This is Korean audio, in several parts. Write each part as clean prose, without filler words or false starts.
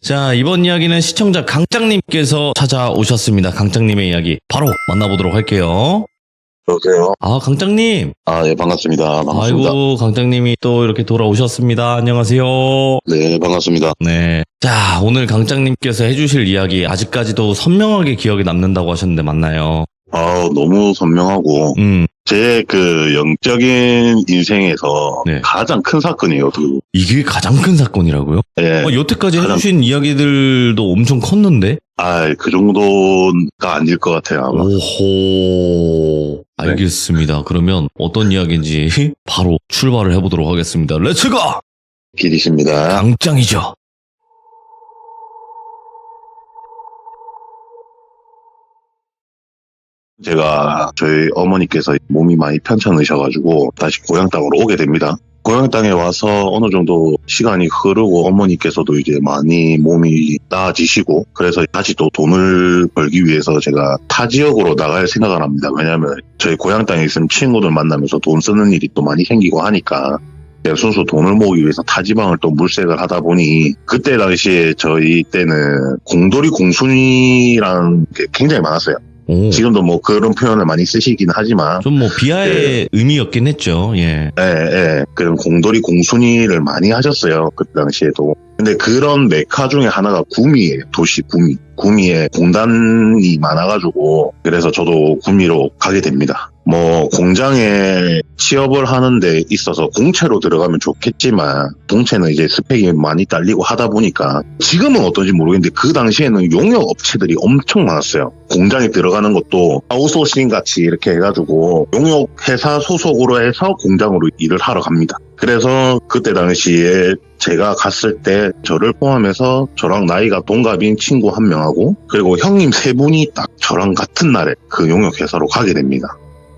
자, 이번 이야기는 시청자 강짱님께서 찾아오셨습니다. 강짱님의 이야기 바로 만나보도록 할게요. 여보세요? 아, 강짱님. 예, 반갑습니다. 반갑습니다. 아이고, 강짱님이 또 이렇게 돌아오셨습니다. 안녕하세요. 네, 반갑습니다. 네. 자, 오늘 강짱님께서 해주실 이야기 아직까지도 선명하게 기억에 남는다고 하셨는데 맞나요? 너무 선명하고, 제 영적인 인생에서 네. 가장 큰 사건이에요, 이게 가장 큰 사건이라고요? 예. 여태까지 가장- 해주신 이야기들도 엄청 컸는데? 그 정도가 아닐 것 같아요, 아마. 오호. 알겠습니다. 그러면 어떤 이야기인지 바로 출발을 해보도록 하겠습니다. 렛츠고! 길이십니다. 강짱이죠. 제가 저희 어머니께서 몸이 많이 편찮으셔가지고 다시 고향 땅으로 오게 됩니다. 고향 땅에 와서 어느 정도 시간이 흐르고 어머니께서도 이제 많이 몸이 나아지시고 그래서 다시 또 돈을 벌기 위해서 제가 타 지역으로 나갈 생각을 합니다. 왜냐하면 저희 고향 땅에 있으면 친구들 만나면서 돈 쓰는 일이 또 많이 생기고 하니까 제가 순수 돈을 모으기 위해서 타지방을 또 물색을 하다 보니 그때 당시에 저희 때는 공돌이 공순이라는 게 굉장히 많았어요. 오. 지금도 뭐 그런 표현을 많이 쓰시긴 하지만 좀 뭐 비하의 의미였긴 했죠. 예. 그런 공돌이 공순이를 많이 하셨어요. 그 당시에도. 근데 그런 메카 중에 하나가 구미예요. 도시 구미. 구미에 공단이 많아가지고 그래서 저도 구미로 가게 됩니다. 뭐 공장에 취업을 하는 데 있어서 공채로 들어가면 좋겠지만 동체는 이제 스펙이 많이 딸리고 하다 보니까 지금은 어떤지 모르겠는데 그 당시에는 용역 업체들이 엄청 많았어요. 공장에 들어가는 것도 아웃소싱 같이 이렇게 해가지고 용역 회사 소속으로 해서 공장으로 일을 하러 갑니다. 그래서 그때 당시에 제가 갔을 때 저를 포함해서 저랑 나이가 동갑인 친구 한 명하고 그리고 형님 세 분이 딱 저랑 같은 날에 그 용역 회사로 가게 됩니다.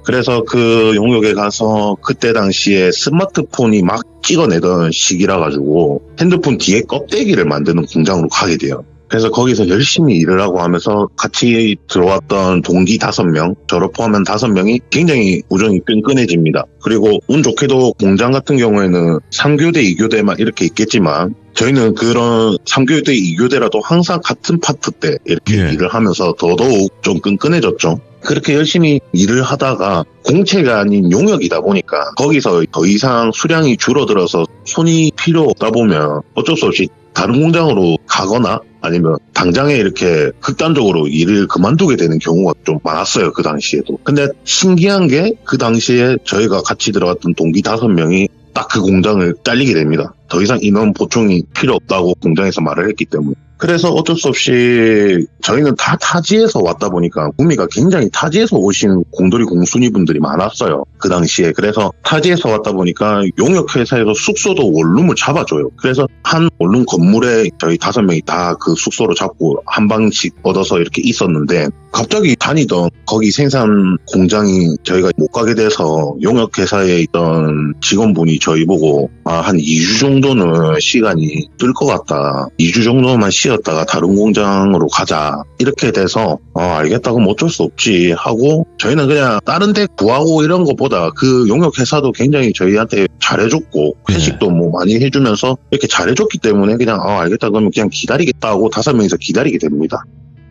그래서 그 용역에 가서 그때 당시에 스마트폰이 막 찍어내던 시기라 가지고 핸드폰 뒤에 껍데기를 만드는 공장으로 가게 돼요. 그래서 거기서 열심히 일을 하고 하면서 같이 들어왔던 동기 5명, 저를 포함한 5명이 굉장히 우정이 끈끈해집니다. 그리고 운 좋게도 공장 같은 경우에는 3교대, 2교대만 이렇게 있겠지만 저희는 그런 3교대, 2교대라도 항상 같은 파트 때 이렇게 일을 하면서 더더욱 좀 끈끈해졌죠. 그렇게 열심히 일을 하다가 공채가 아닌 용역이다 보니까 거기서 더 이상 수량이 줄어들어서 손이 필요 없다 보면 어쩔 수 없이 다른 공장으로 가거나 아니면 당장에 이렇게 극단적으로 일을 그만두게 되는 경우가 좀 많았어요. 그 당시에도. 근데 신기한 게 그 당시에 저희가 같이 들어갔던 동기 5명이 딱 그 공장을 잘리게 됩니다. 더 이상 인원 보충이 필요 없다고 공장에서 말을 했기 때문에. 그래서 어쩔 수 없이 저희는 다 타지에서 왔다 보니까 구미가 굉장히 타지에서 오신 공돌이 공순이 분들이 많았어요. 그 당시에. 그래서 타지에서 왔다 보니까 용역회사에서 숙소도 원룸을 잡아줘요. 그래서 한 원룸 건물에 저희 5명이 다 그 숙소로 잡고 한 방씩 얻어서 이렇게 있었는데 갑자기 다니던 거기 생산 공장이 저희가 못 가게 돼서 용역회사에 있던 직원분이 저희 보고 한 2주 정도는 시간이 뜰 것 같다. 2주 정도만 쉬었다가 다른 공장으로 가자. 이렇게 돼서 알겠다. 그럼 어쩔 수 없지 하고 저희는 그냥 다른 데 구하고 이런 것보다 그 용역회사도 굉장히 저희한테 잘해줬고 회식도 뭐 많이 해주면서 이렇게 잘해줬기 때문에 그냥 알겠다. 그러면 그냥 기다리겠다 하고 5명이서 기다리게 됩니다.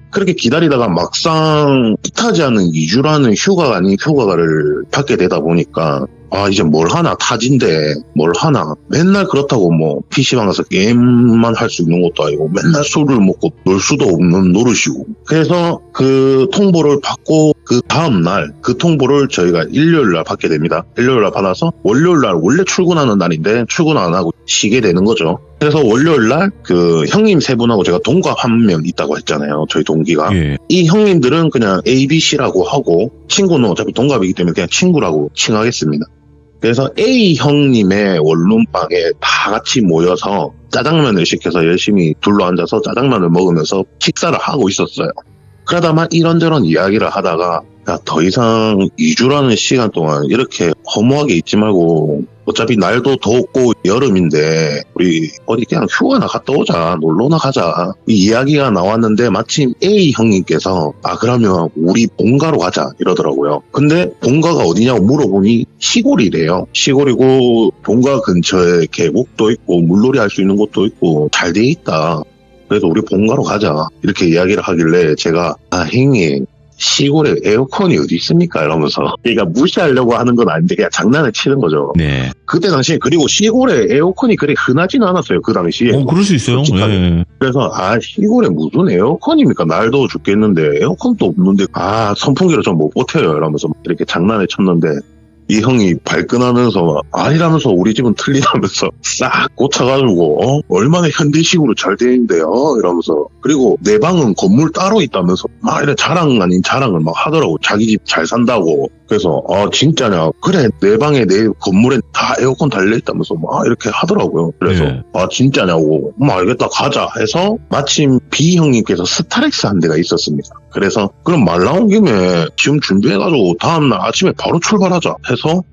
그렇게 기다리다가 막상 뜻하지 않은 2주라는 휴가가 아닌 휴가를 받게 되다 보니까 이제 뭘 하나 타진데 뭘 하나 맨날 그렇다고 뭐 PC방 가서 게임만 할 수 있는 것도 아니고 맨날 술을 먹고 놀 수도 없는 노릇이고 그래서 그 통보를 받고 그 다음날 그 통보를 저희가 일요일날 받게 됩니다. 일요일날 받아서 월요일날 원래 출근하는 날인데 출근 안 하고 쉬게 되는 거죠. 그래서 월요일날 그 형님 3분하고 제가 동갑 1명 있다고 했잖아요. 저희 동기가. 이 형님들은 그냥 A, B, C라고 하고 친구는 어차피 동갑이기 때문에 그냥 친구라고 칭하겠습니다. 그래서 A 형님의 원룸방에 다 같이 모여서 짜장면을 시켜서 열심히 둘러앉아서 짜장면을 먹으면서 식사를 하고 있었어요. 그러다만 이런저런 이야기를 하다가 더 이상 2주라는 시간 동안 이렇게 허무하게 있지 말고 어차피 날도 덥고 여름인데 우리 어디 그냥 휴가나 갔다 오자, 놀러나 가자 이 이야기가 나왔는데 마침 A 형님께서 그러면 우리 본가로 가자 이러더라고요. 근데 본가가 어디냐고 물어보니 시골이래요. 시골이고 본가 근처에 계곡도 있고 물놀이 할 수 있는 곳도 있고 잘 돼 있다. 그래서 우리 본가로 가자. 이렇게 이야기를 하길래 제가 형님 시골에 에어컨이 어디 있습니까? 이러면서 그러니까 무시하려고 하는 건 아닌데 그냥 장난을 치는 거죠. 네. 그때 당시에 그리고 시골에 에어컨이 그리 흔하지는 않았어요. 그 당시에. 그럴 수 있어요. 네. 그래서 시골에 무슨 에어컨입니까? 날 더워 죽겠는데 에어컨도 없는데 선풍기로 좀 못 버텨요. 이러면서 이렇게 장난을 쳤는데 이 형이 발끈하면서 아니라면서 우리 집은 틀리다면서 싹 꽂혀가지고 얼마나 현대식으로 잘 돼 있는데요 이러면서 그리고 내 방은 건물 따로 있다면서 막 이래 자랑 아닌 자랑을 막 하더라고. 자기 집 잘 산다고. 그래서 진짜냐 그래 내 방에 내 건물에 다 에어컨 달려있다면서 막 이렇게 하더라고요. 그래서 네. 진짜냐고 알겠다 가자 해서 마침 B 형님께서 스타렉스 한 대가 있었습니다. 그래서 그럼 말 나온 김에 지금 준비해가지고 다음날 아침에 바로 출발하자 해서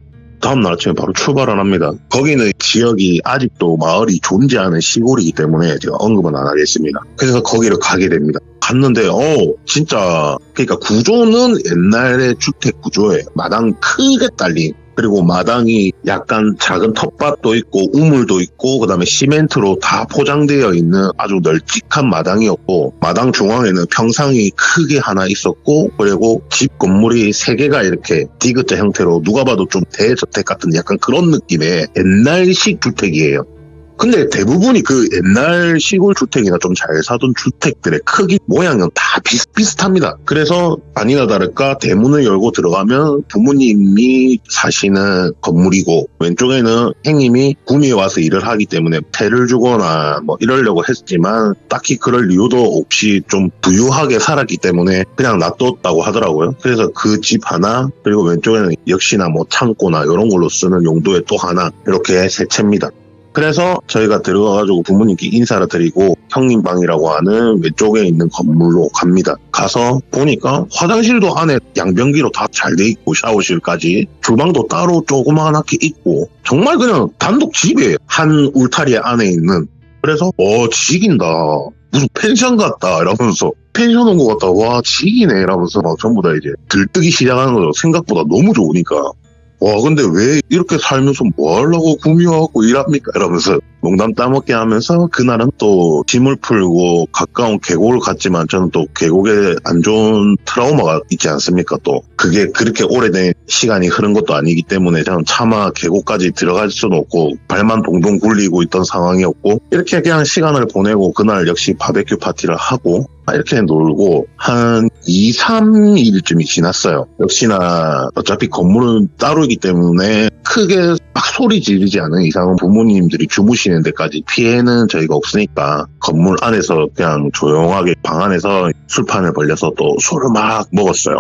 다음날 아침에 바로 출발을 합니다. 거기는 지역이 아직도 마을이 존재하는 시골이기 때문에 제가 언급은 안 하겠습니다. 그래서 거기를 가게 됩니다. 갔는데 진짜 그러니까 구조는 옛날의 주택 구조예요. 마당 크게 딸린 그리고 마당이 약간 작은 텃밭도 있고 우물도 있고 그다음에 시멘트로 다 포장되어 있는 아주 널찍한 마당이었고 마당 중앙에는 평상이 크게 하나 있었고 그리고 집 건물이 3개가 이렇게 디귿자 형태로 누가 봐도 좀 대저택 같은 약간 그런 느낌의 옛날식 주택이에요. 근데 대부분이 그 옛날 시골 주택이나 좀 잘 사던 주택들의 크기 모양은 다 비슷비슷합니다. 그래서 아니나 다를까 대문을 열고 들어가면 부모님이 사시는 건물이고 왼쪽에는 형님이 구미에 와서 일을 하기 때문에 태를 주거나 뭐 이러려고 했지만 딱히 그럴 이유도 없이 좀 부유하게 살았기 때문에 그냥 놔뒀다고 하더라고요. 그래서 그 집 하나 그리고 왼쪽에는 역시나 뭐 창고나 이런 걸로 쓰는 용도의 또 하나 이렇게 세 채입니다. 그래서 저희가 들어가가지고 부모님께 인사를 드리고 형님 방이라고 하는 왼쪽에 있는 건물로 갑니다. 가서 보니까 화장실도 안에 양변기로 다 잘 돼 있고 샤워실까지 주방도 따로 조그맣게 있고 정말 그냥 단독 집이에요. 한 울타리 안에 있는. 그래서 지긴다. 무슨 펜션 같다 이러면서 펜션 온 것 같다. 와 지기네 이러면서 막 전부 다 이제 들뜨기 시작하는 거죠. 생각보다 너무 좋으니까. 근데 왜 이렇게 살면서 뭐 하려고 구미 와갖고 일합니까? 이러면서 농담 따먹게 하면서 그날은 또 짐을 풀고 가까운 계곡을 갔지만 저는 또 계곡에 안 좋은 트라우마가 있지 않습니까? 또 그게 그렇게 오래된 시간이 흐른 것도 아니기 때문에 저는 차마 계곡까지 들어갈 수는 없고 발만 동동 굴리고 있던 상황이었고 이렇게 그냥 시간을 보내고 그날 역시 바베큐 파티를 하고 이렇게 놀고 한 2, 3일쯤이 지났어요. 역시나 어차피 건물은 따로이기 때문에 크게 막 소리 지르지 않은 이상은 부모님들이 주무시는 데까지 피해는 저희가 없으니까 건물 안에서 그냥 조용하게 방 안에서 술판을 벌려서 또 술을 막 먹었어요.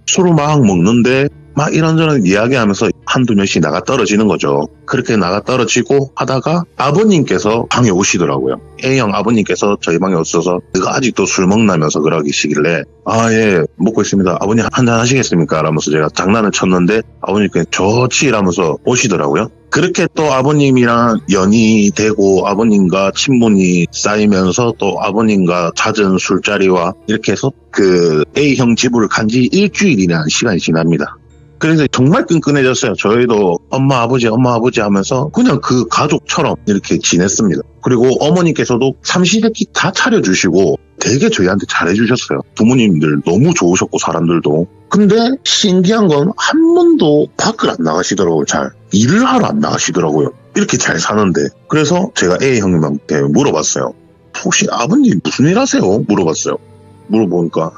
술을 막 먹는데 막 이런저런 이야기하면서 한두 명씩 나가 떨어지는 거죠. 그렇게 나가 떨어지고 하다가 아버님께서 방에 오시더라고요. A형 아버님께서 저희 방에 오셔서 내가 아직도 술 먹나면서 그러시길래 예 먹고 있습니다. 아버님 한잔 하시겠습니까? 라면서 제가 장난을 쳤는데 아버님께 좋지 이라면서 오시더라고요. 그렇게 또 아버님이랑 연이 되고 아버님과 친분이 쌓이면서 또 아버님과 잦은 술자리와 이렇게 해서 그 A형 집을 간지 일주일이라는 시간이 지납니다. 그래서 정말 끈끈해졌어요. 저희도 엄마 아버지 하면서 그냥 그 가족처럼 이렇게 지냈습니다. 그리고 어머니께서도 삼시세끼 다 차려주시고 되게 저희한테 잘해주셨어요. 부모님들 너무 좋으셨고 사람들도. 근데 신기한 건 한 번도 밖을 안 나가시더라고요. 잘 일을 하러 안 나가시더라고요. 이렇게 잘 사는데. 그래서 제가 A 형님한테 물어봤어요. 혹시 아버님 무슨 일 하세요? 물어봤어요. 물어보니까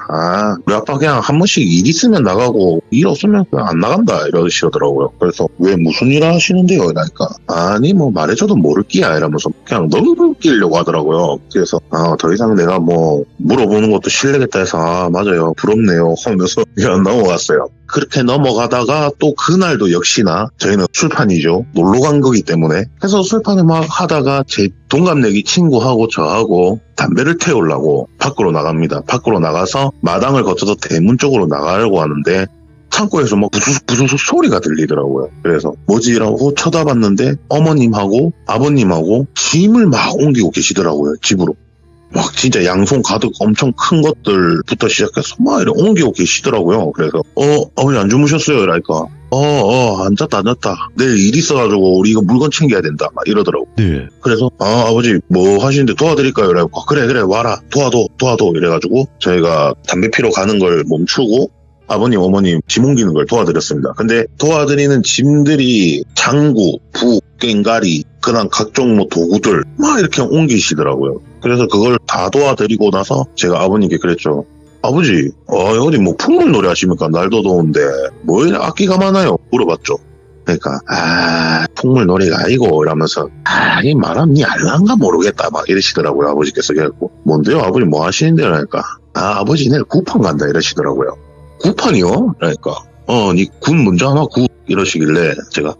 우리 아빠 그냥 한 번씩 일 있으면 나가고 일 없으면 그냥 안 나간다 이러시더라고요. 그래서 왜 무슨 일 하시는데요? 이러니까 아니 뭐 말해줘도 모를 끼야 이러면서 그냥 넘기려고 하더라고요. 그래서 더 이상 내가 뭐 물어보는 것도 실례겠다 해서 맞아요 부럽네요 하면서 그냥 넘어갔어요. 그렇게 넘어가다가 또 그날도 역시나 저희는 술판이죠. 놀러 간 거기 때문에. 그래서 술판을 막 하다가 제 동갑내기 친구하고 저하고 담배를 태우려고 밖으로 나갑니다. 밖으로 나가서 마당을 거쳐서 대문 쪽으로 나가려고 하는데 창고에서 막 부수수 소리가 들리더라고요. 그래서 뭐지라고 쳐다봤는데 어머님하고 아버님하고 짐을 막 옮기고 계시더라고요. 집으로. 막 진짜 양손 가득 엄청 큰 것들부터 시작해서 막 이렇게 옮기고 계시더라고요. 그래서 아버지 안 주무셨어요? 이러니까 안 잤다. 내일 일 있어가지고 우리 이거 물건 챙겨야 된다 막 이러더라고. 네. 그래서 아버지 뭐 하시는데 도와드릴까요? 이러니까 그래 와라 도와도 이래가지고 저희가 담배 피러 가는 걸 멈추고 아버님 어머님 짐 옮기는 걸 도와드렸습니다. 근데 도와드리는 짐들이 장구, 부, 꽹가리 그다음 각종 뭐 도구들 막 이렇게 옮기시더라고요. 그래서 그걸 다 도와드리고 나서 제가 아버님께 그랬죠. 아버지 어디 뭐 풍물놀이 하십니까? 날도 더운데 뭐 이렇게 악기가 많아요? 물어봤죠. 그러니까 풍물놀이가 아니고 이러면서 이 말하면 니 알란가 모르겠다 막 이러시더라고요. 아버지께서. 그래갖고 뭔데요? 아버지 뭐 하시는데요? 그러니까 아버지 내일 구판 간다 이러시더라고요. 구판이요? 그러니까 니 군 먼저 하나 구 이러시길래 제가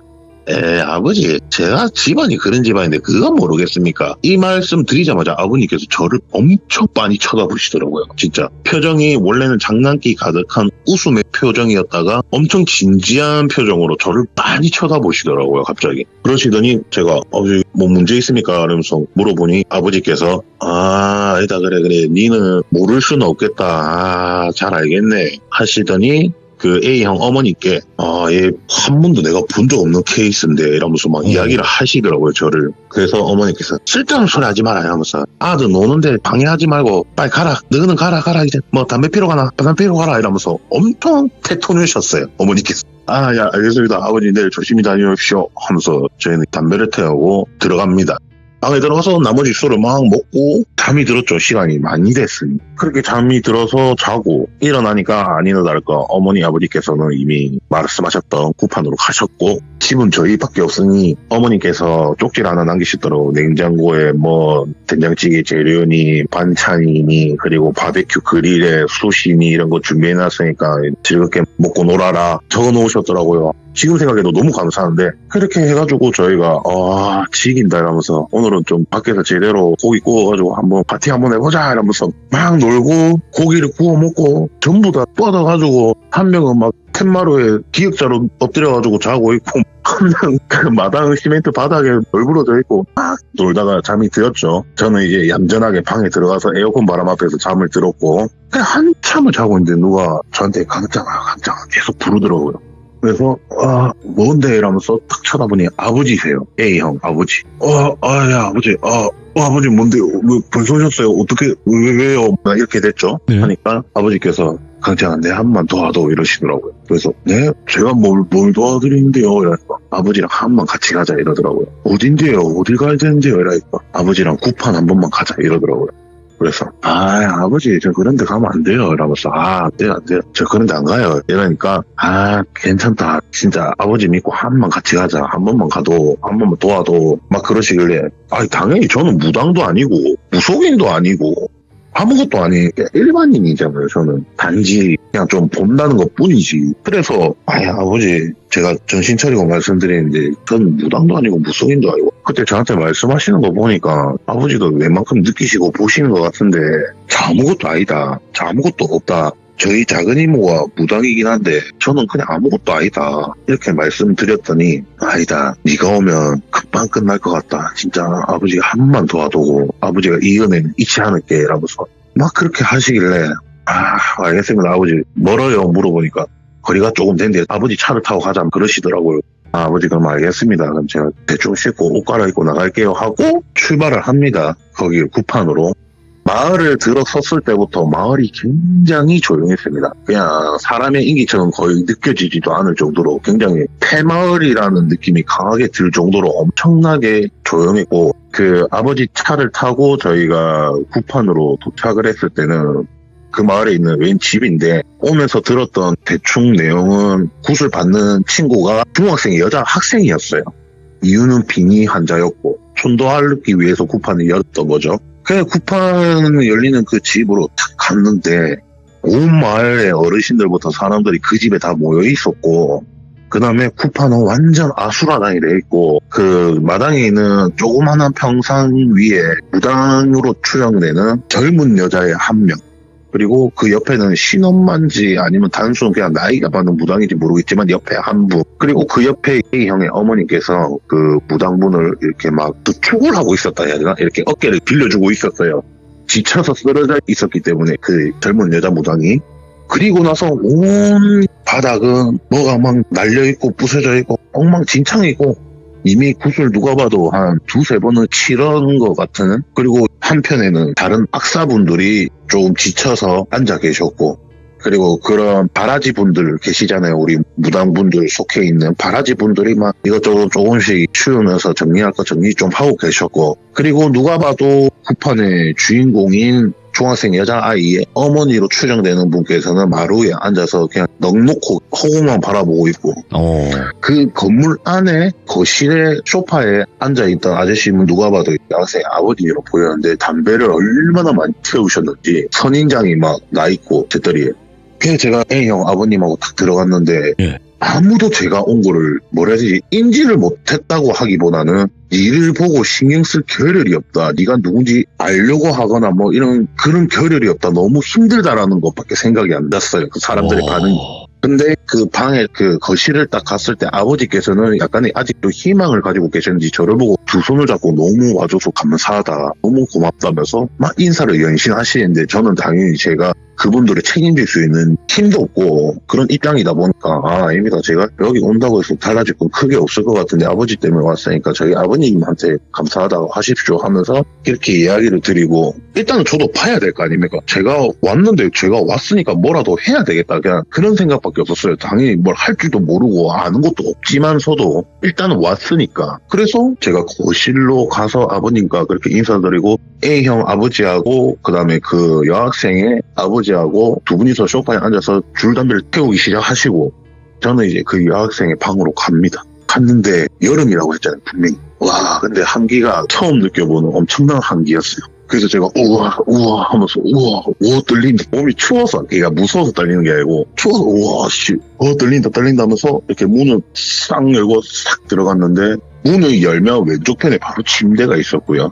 아버지 제가 집안이 그런 집안인데 그거 모르겠습니까? 이 말씀 드리자마자 아버님께서 저를 엄청 많이 쳐다보시더라고요. 진짜 표정이 원래는 장난기 가득한 웃음의 표정이었다가 엄청 진지한 표정으로 저를 많이 쳐다보시더라고요. 갑자기 그러시더니 제가 아버지 뭐 문제 있습니까? 이러면서 물어보니 아버지께서 아니다 그래 니는 모를 수는 없겠다. 잘 알겠네 하시더니 그 A형 어머니께 얘 한 번도 내가 본 적 없는 케이스인데 이러면서 막 이야기를 하시더라고요. 저를. 그래서 어머니께서 쓸데없는 소리 하지 마라 하면서 아들 노는데 방해하지 말고 빨리 가라. 너는 가라 이제 뭐 담배 피러 가라 이러면서 엄청 태토내셨어요. 어머니께서. 야 알겠습니다. 아버지 내일 조심히 다녀오십시오 하면서 저희는 담배를 태우고 들어갑니다. 방에 들어가서 나머지 술을 막 먹고 잠이 들었죠. 시간이 많이 됐으니. 그렇게 잠이 들어서 자고 일어나니까 아니나 다를까 어머니 아버지께서는 이미 말씀하셨던 구판으로 가셨고 집은 저희밖에 없으니 어머니께서 쪽지를 하나 남기시더라고. 냉장고에 뭐 된장찌개 재료니 반찬이니 그리고 바베큐 그릴에 수시니 이런 거 준비해놨으니까 즐겁게 먹고 놀아라 적어놓으셨더라고요. 지금 생각해도 너무 감사한데 그렇게 해가지고 저희가 지긴다 이러면서 오늘은 좀 밖에서 제대로 고기 구워가지고 한번 파티 한번 해보자 이러면서 막 놀고 고기를 구워 먹고 전부 다 뻗어가지고 한 명은 막 툇마루에 기역자로 엎드려가지고 자고 있고 한 명은 그 마당 시멘트 바닥에 널브러져 있고 막 놀다가 잠이 들었죠. 저는 이제 얌전하게 방에 들어가서 에어컨 바람 앞에서 잠을 들었고 그냥 한참을 자고 있는데 누가 저한테 강장아 계속 부르더라고요. 그래서 뭔데 이러면서 딱 쳐다보니 아버지세요. A형 아버지. 야 아버지 아버지 뭔데요? 왜 벌써 오셨어요? 어떻게 왜요? 이렇게 됐죠. 네. 하니까 아버지께서 강장아 내 한 번만 도와줘 이러시더라고요. 그래서 네? 제가 뭘 도와드리는데요? 이러니까 아버지랑 한 번 같이 가자 이러더라고요. 어딘데요? 어딜 가야 되는데요? 이러니까 아버지랑 구판 한 번만 가자 이러더라고요. 그래서 아버지 저 그런 데 가면 안 돼요 이러면서 안 돼요 저 그런 데 안 가요 이러니까 괜찮다 진짜 아버지 믿고 한 번 같이 가자 한 번만 가도 한 번만 도와도 막 그러시길래 당연히 저는 무당도 아니고 무속인도 아니고 아무것도 아닌 일반인이잖아요. 저는 단지 그냥 좀 본다는 것 뿐이지. 그래서 아버지 제가 정신 차리고 말씀드리는데 저는 무당도 아니고 무속인도 아니고 그때 저한테 말씀하시는 거 보니까 아버지도 웬만큼 느끼시고 보시는 것 같은데 아무것도 아니다. 아무것도 없다. 저희 작은 이모가 무당이긴 한데 저는 그냥 아무것도 아니다. 이렇게 말씀드렸더니 아니다. 네가 오면 금방 끝날 것 같다. 진짜 아버지가 한 번만 도와두고 아버지가 이 은혜는 잊지 않을게 이러면서 막 그렇게 하시길래 알겠습니다. 아버지 멀어요? 물어보니까 거리가 조금 된데 아버지 차를 타고 가자 그러시더라고요. 아버지 그럼 알겠습니다. 그럼 제가 대충 씻고 옷 갈아입고 나갈게요 하고 출발을 합니다. 거기 구판으로. 마을을 들어섰을 때부터 마을이 굉장히 조용했습니다. 그냥 사람의 인기처럼 거의 느껴지지도 않을 정도로 굉장히 폐마을이라는 느낌이 강하게 들 정도로 엄청나게 조용했고 그 아버지 차를 타고 저희가 구판으로 도착을 했을 때는 그 마을에 있는 웬 집인데 오면서 들었던 대충 내용은 굿을 받는 친구가 중학생 여자 학생이었어요. 이유는 빙의 환자였고 촌도하기 위해서 구판을 열었던 거죠. 그냥 구판 열리는 그 집으로 탁 갔는데 온 마을의 어르신들부터 사람들이 그 집에 다 모여 있었고 그 다음에 구판은 완전 아수라장이 돼 있고 그 마당에 있는 조그마한 평상 위에 무당으로 추정되는 젊은 여자의 한 명 그리고 그 옆에는 신엄만지 아니면 단순 그냥 나이가 많은 무당인지 모르겠지만 옆에 한 분 그리고 그 옆에 A형의 어머니께서 그 무당분을 이렇게 막 부축을 하고 있었다 해야 되나? 이렇게 어깨를 빌려주고 있었어요. 지쳐서 쓰러져 있었기 때문에 그 젊은 여자 무당이. 그리고 나서 온 바닥은 뭐가 막 날려있고 부서져 있고 엉망진창이고 이미 굿을 누가 봐도 한 두세 번은 치른 것 같은. 그리고 한편에는 다른 악사분들이 좀 지쳐서 앉아 계셨고, 그리고 그런 바라지 분들 계시잖아요. 우리 무당분들 속해 있는 바라지 분들이 막 이것저것 조금씩 치우면서 정리할 거 정리 좀 하고 계셨고, 그리고 누가 봐도 쿠판의 주인공인 중학생 여자아이의 어머니로 추정되는 분께서는 마루에 앉아서 그냥 넋놓고 허공만 바라보고 있고, 그 건물 안에 거실에 소파에 앉아있던 아저씨는 누가 봐도 여학생 아버지로 보였는데 담배를 얼마나 많이 태우셨는지 선인장이 막 나있고 제떨이에. 그래서 제가 A형 아버님하고 딱 들어갔는데 아무도 제가 온 거를 뭐라 해야 되지, 인지를 못했다고 하기보다는 니를 보고 신경 쓸 겨를이 없다, 네가 누군지 알려고 하거나 뭐 이런 그런 겨를이 없다, 너무 힘들다라는 것밖에 생각이 안 났어요, 그 사람들의 반응이. 근데 그 방에 그 거실을 딱 갔을 때 아버지께서는 약간의 아직도 희망을 가지고 계셨는지 저를 보고 두 손을 잡고 너무 와줘서 감사하다, 너무 고맙다면서 막 인사를 연신하시는데, 저는 당연히 제가 그분들을 책임질 수 있는 힘도 없고 그런 입장이다 보니까 아닙니다, 제가 여기 온다고 해서 달라질 건 크게 없을 것 같은데 아버지 때문에 왔으니까 저희 아버님한테 감사하다고 하십시오 하면서 이렇게 이야기를 드리고, 일단은 저도 봐야 될 거 아닙니까? 제가 왔는데 제가 왔으니까 뭐라도 해야 되겠다, 그냥 그런 생각밖에 없었어요. 당연히 뭘 할 줄도 모르고 아는 것도 없지만서도 일단은 왔으니까. 그래서 제가 거실로 가서 아버님과 그렇게 인사드리고 A형 아버지하고 그 다음에 그 여학생의 아버지하고 두 분이서 소파에 앉아서 줄담배를 태우기 시작하시고, 저는 이제 그 여학생의 방으로 갑니다. 갔는데 여름이라고 했잖아요, 분명히. 와, 근데 한기가 처음 느껴보는 엄청난 한기였어요. 그래서 제가 우와 하면서 우와 떨린다. 몸이 추워서, 걔가 무서워서 떨리는 게 아니고 추워서 우와 떨린다 하면서 이렇게 문을 싹 열고 싹 들어갔는데, 문을 열면 왼쪽 편에 바로 침대가 있었고요.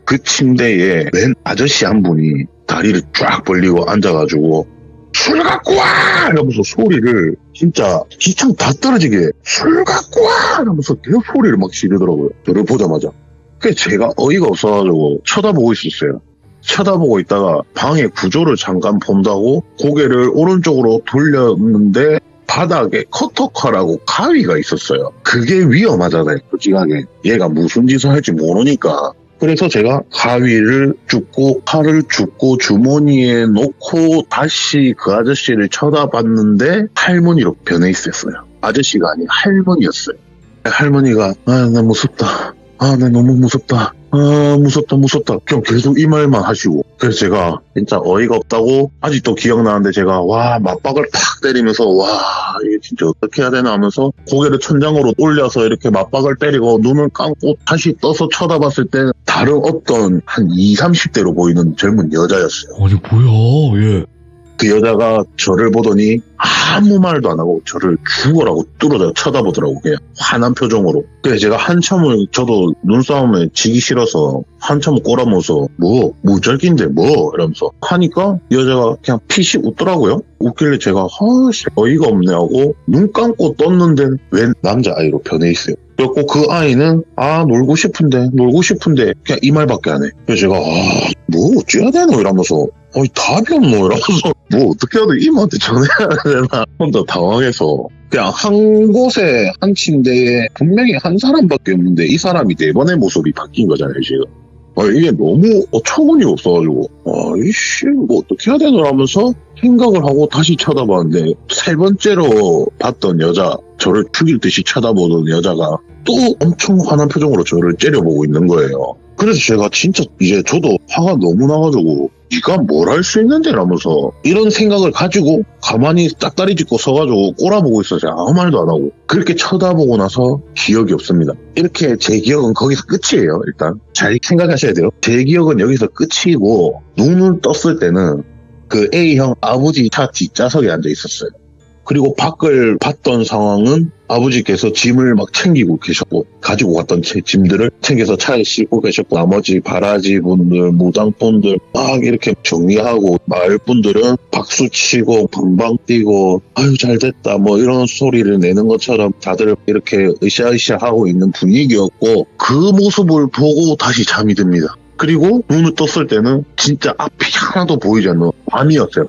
그 침대에 맨 아저씨 한 분이 다리를 쫙 벌리고 앉아가지고 술 갖고 와! 이러면서 소리를 진짜 기창 다 떨어지게 술 갖고 와! 이러면서 계속 소리를 막 지르더라고요, 저를 보자마자. 그래서 제가 어이가 없어가지고 쳐다보고 있었어요. 쳐다보고 있다가 방의 구조를 잠깐 본다고 고개를 오른쪽으로 돌렸는데 바닥에 커터칼하고 가위가 있었어요. 그게 위험하잖아요, 솔직하게. 얘가 무슨 짓을 할지 모르니까. 그래서 제가 가위를 줍고 칼을 줍고 주머니에 넣고 다시 그 아저씨를 쳐다봤는데 할머니로 변해 있었어요. 아저씨가 아닌 할머니였어요. 할머니가 나 무섭다, 나 너무 무섭다, 무섭다 그냥 계속 이 말만 하시고. 그래서 제가 진짜 어이가 없다고 아직도 기억나는데 제가 맞박을 팍 때리면서 이게 진짜 어떻게 해야 되나 하면서 고개를 천장으로 올려서 이렇게 맞박을 때리고 눈을 감고 다시 떠서 쳐다봤을 때 다른 어떤 한 20, 30대로 보이는 젊은 여자였어요. 아니 뭐야. 그 여자가 저를 보더니 아무 말도 안 하고 저를 죽어라고 뚫어져 쳐다보더라고, 그냥 환한 표정으로. 그래서 제가 한참을, 저도 눈싸움에 지기 싫어서 한참을 꼬라면서 무절기인데 이러면서 하니까 여자가 그냥 피식 웃더라고요. 웃길래 제가 어이가 없네 하고 눈 감고 떴는데 웬 남자아이로 변해 있어요. 그래갖고 그 아이는 놀고 싶은데 그냥 이 말밖에 안 해. 그래서 제가 어찌해야 되노 이러면서 답이 없노 이러면서 어떻게 해야 돼, 이모한테 전화해야 되나 혼자 당황해서 그냥 한 곳에 한 침대에 분명히 한 사람밖에 없는데 이 사람이 네 번의 모습이 바뀐 거잖아요, 지금. 이게 너무 어처구니 없어가지고 어떻게 해야 되노 하면서 생각을 하고 다시 쳐다봤는데, 세 번째로 봤던 여자, 저를 죽일 듯이 쳐다보던 여자가 또 엄청 환한 표정으로 저를 째려보고 있는 거예요. 그래서 제가 진짜 이제 저도 화가 너무 나가지고 네가 뭘 할 수 있는데 라면서 이런 생각을 가지고 가만히 짝다리 짚고 서가지고 꼬라보고 있어서 아무 말도 안 하고 그렇게 쳐다보고 나서 기억이 없습니다. 이렇게 제 기억은 거기서 끝이에요. 일단 잘 생각하셔야 돼요. 제 기억은 여기서 끝이고, 눈을 떴을 때는 그 A형 아버지 차 뒷좌석에 앉아 있었어요. 그리고 밖을 봤던 상황은 아버지께서 짐을 막 챙기고 계셨고, 가지고 갔던 짐들을 챙겨서 차에 싣고 계셨고, 나머지 바라지 분들, 무당분들 막 이렇게 정리하고, 마을 분들은 박수치고 방방 뛰고 아유 잘됐다 뭐 이런 소리를 내는 것처럼 다들 이렇게 으쌰으쌰 하고 있는 분위기였고, 그 모습을 보고 다시 잠이 듭니다. 그리고 눈을 떴을 때는 진짜 앞이 하나도 보이지 않는 밤이었어요.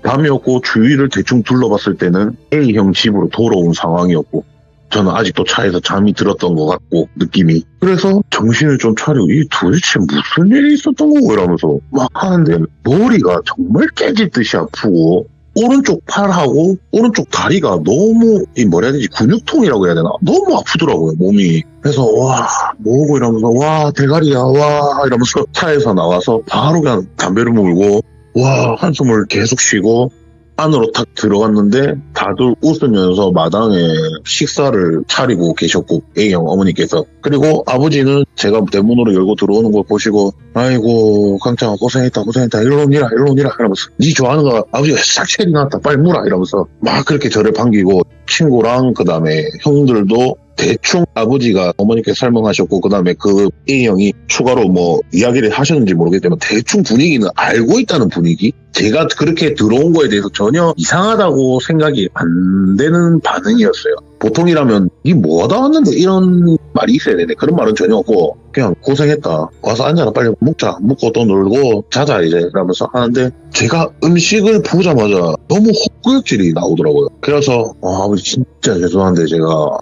밤이었고 주위를 대충 둘러봤을 때는 A형 집으로 돌아온 상황이었고 저는 아직도 차에서 잠이 들었던 것 같고 느낌이. 그래서 정신을 좀 차리고 이게 도대체 무슨 일이 있었던 거고 이러면서 막 하는데 머리가 정말 깨질 듯이 아프고 오른쪽 팔하고 오른쪽 다리가 너무 뭐라 해야 되지 근육통이라고 해야 되나 너무 아프더라고요 몸이. 그래서 와 뭐고 이러면서 와 대가리야 와 이러면서 차에서 나와서 바로 그냥 담배를 물고 와 한숨을 계속 쉬고 안으로 탁 들어갔는데 다들 웃으면서 마당에 식사를 차리고 계셨고 A형 어머니께서. 그리고 아버지는 제가 대문으로 열고 들어오는 걸 보시고 아이고 강창아 고생했다 일로 오니라 이러면서 니 좋아하는 거 아버지가 싹 체리 나왔다 빨리 물어 이러면서 막 그렇게 저를 반기고 친구랑 그 다음에 형들도 대충 아버지가 어머니께 설명하셨고 그 다음에 그 A형이 추가로 뭐 이야기를 하셨는지 모르겠지만 대충 분위기는 알고 있다는 분위기. 제가 그렇게 들어온 거에 대해서 전혀 이상하다고 생각이 안 되는 반응이었어요. 보통이라면 이 뭐하다 왔는데 이런 말이 있어야 되네. 그런 말은 전혀 없고 그냥 고생했다 와서 앉아라 빨리 먹자 먹고 또 놀고 자자 이제 이러면서 하는데 제가 음식을 보자마자 너무 헛구역질이 나오더라고요. 그래서 아버지 진짜 죄송한데 제가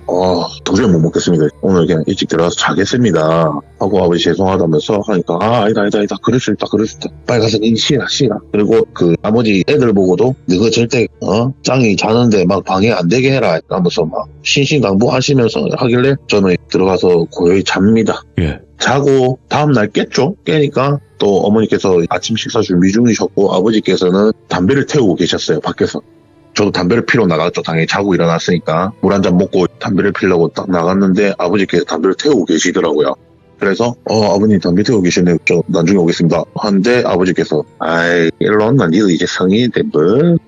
도저히 못 먹겠습니다. 오늘 그냥 일찍 들어가서 자겠습니다 하고 아버지 죄송하다면서 하니까 아니다 그럴 수 있다 빨리 가서 니 쉬라. 그리고 그 나머지 애들 보고도 너가 절대 짱이 자는데 막 방해 안 되게 해라 하면서 막 신신당부하시면서 하길래 저는 들어가서 고요히 잡니다. 예. 자고 다음날 깼죠. 깨니까 또 어머니께서 아침 식사 준비 중이셨고 아버지께서는 담배를 태우고 계셨어요. 밖에서. 저도 담배를 피러 나갔죠. 당연히 자고 일어났으니까 물 한 잔 먹고 담배를 피려고 딱 나갔는데 아버지께서 담배를 태우고 계시더라고요. 그래서 아버님 담배 태우고 계시네요. 저 나중에 오겠습니다 하는데 아버지께서 아이 일로 온나 니도 이제 성인인데 뭐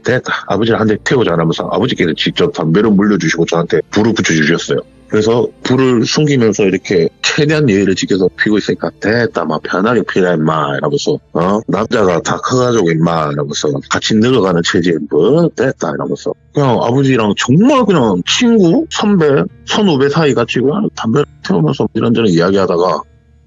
됐다 아버지를 한 대 태우자 하면서 아버지께서 직접 담배를 물려주시고 저한테 불을 붙여주셨어요. 그래서 불을 숨기면서 이렇게 최대한 예의를 지켜서 피고 있으니까 됐다 막 편하게 피라 임마 이러면서 남자가 다 커가지고 임마 이러면서 같이 늙어가는 체질 뭐 됐다 이러면서 그냥 아버지랑 정말 그냥 친구 선배 선후배 사이 같이 그냥 담배 태우면서 이런저런 이야기하다가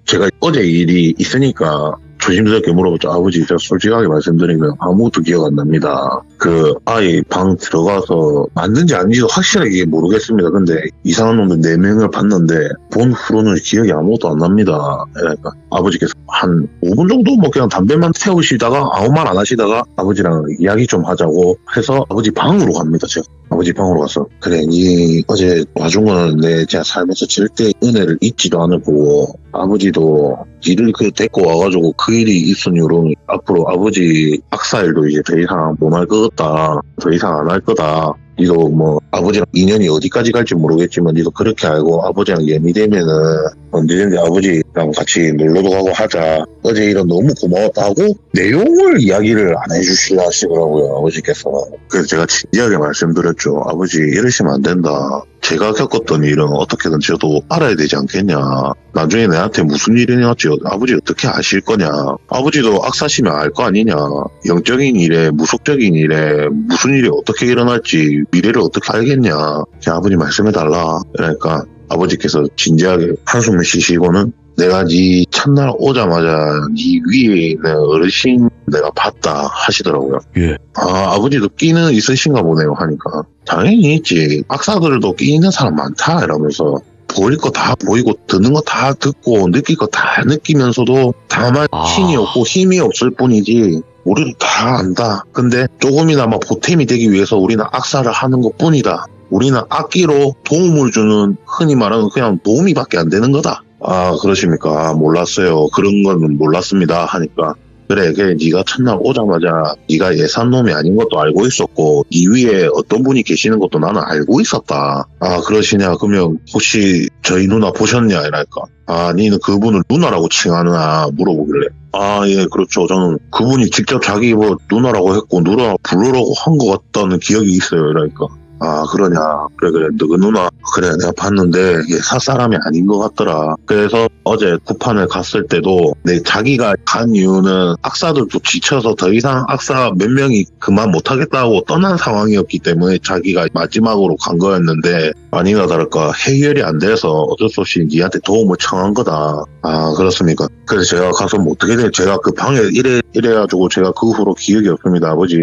제가 어제 일이 있으니까 조심스럽게 물어봤죠. 아버지 제가 솔직하게 말씀드리면 아무것도 기억 안 납니다. 그 아이 방 들어가서 맞는지 아닌지도 확실하게 모르겠습니다. 근데 이상한 놈들 4명을 봤는데 본 후로는 기억이 아무것도 안 납니다. 그러니까 아버지께서 한 5분 정도 뭐 그냥 담배만 태우시다가 아무 말 안 하시다가 아버지랑 이야기 좀 하자고 해서 아버지 방으로 갑니다. 제가 아버지 방으로 가서 그래 니 어제 와준 거는 내 제가 살면서 절대 은혜를 잊지도 않을 거고 아버지도 니를 그 데리고 와가지고 그 일이 있은 이후로 앞으로 아버지 악사일도 이제 더 이상 못 할 것 같다. 더 이상 안 할 거다. 니도 뭐 아버지랑 인연이 어디까지 갈지 모르겠지만 니도 그렇게 알고 아버지랑 연이 되면은 언제든지 아버지랑 같이 놀러도 가고 하자. 어제 일은 너무 고마웠다 하고 내용을 이야기를 안 해주시려 하시더라고요. 아버지께서. 그래서 제가 진지하게 말씀드렸죠. 아버지 이러시면 안 된다. 제가 겪었던 일은 어떻게든 저도 알아야 되지 않겠냐. 나중에 내한테 무슨 일이 일어날지 아버지 어떻게 아실 거냐. 아버지도 악사시면 알 거 아니냐. 영적인 일에 무속적인 일에 무슨 일이 어떻게 일어날지 미래를 어떻게 알겠냐. 그냥 아버지 말씀해달라. 그러니까 아버지께서 진지하게 한숨을 쉬시고는 내가 네 첫날 오자마자 네 위에 있는 어르신 내가 봤다 하시더라고요. 예. 아버지도 끼는 있으신가 보네요 하니까 당연히 있지. 악사들도 끼 있는 사람 많다 이러면서 보일 거 다 보이고 듣는 거 다 듣고 느낄 거 다 느끼면서도 다만 신이 없고 힘이 없을 뿐이지 우리도 다 안다. 근데 조금이나마 보탬이 되기 위해서 우리는 악사를 하는 것 뿐이다. 우리는 악기로 도움을 주는 흔히 말하는 그냥 도움이밖에 안 되는 거다. 그러십니까? 몰랐어요. 그런 건 몰랐습니다 하니까 그래 네가 첫날 오자마자 네가 예산 놈이 아닌 것도 알고 있었고 네 위에 어떤 분이 계시는 것도 나는 알고 있었다. 그러시냐? 그러면 혹시 저희 누나 보셨냐? 이랄까. 니는 그분을 누나라고 칭하느냐 물어보길래 예 그렇죠. 저는 그분이 직접 자기 뭐 누나라고 했고 누나 부르라고 한 것 같다는 기억이 있어요. 이랄까. 아, 그러냐. 그래, 너그 누나. 그래, 내가 봤는데, 이게 사람이 아닌 것 같더라. 그래서 어제 구판을 갔을 때도, 자기가 간 이유는 악사들도 지쳐서 더 이상 악사 몇 명이 그만 못하겠다고 떠난 상황이었기 때문에 자기가 마지막으로 간 거였는데, 아니나 다를까, 해결이 안 돼서 어쩔 수 없이 니한테 도움을 청한 거다. 아, 그렇습니까? 그래서 제가 가서 뭐 어떻게 돼? 제가 그 방에 이래가지고 제가 그 후로 기억이 없습니다, 아버지.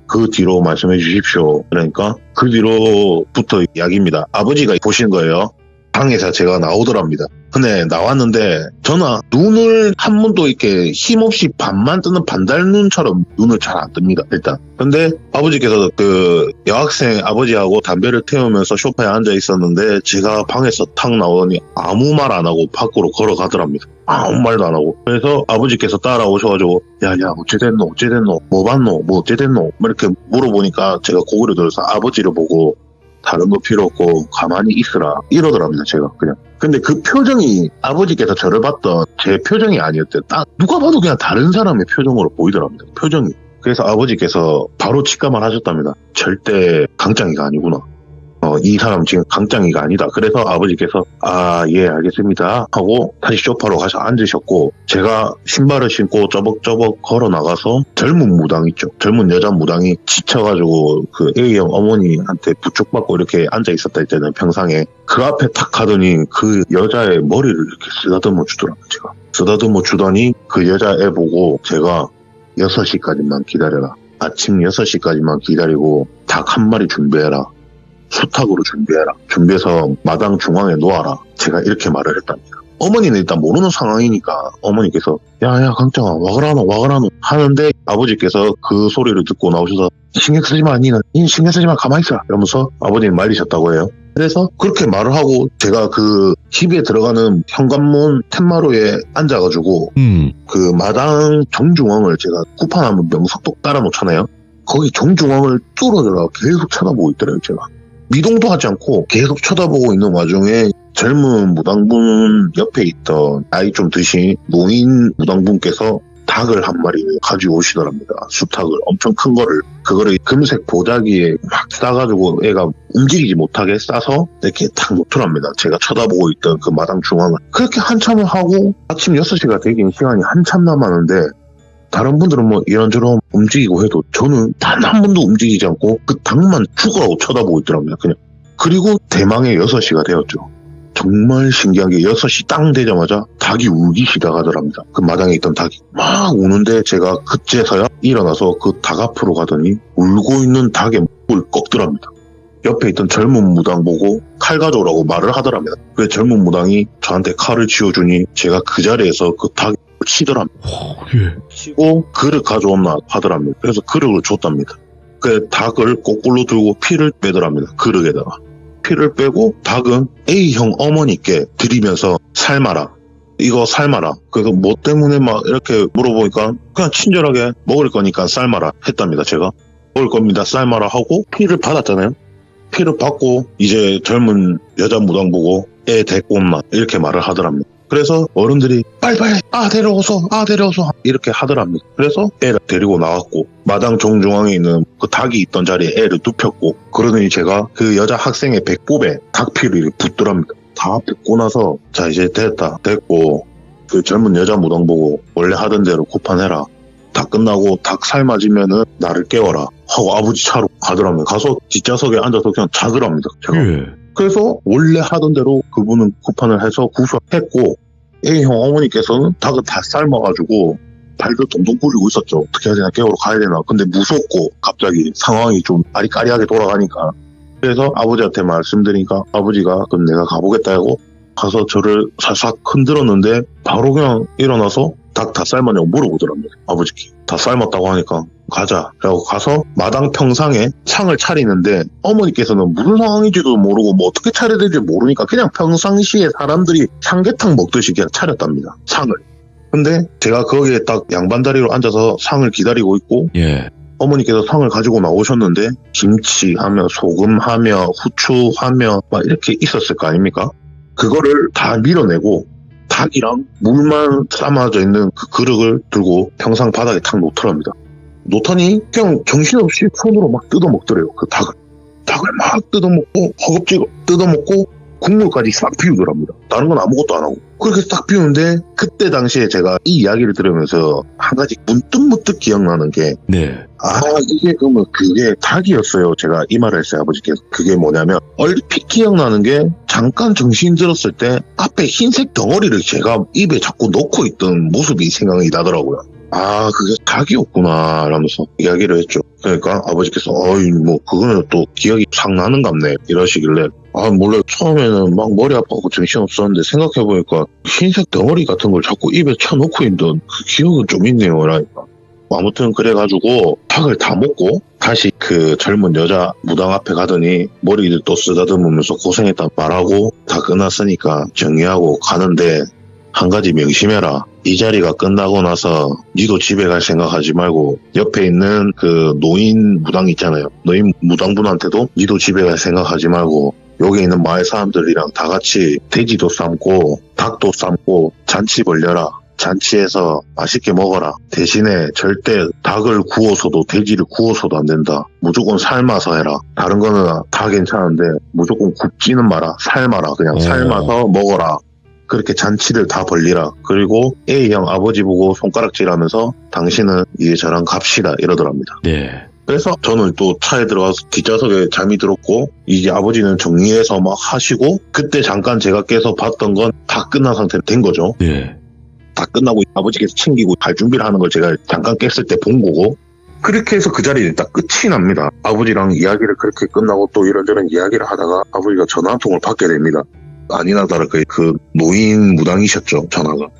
그 뒤로 말씀해 주십시오. 그러니까, 그 뒤로부터 이야기입니다. 아버지가 보신 거예요. 방에서 제가 나오더랍니다. 근데 나왔는데 저는 눈을 한 번도 이렇게 힘없이 반만 뜨는 반달눈처럼 눈을 잘 안 뜹니다, 일단. 근데 아버지께서 그 여학생 아버지하고 담배를 태우면서 소파에 앉아 있었는데 제가 방에서 탁 나오더니 아무 말 안 하고 밖으로 걸어가더랍니다. 아무 말도 안 하고. 그래서 아버지께서 따라오셔가지고 야야 어찌됐노 뭐 봤노 뭐 어찌됐노 이렇게 물어보니까 제가 고개를 들어서 아버지를 보고 다른 거 필요 없고 가만히 있으라 이러더랍니다, 제가 그냥. 근데 그 표정이 아버지께서 저를 봤던 제 표정이 아니었대요. 딱 누가 봐도 그냥 다른 사람의 표정으로 보이더랍니다, 표정이. 그래서 아버지께서 바로 직감을 하셨답니다. 절대 강짱이가 아니구나. 이 사람 지금 강짱이가 아니다. 그래서 아버지께서 아, 예, 알겠습니다 하고 다시 소파로 가서 앉으셨고, 제가 신발을 신고 쩌벅쩌벅 걸어 나가서 젊은 무당 있죠. 젊은 여자 무당이 지쳐가지고 그 A형 어머니한테 부축받고 이렇게 앉아 있었다 때는 평상에 그 앞에 탁 가더니 그 여자의 머리를 이렇게 쓰다듬어 주더라고요. 제가 쓰다듬어 주더니 그 여자애 보고 제가 6시까지만 기다려라. 아침 6시까지만 기다리고 닭 한 마리 준비해라. 수탉으로 준비해라. 준비해서 마당 중앙에 놓아라. 제가 이렇게 말을 했답니다. 어머니는 일단 모르는 상황이니까 어머니께서 야야 강짱아 와그라노 하는데 아버지께서 그 소리를 듣고 나오셔서 신경 쓰지 마, 니는 신경 쓰지 마, 가만히 있어 이러면서 아버님 말리셨다고 해요. 그래서 그렇게 말을 하고 제가 그 집에 들어가는 현관문 툇마루에 앉아가지고 그 마당 정중앙을 제가 구판하면 명석독 깔아놓잖아요. 거기 정중앙을 뚫어들어가 계속 쳐다보고 있더래요, 제가. 미동도 하지 않고 계속 쳐다보고 있는 와중에 젊은 무당분 옆에 있던 나이 좀 드신 노인 무당분께서 닭을 한 마리 가지고 오시더랍니다. 수탉을 엄청 큰 거를, 그거를 금색 보자기에 막 싸가지고 애가 움직이지 못하게 싸서 이렇게 탁 놓더랍니다. 제가 쳐다보고 있던 그 마당 중앙을. 그렇게 한참을 하고 아침 6시가 되긴 시간이 한참 남았는데 다른 분들은 뭐 이런저런 움직이고 해도 저는 단 한 번도 움직이지 않고 그 닭만 죽으라고 쳐다보고 있더라고요, 그냥. 그리고 대망의 6시가 되었죠. 정말 신기한 게 6시 땅 되자마자 닭이 울기 시작하더랍니다. 그 마당에 있던 닭이 막 우는데 제가 그제서야 일어나서 그 닭 앞으로 가더니 울고 있는 닭의 목을 꺾더랍니다. 옆에 있던 젊은 무당 보고 칼 가져오라고 말을 하더랍니다. 그 젊은 무당이 저한테 칼을 쥐어주니 제가 그 자리에서 그 닭을 치더랍니다. 예. 치고 그릇 가져온나 하더랍니다. 그래서 그릇을 줬답니다. 그 닭을 거꾸로 들고 피를 빼더랍니다. 그릇에다가. 피를 빼고 닭은 A형 어머니께 드리면서 삶아라. 이거 삶아라. 그래서 뭐 때문에 막 이렇게 물어보니까 그냥 친절하게 먹을 거니까 삶아라 했답니다. 제가 먹을 겁니다, 삶아라 하고 피를 받았잖아요. 피를 받고 이제 젊은 여자 무당 보고 애 데리고 온나 이렇게 말을 하더랍니다. 그래서 어른들이 빨리빨리 데려오소 이렇게 하더랍니다. 그래서 애를 데리고 나왔고 마당 정중앙에 있는 그 닭이 있던 자리에 애를 눕혔고, 그러더니 제가 그 여자 학생의 백복에 닭피를 붓더랍니다. 다 붓고 나서 자 이제 됐고 그 젊은 여자 무당 보고 원래 하던 대로 구판해라. 다 끝나고 닭 삶아지면은 나를 깨워라 하고 아버지 차로 가더랍니다. 가서 뒷좌석에 앉아서 그냥 자더랍니다, 제가. 예. 그래서 원래 하던 대로 그분은 구판을 해서 구수했고 A형 어머니께서는 닭을 다 삶아가지고 발도 동동 굴리고 있었죠. 어떻게 해야 되나, 깨우러 가야 되나. 근데 무섭고 갑자기 상황이 좀 아리까리하게 돌아가니까. 그래서 아버지한테 말씀드리니까 아버지가 그럼 내가 가보겠다 하고 가서 저를 살짝 흔들었는데 바로 그냥 일어나서 닭 다 삶았냐고 물어보더랍니다. 아버지께. 다 삶았다고 하니까 가자. 그래서 가서 마당 평상에 상을 차리는데 어머니께서는 무슨 상황인지도 모르고 뭐 어떻게 차려야 될지 모르니까 그냥 평상시에 사람들이 삼계탕 먹듯이 그냥 차렸답니다, 상을. 근데 제가 거기에 딱 양반다리로 앉아서 상을 기다리고 있고, 예. 어머니께서 상을 가지고 나오셨는데 김치하며 소금하며 후추하며 막 이렇게 있었을 거 아닙니까? 그거를 다 밀어내고 닭이랑 물만 삶아져 있는 그 그릇을 들고 평상 바닥에 탁 놓더랍니다. 놓더니 그냥 정신없이 손으로 막 뜯어먹더래요, 그 닭을. 닭을 막 뜯어먹고 허겁지겁 뜯어먹고 국물까지 싹 비우더랍니다. 다른 건 아무것도 안 하고. 그렇게 싹 비우는데 그때 당시에 제가 이 이야기를 들으면서 한 가지 문득 기억나는 게 네. 이게 그러면 그게 닭이었어요. 제가 이 말을 했어요, 아버지께서. 그게 뭐냐면 얼핏 기억나는 게 잠깐 정신 들었을 때 앞에 흰색 덩어리를 제가 입에 자꾸 넣고 있던 모습이 생각이 나더라고요. 그게 닭이었구나 라면서 이야기를 했죠. 그러니까 아버지께서 뭐 그거는 또 기억이 싹 나는갑네 이러시길래 몰래 처음에는 막 머리 아파서 정신없었는데 생각해보니까 흰색 덩어리 같은 걸 자꾸 입에 쳐놓고 있던 그 기억은 좀 있네요. 라니까. 아무튼 그래가지고 닭을 다 먹고 다시 그 젊은 여자 무당 앞에 가더니 머리를 또 쓰다듬으면서 고생했다 말하고 다 끝났으니까 정리하고 가는데 한 가지 명심해라. 이 자리가 끝나고 나서 니도 집에 갈 생각하지 말고 옆에 있는 그 노인 무당 있잖아요. 노인 무당분한테도 니도 집에 갈 생각하지 말고 여기 있는 마을 사람들이랑 다 같이 돼지도 삶고 닭도 삶고 잔치 벌려라. 잔치에서 맛있게 먹어라. 대신에 절대 닭을 구워서도 돼지를 구워서도 안 된다. 무조건 삶아서 해라. 다른 거는 다 괜찮은데 무조건 굽지는 마라. 삶아라. 그냥 삶아서 먹어라. 그렇게 잔치를 다 벌리라. 그리고 A형 아버지 보고 손가락질하면서 당신은 이제 저랑 갑시다 이러더랍니다. 네. 그래서 저는 또 차에 들어가서 뒷좌석에 잠이 들었고 이제 아버지는 정리해서 막 하시고 그때 잠깐 제가 깨서 봤던 건 다 끝난 상태로 된 거죠. 네. 다 끝나고 아버지께서 챙기고 갈 준비를 하는 걸 제가 잠깐 깼을 때 본 거고 그렇게 해서 그 자리는 딱 끝이 납니다. 아버지랑 이야기를 그렇게 끝나고 또 이런저런 이야기를 하다가 아버지가 전화 한 통을 받게 됩니다. 아니나 다를까 그 노인 무당이셨죠.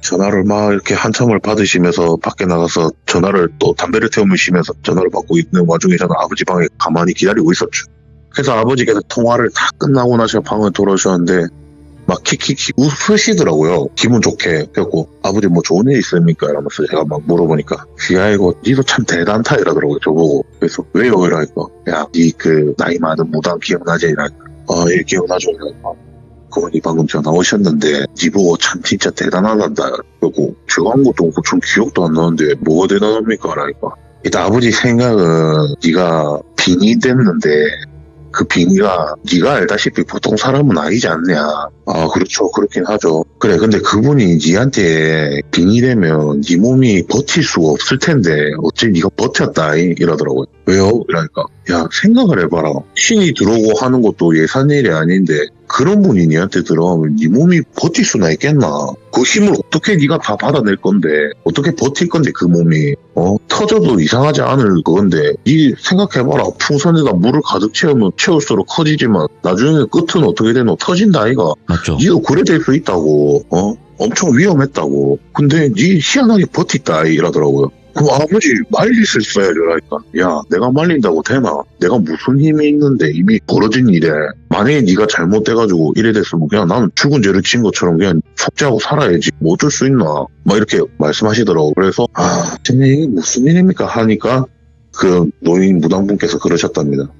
전화를 막 이렇게 한참을 받으시면서 밖에 나가서 전화를 또 담배를 태우시면서 전화를 받고 있는 와중에 저는 아버지 방에 가만히 기다리고 있었죠. 그래서 아버지께서 통화를 다 끝나고 나서 방에 돌아오셨는데 막 킥킥킥 웃으시더라고요. 기분 좋게. 그래갖고 아버지 뭐 좋은 일 있습니까? 이러면서 제가 막 물어보니까 이거 니도 참 대단타 이러더라고요. 저보고. 그래서 왜요? 이러니까 야, 니 그 나이 많은 무당 기억나지? 이러니까 예, 기억나죠. 그분이 방금 전화 오셨는데 니 보고 참 진짜 대단하단다. 그리고 제가 한 것도 없고 전 기억도 안 나는데 뭐가 대단합니까? 라니까 일단 아버지 생각은 니가 빙의 됐는데 그 빙의가 니가 알다시피 보통 사람은 아니지 않냐. 그렇죠. 그렇긴 하죠. 그래 근데 그분이 니한테 빙의 되면 니 몸이 버틸 수가 없을 텐데 어째 니가 버텼다 이러더라고요. 왜요? 이러니까 야 생각을 해봐라. 신이 들어오고 하는 것도 예산일이 아닌데 그런 분이 니한테 들어가면 니 몸이 버틸 수나 있겠나. 그 힘을 어떻게 니가 다 받아낼 건데 어떻게 버틸 건데 그 몸이 터져도 이상하지 않을 건데 니 생각해봐라. 풍선에다 물을 가득 채우면 채울수록 커지지만 나중에 끝은 어떻게 되노? 터진다 아이가. 맞죠. 니도 그래 될 수 있다고. 엄청 위험했다고. 근데 니 희한하게 버티다 이러더라고요. 그럼 아버지 말릴 수 있어야죠. 그러니까 야 내가 말린다고 되나? 내가 무슨 힘이 있는데 이미 벌어진 일에 만약에 네가 잘못돼가지고 이래 됐으면 그냥 나는 죽은 죄를 진 것처럼 그냥 속죄하고 살아야지 뭐 어쩔 수 있나 막 이렇게 말씀하시더라고. 그래서 진짜 이게 무슨 일입니까 하니까 그 노인 무당분께서 그러셨답니다.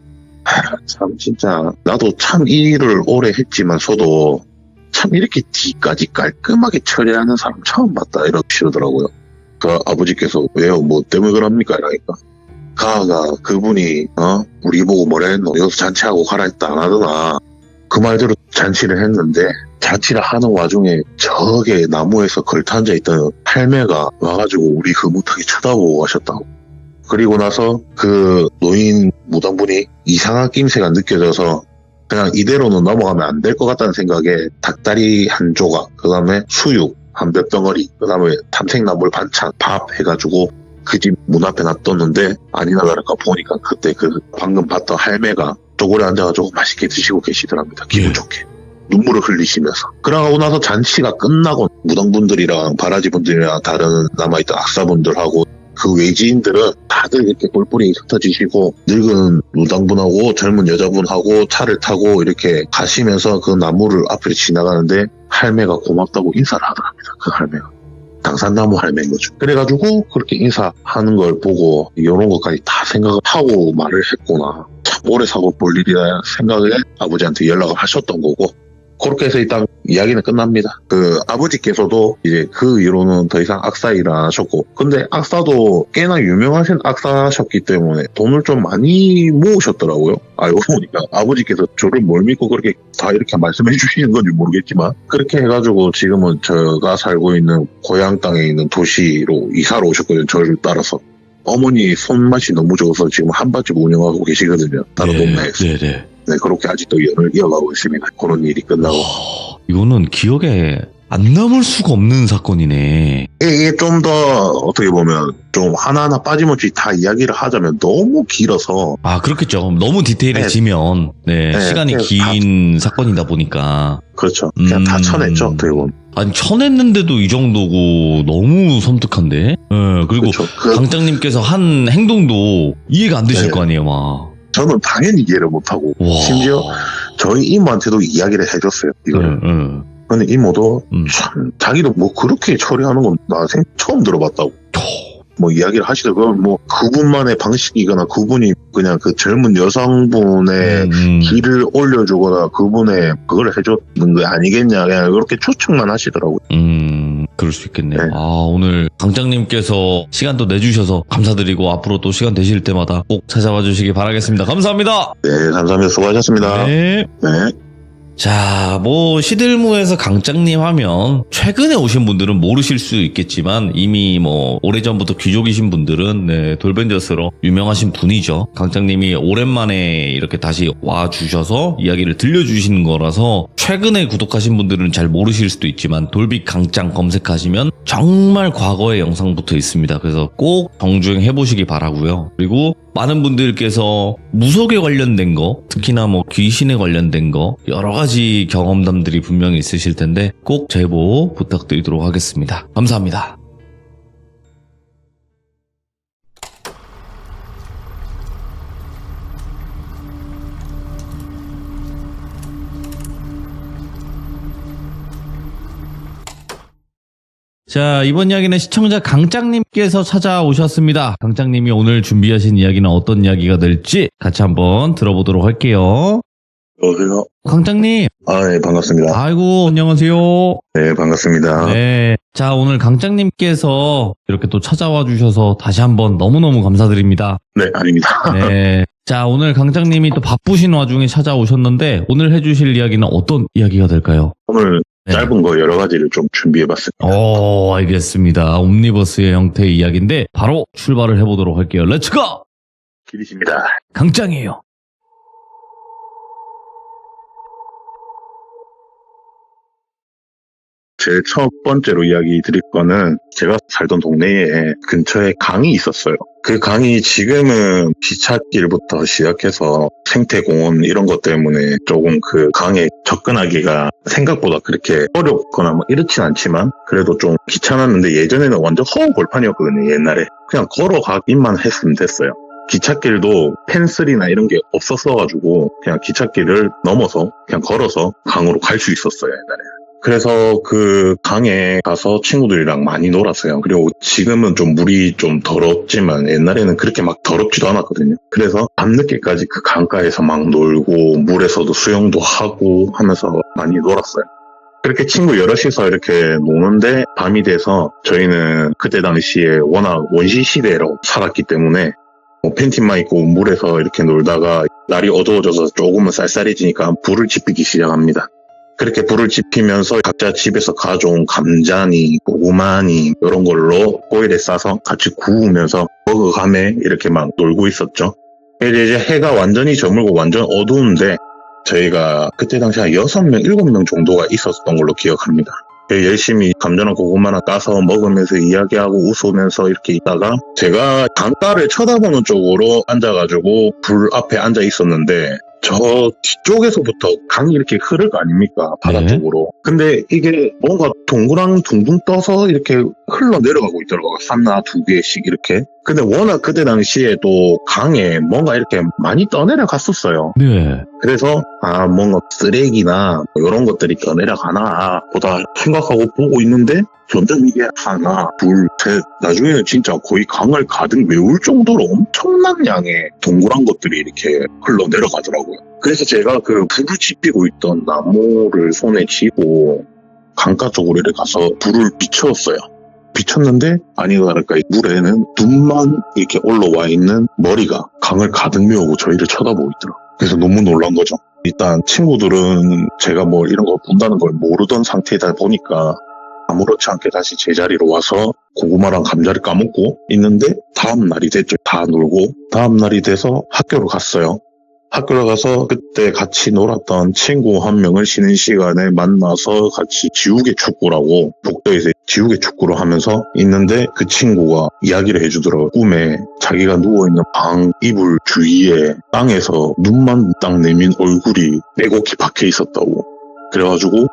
참 진짜 나도 참 이 일을 오래 했지만서도 참 이렇게 뒤까지 깔끔하게 처리하는 사람 처음 봤다 이러시더라고요. 그 아버지께서 왜요? 뭐 때문에 그럽니까? 이러니까 가가 그분이 우리 보고 뭐라 했노? 여기서 잔치하고 가라 했다 안 하더나. 그 말대로 잔치를 했는데 잔치를 하는 와중에 저게 나무에서 걸터 앉아있던 할매가 와가지고 우리 흐뭇하게 쳐다보고 가셨다고. 그리고 나서 그 노인 무당분이 이상한 낌새가 느껴져서 그냥 이대로는 넘어가면 안 될 것 같다는 생각에 닭다리 한 조각, 그 다음에 수육 한 몇 덩어리, 그 다음에 탐색나물 반찬, 밥 해가지고 그 집 문 앞에 놔뒀는데 아니나 다를까 보니까 그때 그 방금 봤던 할매가 쪼그려 앉아가지고 맛있게 드시고 계시더랍니다. 기분 좋게. 눈물을 흘리시면서. 그러고 나서 잔치가 끝나고 무당분들이랑 바라지분들이랑 다른 남아있던 악사분들하고 그 외지인들은 다들 이렇게 뿔뿔이 흩어지시고 늙은 무당분하고 젊은 여자분하고 차를 타고 이렇게 가시면서 그 나무를 앞으로 지나가는데 할매가 고맙다고 인사를 하더랍니다. 그 할매가. 당산나무 할매인 거죠. 그래가지고 그렇게 인사하는 걸 보고 이런 것까지 다 생각을 하고 말을 했구나. 참 오래 사고 볼 일이라 생각에 아버지한테 연락을 하셨던 거고 그렇게 해서 일단 이야기는 끝납니다. 그 아버지께서도 이제 그 이후로는 더 이상 악사 일을 안 하셨고, 근데 악사도 꽤나 유명하신 악사셨기 때문에 돈을 좀 많이 모으셨더라고요. 알고 보니까 아버지께서 저를 뭘 믿고 그렇게 다 이렇게 말씀해 주시는 건지 모르겠지만, 그렇게 해가지고 지금은 제가 살고 있는 고향 땅에 있는 도시로 이사를 오셨거든요. 저를 따라서. 어머니 손맛이 너무 좋아서 지금 한밭집 운영하고 계시거든요. 다른 동네에서. 네네. 네, 그렇게 아직도 연을 이어가고 있습니다. 그런 일이 끝나고. 이거는 기억에 안 남을 수가 없는 사건이네. 이게 좀 더 어떻게 보면 좀 하나하나 빠짐없이 다 이야기를 하자면 너무 길어서. 아, 그렇겠죠. 너무 디테일해지면 네, 시간이 긴 사건이다 보니까. 그렇죠. 그냥 다 쳐냈죠. 어떻게 보면. 아니, 쳐냈는데도 이 정도고 너무 섬뜩한데. 네, 그리고 그렇죠. 강장님께서 한 행동도 이해가 안 되실 네. 거 아니에요, 막. 저는 당연히 이해를 못하고 와. 심지어 저희 이모한테도 이야기를 해줬어요. 이거를. 근데 이모도 참 자기도 뭐 그렇게 처리하는 건 나 처음 들어봤다고. 뭐 이야기를 하시더라고요. 뭐 그분만의 방식이거나 그분이 그냥 그 젊은 여성분의 길을 올려주거나 그분의 그걸 해줬는 게 아니겠냐, 그냥 이렇게 추측만 하시더라고요. 그럴 수 있겠네요. 네. 아, 오늘 강장님께서 시간도 내주셔서 감사드리고 앞으로 또 시간 되실 때마다 꼭 찾아와 주시기 바라겠습니다. 감사합니다. 네, 감사합니다. 수고하셨습니다. 네. 네. 자, 뭐 시들무에서 강장님 하면 최근에 오신 분들은 모르실 수 있겠지만 이미 뭐 오래전부터 귀족이신 분들은 돌벤져스로 유명하신 분이죠. 강장님이 오랜만에 이렇게 다시 와주셔서 이야기를 들려주시는 거라서 최근에 구독하신 분들은 잘 모르실 수도 있지만 돌비 강장 검색하시면 정말 과거의 영상부터 있습니다. 그래서 꼭 정주행 해보시기 바라고요. 그리고 많은 분들께서 무속에 관련된 거, 특히나 뭐 귀신에 관련된 거 여러 가지 경험담들이 분명히 있으실 텐데 꼭 제보 부탁드리도록 하겠습니다. 감사합니다. 자, 이번 이야기는 시청자 강장님께서 찾아오셨습니다. 강장님이 오늘 준비하신 이야기는 어떤 이야기가 될지 같이 한번 들어보도록 할게요. 여보세요? 강장님. 아, 네, 반갑습니다. 아이고, 안녕하세요. 네, 반갑습니다. 네. 자, 오늘 강장님께서 이렇게 또 찾아와 주셔서 다시 한번 너무너무 감사드립니다. 네, 아닙니다. 네. 자, 오늘 강장님이 또 바쁘신 와중에 찾아오셨는데 오늘 해주실 이야기는 어떤 이야기가 될까요? 오늘 네. 짧은 거 여러 가지를 좀 준비해봤습니다. 알겠습니다. 옴니버스의 형태의 이야기인데 바로 출발을 해보도록 할게요. 렛츠고! 길이십니다. 강장이에요. 제일 첫 번째로 이야기 드릴 거는 제가 살던 동네에 근처에 강이 있었어요. 그 강이 지금은 기찻길부터 시작해서 생태공원 이런 것 때문에 조금 그 강에 접근하기가 생각보다 그렇게 어렵거나 뭐 이렇진 않지만 그래도 좀 귀찮았는데 예전에는 완전 허허벌판이었거든요. 옛날에 그냥 걸어가기만 했으면 됐어요. 기찻길도 펜슬이나 이런 게 없었어가지고 그냥 기찻길을 넘어서 그냥 걸어서 강으로 갈 수 있었어요. 옛날에. 그래서 그 강에 가서 친구들이랑 많이 놀았어요. 그리고 지금은 좀 물이 좀 더럽지만 옛날에는 그렇게 막 더럽지도 않았거든요. 그래서 밤늦게까지 그 강가에서 막 놀고 물에서도 수영도 하고 하면서 많이 놀았어요. 그렇게 친구 여럿이서 이렇게 노는데 밤이 돼서 저희는 그때 당시에 워낙 원시 시대로 살았기 때문에 팬티만 입고 물에서 이렇게 놀다가 날이 어두워져서 조금은 쌀쌀해지니까 불을 지피기 시작합니다. 그렇게 불을 지피면서 각자 집에서 가져온 감자니 고구마니 이런 걸로 오일에 싸서 같이 구우면서 먹어가며 이렇게 막 놀고 있었죠. 이제 해가 완전히 저물고 완전 어두운데 저희가 그때 당시 한 6명, 7명 정도가 있었던 걸로 기억합니다. 열심히 감자나 고구마나 까서 먹으면서 이야기하고 웃으면서 이렇게 있다가 제가 강가를 쳐다보는 쪽으로 앉아가지고 불 앞에 앉아 있었는데 저 뒤쪽에서부터 강이 이렇게 흐를 거 아닙니까? 바다 네. 쪽으로. 근데 이게 뭔가 동그랑 둥둥 떠서 이렇게 흘러내려가고 있더라고요. 하나, 두 개씩 이렇게. 근데 워낙 그때 당시에도 강에 뭔가 이렇게 많이 떠내려갔었어요. 네. 그래서 뭔가 쓰레기나 이런 것들이 떠내려가나 보다 생각하고 보고 있는데 점점 이게 하나, 둘, 셋 나중에는 진짜 거의 강을 가득 메울 정도로 엄청난 양의 동그란 것들이 이렇게 흘러내려가더라고요. 그래서 제가 그 불을 지피고 있던 나무를 손에 쥐고 강가 쪽으로 이렇게 가서 불을 비추었어요. 비쳤는데 아니나 다를까 물에는 눈만 이렇게 올라와 있는 머리가 강을 가득 메우고 저희를 쳐다보고 있더라고요. 그래서 너무 놀란 거죠. 일단 친구들은 제가 뭐 이런 거 본다는 걸 모르던 상태이다 보니까 아무렇지 않게 다시 제자리로 와서 고구마랑 감자를 까먹고 있는데 다음 날이 됐죠. 다 놀고 다음 날이 돼서 학교로 갔어요. 학교를 가서 그때 같이 놀았던 친구 한 명을 쉬는 시간에 만나서 같이 지우개 축구라고 복도에서 지우개 축구를 하면서 있는데 그 친구가 이야기를 해주더라고요. 꿈에 자기가 누워있는 방 이불 주위에 땅에서 눈만 딱 내민 얼굴이 빼곡히 박혀 있었다고. 그래가지고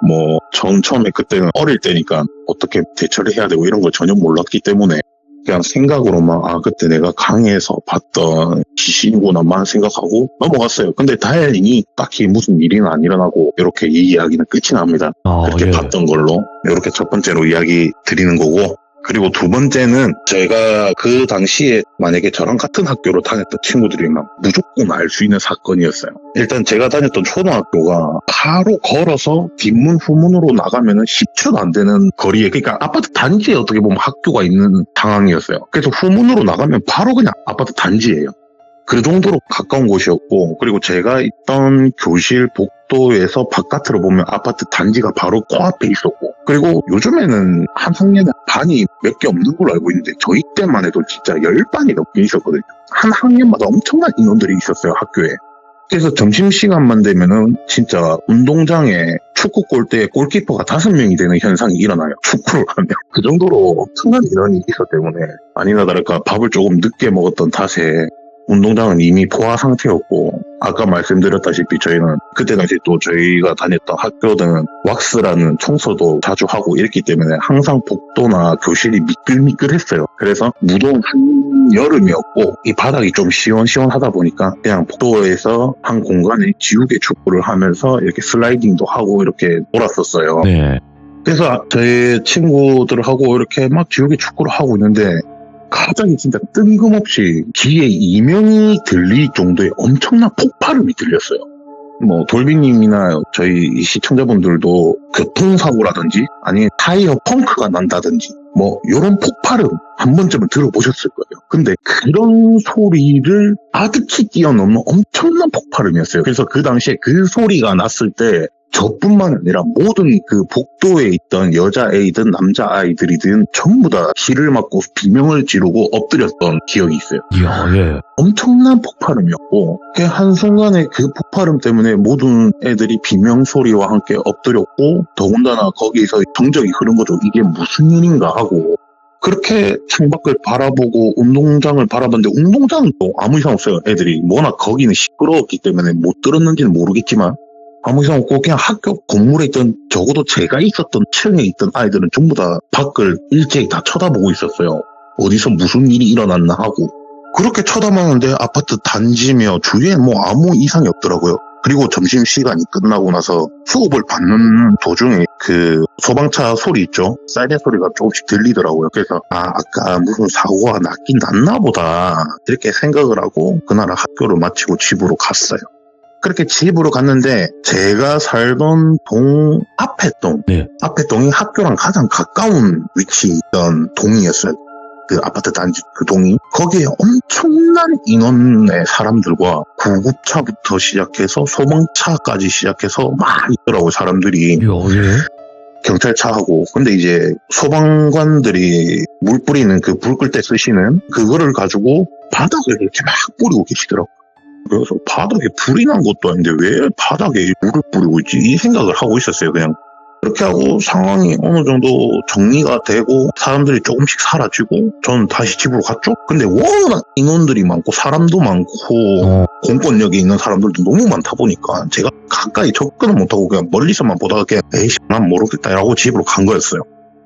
처음에 그때는 어릴 때니까 어떻게 대처를 해야 되고 이런 걸 전혀 몰랐기 때문에 그냥 생각으로만 그때 내가 강에서 봤던 귀신이구나만 생각하고 넘어갔어요. 근데 다행히 딱히 무슨 일은 안 일어나고 이렇게 이 이야기는 끝이 납니다. 그렇게 예. 봤던 걸로 이렇게 첫 번째로 이야기 드리는 거고, 그리고 두 번째는 제가 그 당시에 만약에 저랑 같은 학교로 다녔던 친구들이면 무조건 알 수 있는 사건이었어요. 일단 제가 다녔던 초등학교가 바로 걸어서 뒷문 후문으로 나가면은 10초도 안 되는 거리에, 그러니까 아파트 단지에 어떻게 보면 학교가 있는 상황이었어요. 그래서 후문으로 나가면 바로 그냥 아파트 단지예요. 그 정도로 가까운 곳이었고, 그리고 제가 있던 교실 복도에서 바깥으로 보면 아파트 단지가 바로 코앞에 있었고, 그리고 요즘에는 한 학년에 반이 몇 개 없는 걸로 알고 있는데 저희 때만 해도 진짜 10반이 넘게 있었거든요. 한 학년마다 엄청난 인원들이 있었어요, 학교에. 그래서 점심시간만 되면은 진짜 운동장에 축구 골대에 골키퍼가 5명이 되는 현상이 일어나요. 축구를 하면. 그 정도로 엄청난 인원이 있었기 때문에 아니나 다를까 밥을 조금 늦게 먹었던 탓에 운동장은 이미 포화 상태였고, 아까 말씀드렸다시피 저희는 그때 당시 또 저희가 다녔던 학교는 왁스라는 청소도 자주 하고 이랬기 때문에 항상 복도나 교실이 미끌미끌했어요. 그래서 무더운 한여름이었고 이 바닥이 좀 시원시원하다 보니까 그냥 복도에서 한 공간에 지우개 축구를 하면서 이렇게 슬라이딩도 하고 이렇게 놀았었어요. 네. 그래서 저희 친구들하고 이렇게 막 지우개 축구를 하고 있는데 갑자기 진짜 뜬금없이 귀에 이명이 들릴 정도의 엄청난 폭발음이 들렸어요. 돌비님이나 저희 시청자분들도 교통사고라든지 아니면 타이어 펑크가 난다든지 이런 폭발음 한 번쯤은 들어보셨을 거예요. 근데 그런 소리를 아득히 뛰어넘는 엄청난 폭발음이었어요. 그래서 그 당시에 그 소리가 났을 때 저뿐만 아니라 모든 그 복도에 있던 여자아이든 남자아이들이든 전부 다 귀를 막고 비명을 지르고 엎드렸던 기억이 있어요. 이야, 예. 엄청난 폭발음이었고 한순간에 그 폭발음 때문에 모든 애들이 비명 소리와 함께 엎드렸고, 더군다나 거기서 정적이 흐른 거죠. 이게 무슨 일인가 하고 그렇게 창밖을 바라보고 운동장을 바라봤는데 운동장은 또 아무 이상 없어요. 애들이 워낙 거기는 시끄러웠기 때문에 못 들었는지는 모르겠지만 아무 이상 없고 그냥 학교 건물에 있던, 적어도 제가 있었던 층에 있던 아이들은 전부 다 밖을 일제히 다 쳐다보고 있었어요. 어디서 무슨 일이 일어났나 하고. 그렇게 쳐다봤는데 아파트 단지며 주위에 아무 이상이 없더라고요. 그리고 점심시간이 끝나고 나서 수업을 받는 도중에 그 소방차 소리 있죠? 사이렌 소리가 조금씩 들리더라고요. 그래서 아까 무슨 사고가 났긴 났나 보다 이렇게 생각을 하고 그날 학교를 마치고 집으로 갔어요. 그렇게 집으로 갔는데 제가 살던 동 앞에 동, 네. 앞에 동이 학교랑 가장 가까운 위치에 있던 동이었어요. 그 아파트 단지 그 동이. 거기에 엄청난 인원의 사람들과 구급차부터 시작해서 소방차까지 시작해서 많이 있더라고요, 사람들이. 이야, 예. 경찰차하고. 근데 이제 소방관들이 물 뿌리는 그 불 끌 때 쓰시는 그거를 가지고 바닥을 이렇게 막 뿌리고 계시더라고요. 그래서 바닥에 불이 난 것도 아닌데 왜 바닥에 물을 뿌리고 있지? 이 생각을 하고 있었어요, 그냥. 그렇게 하고 상황이 어느 정도 정리가 되고 사람들이 조금씩 사라지고 저는 다시 집으로 갔죠. 근데 워낙 인원들이 많고 사람도 많고 공권력에 있는 사람들도 너무 많다 보니까 제가 가까이 접근을 못하고 그냥 멀리서만 보다가 그냥 에이씨 난 모르겠다 라고 집으로 간 거였어요.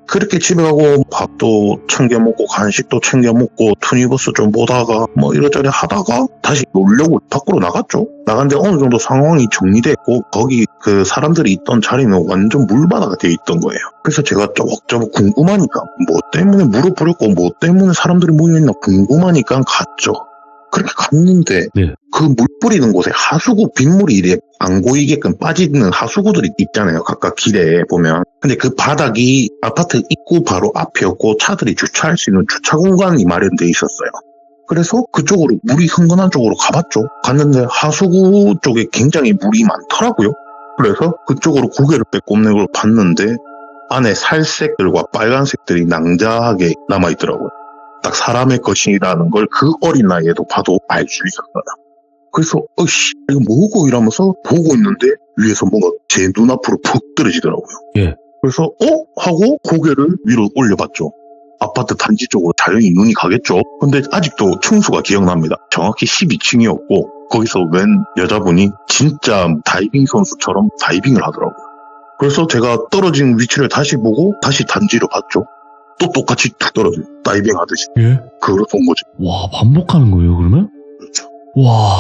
그렇게 집에 가고 밥도 챙겨 먹고 간식도 챙겨 먹고 투니버스 좀 보다가 뭐 이러저러 하다가 다시 놀려고 밖으로 나갔죠. 나갔는데 어느 정도 상황이 정리됐고 거기 그 사람들이 있던 자리는 완전 물바다가 되어 있던 거예요. 그래서 제가 쪼박쪼박 궁금하니까 뭐 때문에 물어보렸고 뭐 때문에 사람들이 모여있나 궁금하니까 갔죠. 그렇게 갔는데 네. 그 물 뿌리는 곳에 하수구 빗물이 이래 안 고이게끔 빠지는 하수구들이 있잖아요. 각각 길에 보면. 근데 그 바닥이 아파트 입구 바로 앞이었고 차들이 주차할 수 있는 주차 공간이 마련돼 있었어요. 그래서 그쪽으로 물이 흥건한 쪽으로 가봤죠. 갔는데 하수구 쪽에 굉장히 물이 많더라고요. 그래서 그쪽으로 고개를 빼꼼내고 봤는데 안에 살색들과 빨간색들이 낭자하게 남아있더라고요. 딱 사람의 것이라는 걸 그 어린 나이에도 봐도 알 수 있었어요. 그래서 이거 뭐고 이러면서 보고 있는데 위에서 뭔가 제 눈앞으로 푹 떨어지더라고요. 예. 그래서 하고 고개를 위로 올려봤죠. 아파트 단지 쪽으로 당연히 눈이 가겠죠. 근데 아직도 층수가 기억납니다. 정확히 12층이었고 거기서 웬 여자분이 진짜 다이빙 선수처럼 다이빙을 하더라고요. 그래서 제가 떨어진 위치를 다시 보고 다시 단지로 봤죠. 또 똑같이 툭 떨어져요. 다이빙 하듯이. 예? 그걸 본 거죠. 와, 반복하는 거예요, 그러면? 그렇죠. 와.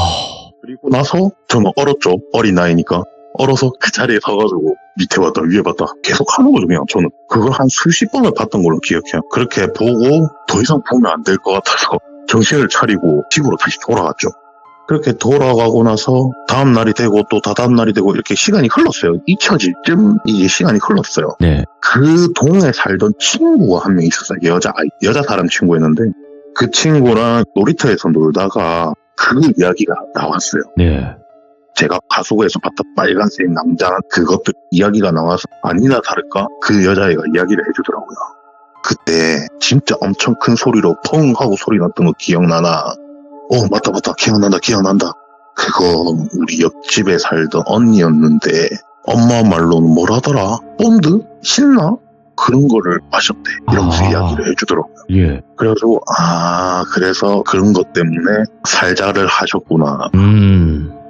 그리고 나서 저는 얼었죠. 어린 나이니까. 얼어서 그 자리에 서가지고 밑에 봤다 위에 봤다 계속 하는 거죠. 그냥 저는 그걸 한 수십 번을 봤던 걸로 기억해요. 그렇게 보고 더 이상 보면 안 될 것 같아서 정신을 차리고 집으로 다시 돌아갔죠. 그렇게 돌아가고 나서 다음 날이 되고 또 다다음 날이 되고 이렇게 시간이 흘렀어요. 잊혀질 쯤 이게 시간이 흘렀어요. 네. 그 동에 살던 친구가 한 명 있었어요. 여자 사람 친구였는데 그 친구랑 놀이터에서 놀다가 그 이야기가 나왔어요. 네. 제가 하수구에서 봤던 빨간색 남자 그것들 이야기가 나와서 아니나 다를까 그 여자애가 이야기를 해주더라고요. 그때 진짜 엄청 큰 소리로 펑 하고 소리 났던 거 기억나나? 맞다 기억난다. 그거 우리 옆집에 살던 언니였는데 엄마 말로는 뭐라더라? 본드? 신나? 그런 거를 마셨대. 이러면서 이야기를 해주더라고요. 예. 그래가지고 그래서 그런 것 때문에 살자를 하셨구나.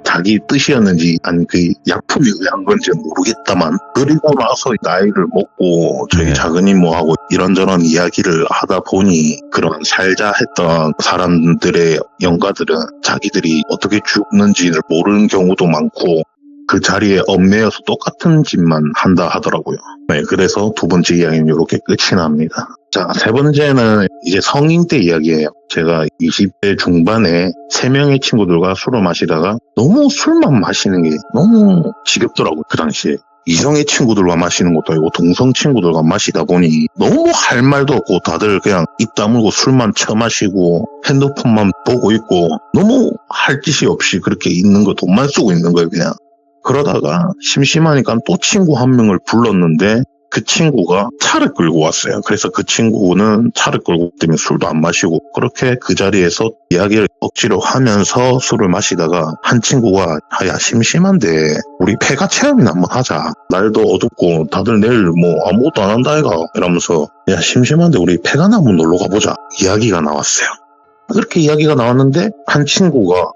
자기 뜻이었는지 아니 그 약품이 의한 건지 모르겠다만 그리고 나서 나이를 먹고 저희 네. 작은 이모하고 이런저런 이야기를 하다 보니 그런 살자 했던 사람들의 영가들은 자기들이 어떻게 죽는지를 모르는 경우도 많고 그 자리에 얽매여서 똑같은 짓만 한다 하더라고요. 네, 그래서 두 번째 이야기는 이렇게 끝이 납니다. 자, 세 번째는 이제 성인 때 이야기예요. 제가 20대 중반에 3명의 친구들과 술을 마시다가 너무 술만 마시는 게 너무 지겹더라고요. 그 당시에. 이성의 친구들과 마시는 것도 아니고 동성 친구들과 마시다 보니 너무 할 말도 없고 다들 그냥 입 다물고 술만 처마시고 핸드폰만 보고 있고 너무 할 짓이 없이 그렇게 있는 거 돈만 쓰고 있는 거예요 그냥. 그러다가 심심하니까 또 친구 한 명을 불렀는데 그 친구가 차를 끌고 왔어요. 그래서 그 친구는 차를 끌고 때문에 술도 안 마시고 그렇게 그 자리에서 이야기를 억지로 하면서 술을 마시다가 한 친구가 야 심심한데 우리 폐가 체험이나 한번 하자. 날도 어둡고 다들 내일 뭐 아무것도 안 한다 아이가 이러면서 야 심심한데 우리 폐가나 한번 놀러 가보자. 이야기가 나왔어요. 그렇게 이야기가 나왔는데 한 친구가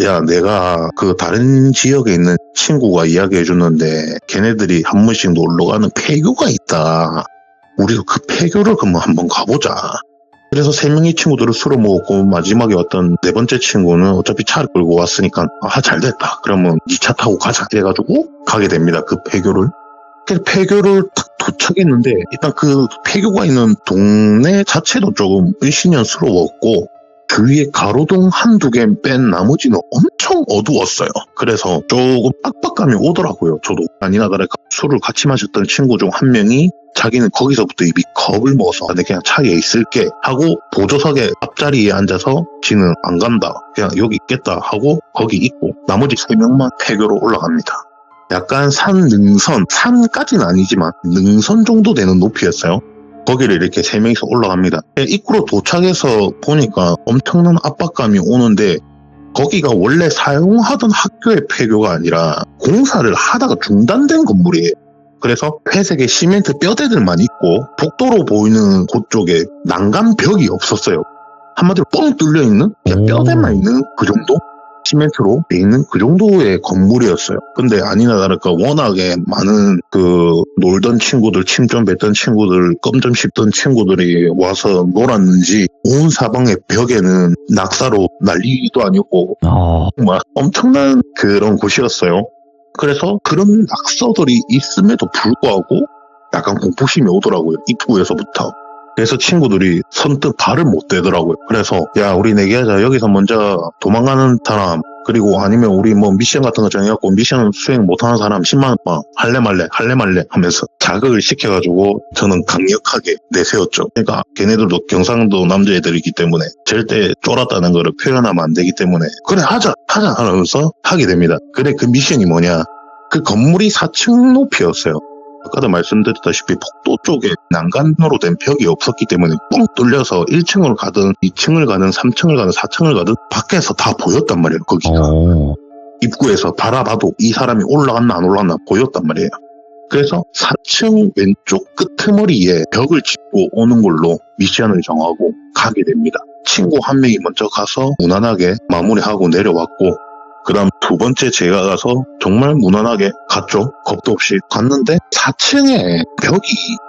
야 내가 그 다른 지역에 있는 친구가 이야기해줬는데 걔네들이 한 번씩 놀러가는 폐교가 있다. 우리도 그 폐교를 그럼 한번 가보자. 그래서 3명의 친구들을 술을 먹었고 마지막에 왔던 네 번째 친구는 어차피 차를 끌고 왔으니까 잘됐다. 그러면 네 차 타고 가자 해가지고 가게 됩니다. 그 폐교를. 그래서 폐교를 딱 도착했는데 일단 그 폐교가 있는 동네 자체도 조금 을씨년스러웠고 주위에 가로등 한두 개 뺀 나머지는 엄청 어두웠어요. 그래서 조금 빡빡감이 오더라고요. 저도 아니나 다를까 술을 같이 마셨던 친구 중 한 명이 자기는 거기서부터 이미 겁을 먹어서 내가 그냥 차에 있을게 하고 보조석에 앞자리에 앉아서 지는 안 간다. 그냥 여기 있겠다 하고 거기 있고 나머지 3명만 폐교로 올라갑니다. 약간 산까지는 아니지만 능선 정도 되는 높이였어요. 거기를 이렇게 3명이서 올라갑니다. 입구로 도착해서 보니까 엄청난 압박감이 오는데 거기가 원래 사용하던 학교의 폐교가 아니라 공사를 하다가 중단된 건물이에요. 그래서 회색의 시멘트 뼈대들만 있고 복도로 보이는 그쪽에 난간벽이 없었어요. 한마디로 뻥 뚫려있는 그냥 뼈대만 있는 그 정도? 시멘트로 돼 있는 그 정도의 건물이었어요. 근데 아니나 다를까 워낙에 많은 그 놀던 친구들, 침 좀 뱉던 친구들, 껌 좀 씹던 친구들이 와서 놀았는지 온 사방의 벽에는 낙사로 난리도 아니었고 정말 엄청난 그런 곳이었어요. 그래서 그런 낙서들이 있음에도 불구하고 약간 공포심이 오더라고요. 입구에서부터. 그래서 친구들이 선뜻 발을 못 대더라고요. 그래서 야 우리 내기하자. 여기서 먼저 도망가는 사람 그리고 아니면 우리 뭐 미션 같은 거 정해갖고 미션 수행 못하는 사람 10만 원 할래 말래 하면서 자극을 시켜가지고 저는 강력하게 내세웠죠. 그러니까 걔네들도 경상도 남자애들이기 때문에 절대 쫄았다는 거를 표현하면 안 되기 때문에 그래 하자 하면서 하게 됩니다. 그래 그 미션이 뭐냐. 그 건물이 4층 높이였어요. 아까도 말씀드렸다시피 복도 쪽에 난간으로 된 벽이 없었기 때문에 뻥 뚫려서 1층으로 가든 2층을 가든 3층을 가든 4층을 가든 밖에서 다 보였단 말이에요. 거기가. 입구에서 바라봐도 이 사람이 올라갔나 안 올라갔나 보였단 말이에요. 그래서 4층 왼쪽 끄트머리에 벽을 짚고 오는 걸로 미션을 정하고 가게 됩니다. 친구 한 명이 먼저 가서 무난하게 마무리하고 내려왔고 그 다음 두 번째 제가 가서 정말 무난하게 갔죠. 겁도 없이 갔는데 4층에 벽이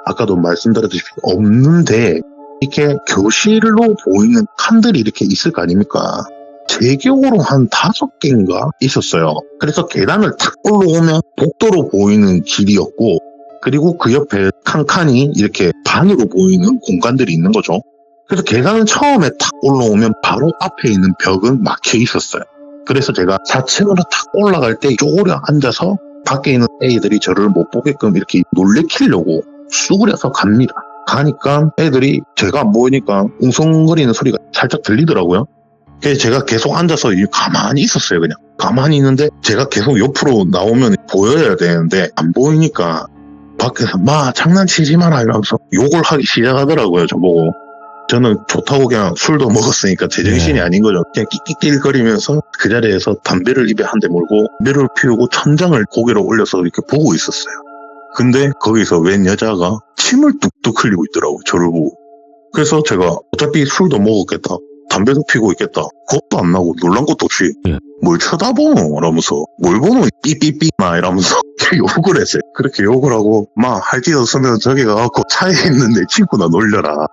아까도 말씀드렸다시피 없는데 이렇게 교실로 보이는 칸들이 이렇게 있을 거 아닙니까? 제 기억으로 한 5개인가 있었어요. 그래서 계단을 탁 올라오면 복도로 보이는 길이었고 그리고 그 옆에 칸칸이 이렇게 반으로 보이는 공간들이 있는 거죠. 그래서 계단은 처음에 탁 올라오면 바로 앞에 있는 벽은 막혀 있었어요. 그래서 제가 4층으로 탁 올라갈 때 쪼그려 앉아서 밖에 있는 애들이 저를 못 보게끔 이렇게 놀래키려고 수그려서 갑니다. 가니까 애들이 제가 안 보이니까 웅성거리는 소리가 살짝 들리더라고요. 그래서 제가 계속 앉아서 가만히 있었어요. 그냥 가만히 있는데 제가 계속 옆으로 나오면 보여야 되는데 안 보이니까 밖에서 마 장난치지 마라 이러면서 욕을 하기 시작하더라고요. 저보고. 저는 좋다고 그냥 술도 먹었으니까 제정신이 아닌 거죠. 그냥 끽끽낄거리면서 그 자리에서 담배를 입에 한 대 물고 담배를 피우고 천장을 고개로 올려서 이렇게 보고 있었어요. 근데 거기서 웬 여자가 침을 뚝뚝 흘리고 있더라고요. 저를 보고. 그래서 제가 어차피 술도 먹었겠다. 담배도 피고 있겠다. 겁도 안 나고 놀란 것도 없이 뭘 쳐다보노? 이러면서 뭘 보노? 삐삐삐 막 이러면서 욕을 했어요. 그렇게 욕을 하고 막 할 게 없으면 저기 가갖고 차에 있는 내 친구나 놀려라.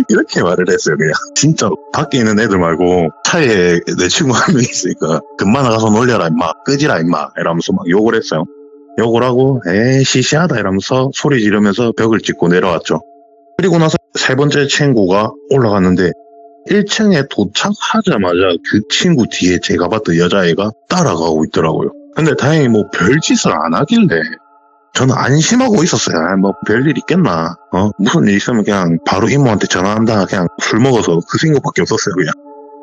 이렇게 말을 했어요. 그냥 진짜로 밖에 있는 애들 말고 차에 내 친구 한 명 있으니까 금방 나가서 놀려라 임마 끄지라 임마 이러면서 막 욕을 했어요. 욕을 하고 에이 시시하다 이러면서 소리 지르면서 벽을 찍고 내려왔죠. 그리고 나서 세 번째 친구가 올라갔는데 1층에 도착하자마자 그 친구 뒤에 제가 봤던 여자애가 따라가고 있더라고요. 근데 다행히 뭐 별짓을 안 하길래 저는 안심하고 있었어요. 뭐 별일 있겠나. 무슨 일 있으면 그냥 바로 이모한테 전화한다. 그냥 술 먹어서 그 생각밖에 없었어요. 그냥.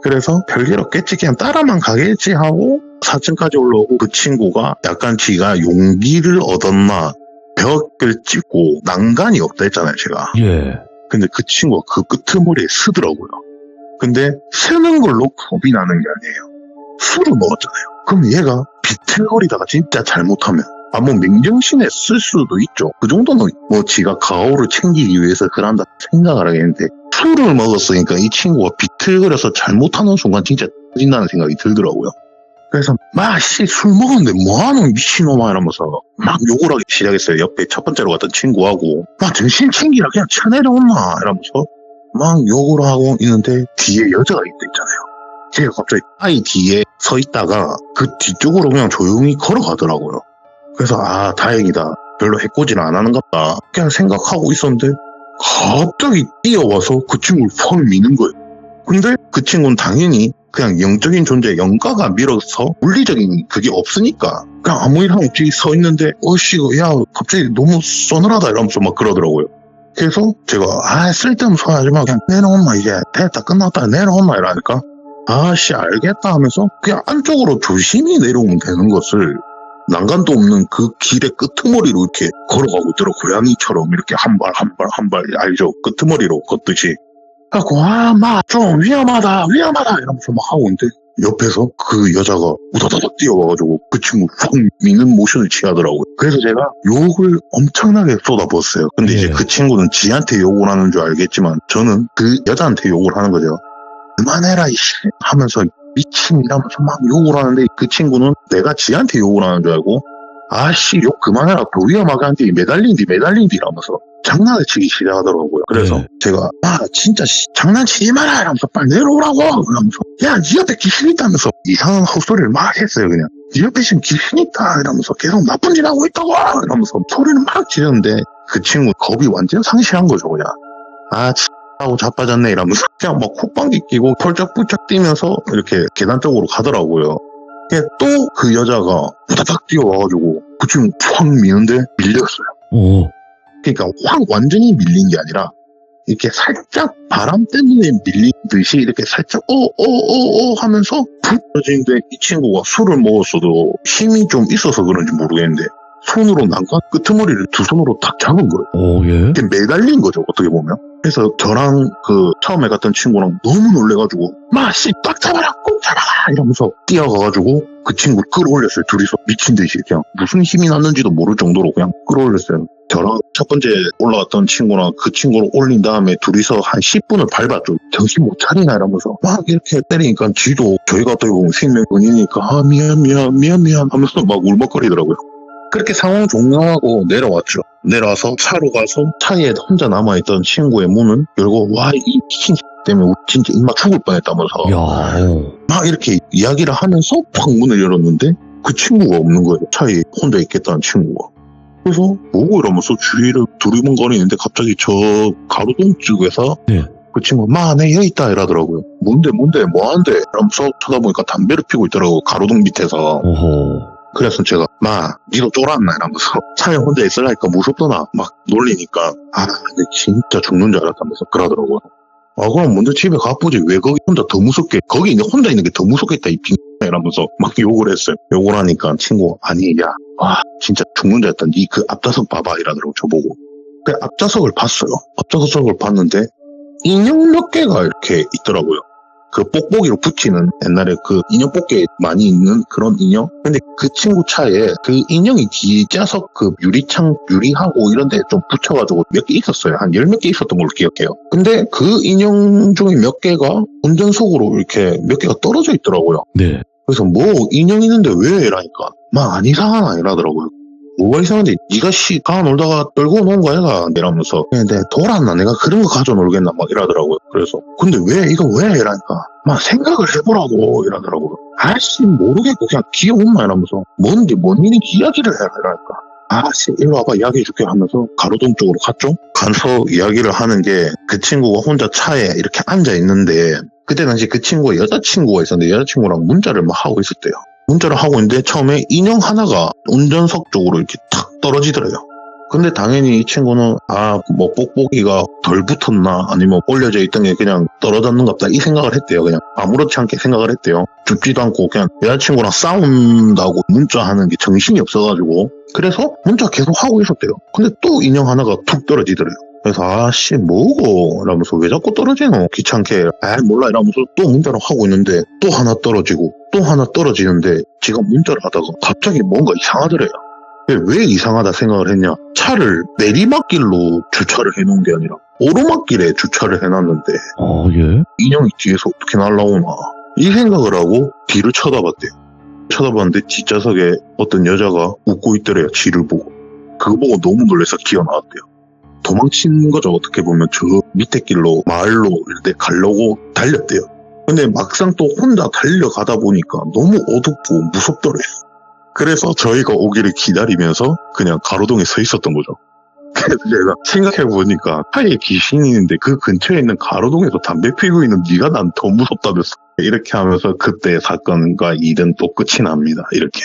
그래서 별일 없겠지. 그냥 따라만 가겠지 하고 4층까지 올라오고 그 친구가 약간 지가 용기를 얻었나 벽을 찍고 난간이 없다 했잖아요. 제가. 예. 근데 그 친구가 그 끄트머리에 쓰더라고요. 근데 쓰는 걸로 겁이 나는 게 아니에요. 술을 먹었잖아요. 그럼 얘가 비틀거리다가 진짜 잘못하면 뭐 맹정신에 쓸 수도 있죠. 그 정도는 뭐 지가 가오를 챙기기 위해서 그런다 생각을 하겠는데 술을 먹었으니까 이 친구가 비틀거려서 잘못하는 순간 진짜 터진다는 생각이 들더라고요. 그래서 막 씨 술 먹었는데 뭐하는 미친놈아 이러면서 막 욕을 하기 시작했어요. 옆에 첫 번째로 갔던 친구하고 막 정신 챙기라 그냥 쳐내려온나 이러면서 막 욕을 하고 있는데 뒤에 여자가 있잖아요. 제가 갑자기 아이 뒤에 서 있다가 그 뒤쪽으로 그냥 조용히 걸어가더라고요. 그래서 다행이다. 별로 해코지는 안 하는갑다. 그냥 생각하고 있었는데 갑자기 뛰어와서 그 친구를 펑 미는 거예요. 근데 그 친구는 당연히 그냥 영적인 존재, 영가가 밀어서 물리적인 그게 없으니까 그냥 아무 일 없이 서 있는데 야 갑자기 너무 서늘하다 이러면서 막 그러더라고요. 그래서 제가 쓸데없는 소리 하지 마. 그냥 내려온나 이제 됐다 끝났다 내려온나 이러니까 알겠다 하면서 그냥 안쪽으로 조심히 내려오면 되는 것을 난간도 없는 그 길의 끄트머리로 이렇게 걸어가고 있더라. 고양이처럼 이렇게 한 발 알죠? 끄트머리로 걷듯이. 그래갖고 좀 위험하다 이러면서 막 하고 있는데 옆에서 그 여자가 우다다닥 뛰어와가지고 그 친구 팍 미는 모션을 취하더라고요. 그래서 제가 욕을 엄청나게 쏟아부었어요. 근데 이제 그 친구는 지한테 욕을 하는 줄 알겠지만 저는 그 여자한테 욕을 하는 거죠. 그만해라 이씨 하면서 미친 이러면서 막 욕을 하는데 그 친구는 내가 지한테 욕을 하는 줄 알고 아씨 욕 그만해라 더 위험하게 한뒤 매달린디 이러면서 장난을 치기 시작하더라고요. 그래서 네. 제가 진짜 장난치지 마라 이러면서 빨리 내려오라고 이러면서 야 니 옆에 귀신 있다면서 이상한 헛소리를 막 했어요. 그냥 니 옆에 지금 귀신 있다 이러면서 계속 나쁜 짓 하고 있다고 이러면서 소리를 막 지르는데 그 친구 겁이 완전 상실한 거죠. 그냥 하고 자빠졌네 이러면서 그냥 막 콧방귀 끼고 펄쩍펄쩍 뛰면서 이렇게 계단 쪽으로 가더라고요. 또 그 여자가 후다닥 뛰어와가지고 그 친구 확 미는데 밀렸어요. 오. 그러니까 확 완전히 밀린 게 아니라 이렇게 살짝 바람 때문에 밀린 듯이 이렇게 살짝 하면서 푹 떨어지는데 이 친구가 술을 먹었어도 힘이 좀 있어서 그런지 모르겠는데 손으로 난간 끄트머리를 두 손으로 딱 잡은 거예요. 오, 예. 이렇게 매달린 거죠, 어떻게 보면. 그래서 저랑 그 처음에 갔던 친구랑 너무 놀래가지고 마씨 딱 잡아라 꼭 잡아라 이러면서 뛰어가가지고 그 친구를 끌어올렸어요. 둘이서 미친 듯이 그냥 무슨 힘이 났는지도 모를 정도로 그냥 끌어올렸어요. 저랑 첫 번째 올라갔던 친구랑 그 친구를 올린 다음에 둘이서 한 10분을 밟았죠. 정신 못 차리나 이러면서 막 이렇게 때리니까 지도 저희가 어떻게 보면 생명은이니까 미안 하면서 막 울먹거리더라고요. 그렇게 상황 종료하고 내려왔죠. 내려와서 차로 가서 차에 혼자 남아있던 친구의 문을 열고 이 미친 때문에 진짜 입맛 죽을 뻔했다면서 야. 막 이렇게 이야기를 하면서 팍 문을 열었는데 그 친구가 없는 거예요. 차에 혼자 있겠다는 친구가. 그래서 뭐고 이러면서 주위를 두리번거리는데 갑자기 저 가로등 쪽에서 네. 그 친구가 내 여기 있다 이러더라고요. 뭔데 뭐한데 이러면서 쳐다보니까 담배를 피고 있더라고요. 가로등 밑에서. 오호. 그래서 제가 니도 쫄았나 이러면서 차에 혼자 있으라니까 무섭더나 막 놀리니까 근데 진짜 죽는 줄 알았다면서 그러더라고요. 그럼 먼저 집에 가보지 왜 거기 혼자 더 무섭게 거기 이제 혼자 있는 게 더 무섭겠다 이 빙 이러면서 막 욕을 했어요. 욕을 하니까 친구가 아니 야 진짜 죽는 줄 알았다 니 그 앞좌석 봐봐 이러더라고 저보고. 그 앞좌석을 봤어요. 앞좌석을 봤는데 인형 몇 개가 이렇게 있더라고요. 그 뽁뽁이로 붙이는 옛날에 그 인형 뽑기에 많이 있는 그런 인형? 근데 그 친구 차에 그 인형이 뒷좌석 그 유리하고 이런 데 좀 붙여가지고 몇 개 있었어요. 한 10몇 개 있었던 걸로 기억해요. 근데 그 인형 중에 몇 개가 운전석으로 이렇게 몇 개가 떨어져 있더라고요. 네. 그래서 인형 있는데 왜 이러니까 안 이상하나 이러더라고요. 뭐가 이상한데 니가 가 놀다가 떨고 놓은 거 아이가 이러면서 내가 돌았나 내가 그런 거 가져 놀겠나 막 이러더라고요. 그래서 근데 이거 왜 이러니까 생각을 해보라고 이러더라고요. 모르겠고 그냥 귀여운마 이러면서 뭔 일인지 이야기를 해라 이러니까 일로 와봐 이야기해줄게 하면서 가로등 쪽으로 갔죠. 가서 이야기를 하는 게 그 친구가 혼자 차에 이렇게 앉아있는데 그때 당시 그 친구가 여자친구가 있었는데 여자친구랑 문자를 막 하고 있었대요. 문자를 하고 있는데 처음에 인형 하나가 운전석 쪽으로 이렇게 탁 떨어지더래요. 근데 당연히 이 친구는 뽁뽁이가 덜 붙었나 아니면 올려져 있던 게 그냥 떨어졌는갑다 이 생각을 했대요. 그냥 아무렇지 않게 생각을 했대요. 죽지도 않고 그냥 여자친구랑 싸운다고 문자하는 게 정신이 없어가지고 그래서 문자 계속 하고 있었대요. 근데 또 인형 하나가 툭 떨어지더래요. 그래서 뭐고 이러면서 왜 자꾸 떨어지노 귀찮게 몰라 이러면서 또 문자를 하고 있는데 또 하나 떨어지고 또 하나 떨어지는데 지가 문자를 하다가 갑자기 뭔가 이상하더래요. 왜 이상하다 생각을 했냐, 차를 내리막길로 주차를 해놓은 게 아니라 오르막길에 주차를 해놨는데 예? 인형이 뒤에서 어떻게 날라오나 이 생각을 하고 뒤를 쳐다봤대요. 쳐다봤는데 뒷좌석에 어떤 여자가 웃고 있더래요. 뒤를 보고. 그거 보고 너무 놀라서 기어 나왔대요. 도망친 거죠. 어떻게 보면 저 밑에 길로 마을로 이렇게 가려고 달렸대요. 근데 막상 또 혼자 달려가다 보니까 너무 어둡고 무섭더래요. 그래서 저희가 오기를 기다리면서 그냥 가로등에 서 있었던 거죠. 그래서 제가 생각해보니까 차에 귀신이 있는데 그 근처에 있는 가로등에서 담배 피우고 있는 네가 난 더 무섭다면서 이렇게 하면서 그때 사건과 일은 또 끝이 납니다. 이렇게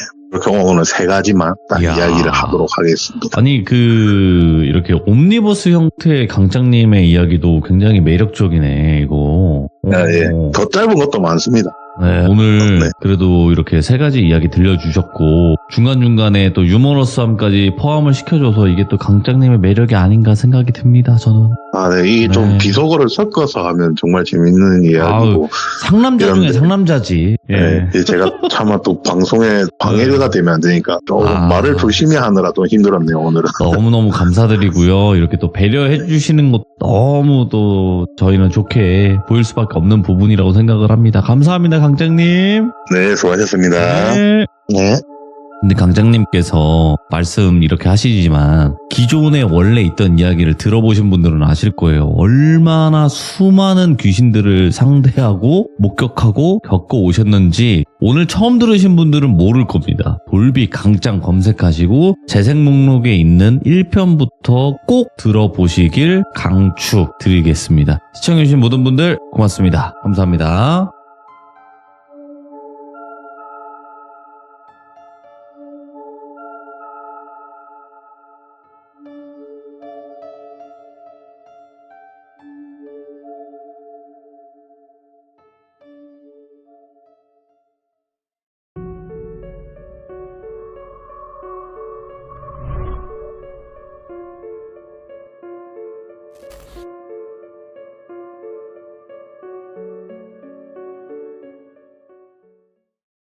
오늘 3가지만 딱 이야. 이야기를 하도록 하겠습니다. 아니 이렇게 옴니버스 형태의 강장님의 이야기도 굉장히 매력적이네 이거. 예. 더 짧은 것도 많습니다. 네, 오늘 네. 그래도 이렇게 세 가지 이야기 들려주셨고 중간중간에 또 유머러스함까지 포함을 시켜줘서 이게 또 강장님의 매력이 아닌가 생각이 듭니다. 저는. 아, 네. 이게 좀 네. 비속어를 섞어서 하면 정말 재밌는 이야기고. 상남자 중에 이런데. 상남자지. 예. 네. 이제 제가 차마 또 방송에 방해가 되면 안 되니까 말을 조심히 하느라 좀 힘들었네요, 오늘은. 너무너무 감사드리고요. 이렇게 또 배려해 주시는 것 너무 또 저희는 좋게 보일 수밖에 없는 부분이라고 생각을 합니다. 감사합니다, 강장님. 네, 수고하셨습니다. 네. 네. 근데 강장님께서 말씀 이렇게 하시지만 기존에 원래 있던 이야기를 들어보신 분들은 아실 거예요. 얼마나 수많은 귀신들을 상대하고 목격하고 겪어 오셨는지 오늘 처음 들으신 분들은 모를 겁니다. 돌비 강장 검색하시고 재생 목록에 있는 1편부터 꼭 들어보시길 강추드리겠습니다. 시청해주신 모든 분들 고맙습니다. 감사합니다.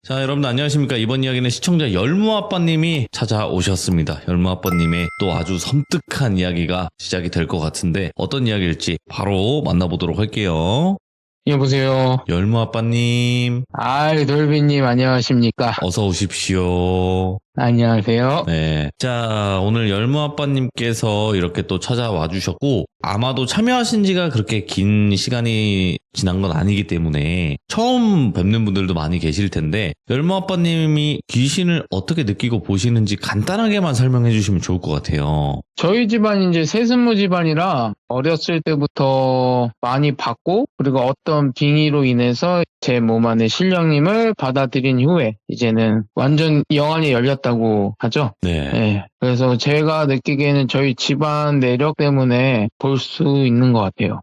자, 여러분들 안녕하십니까. 이번 이야기는 시청자 열무아빠님이 찾아오셨습니다. 열무아빠님의 또 아주 섬뜩한 이야기가 시작이 될 것 같은데 어떤 이야기일지 바로 만나보도록 할게요. 여보세요. 열무아빠님 돌비님 안녕하십니까? 어서 오십시오. 안녕하세요. 네. 자, 오늘 열무아빠님께서 이렇게 또 찾아와 주셨고 아마도 참여하신 지가 그렇게 긴 시간이 지난 건 아니기 때문에 처음 뵙는 분들도 많이 계실 텐데 열무아빠님이 귀신을 어떻게 느끼고 보시는지 간단하게만 설명해 주시면 좋을 것 같아요. 저희 집안이 이제 세습무 집안이라 어렸을 때부터 많이 봤고 그리고 어떤 빙의로 인해서 제 몸 안에 신령님을 받아들인 후에 이제는 완전 영안이 열렸다고 하죠. 네. 네. 그래서 제가 느끼기에는 저희 집안 내력 때문에 볼 수 있는 것 같아요.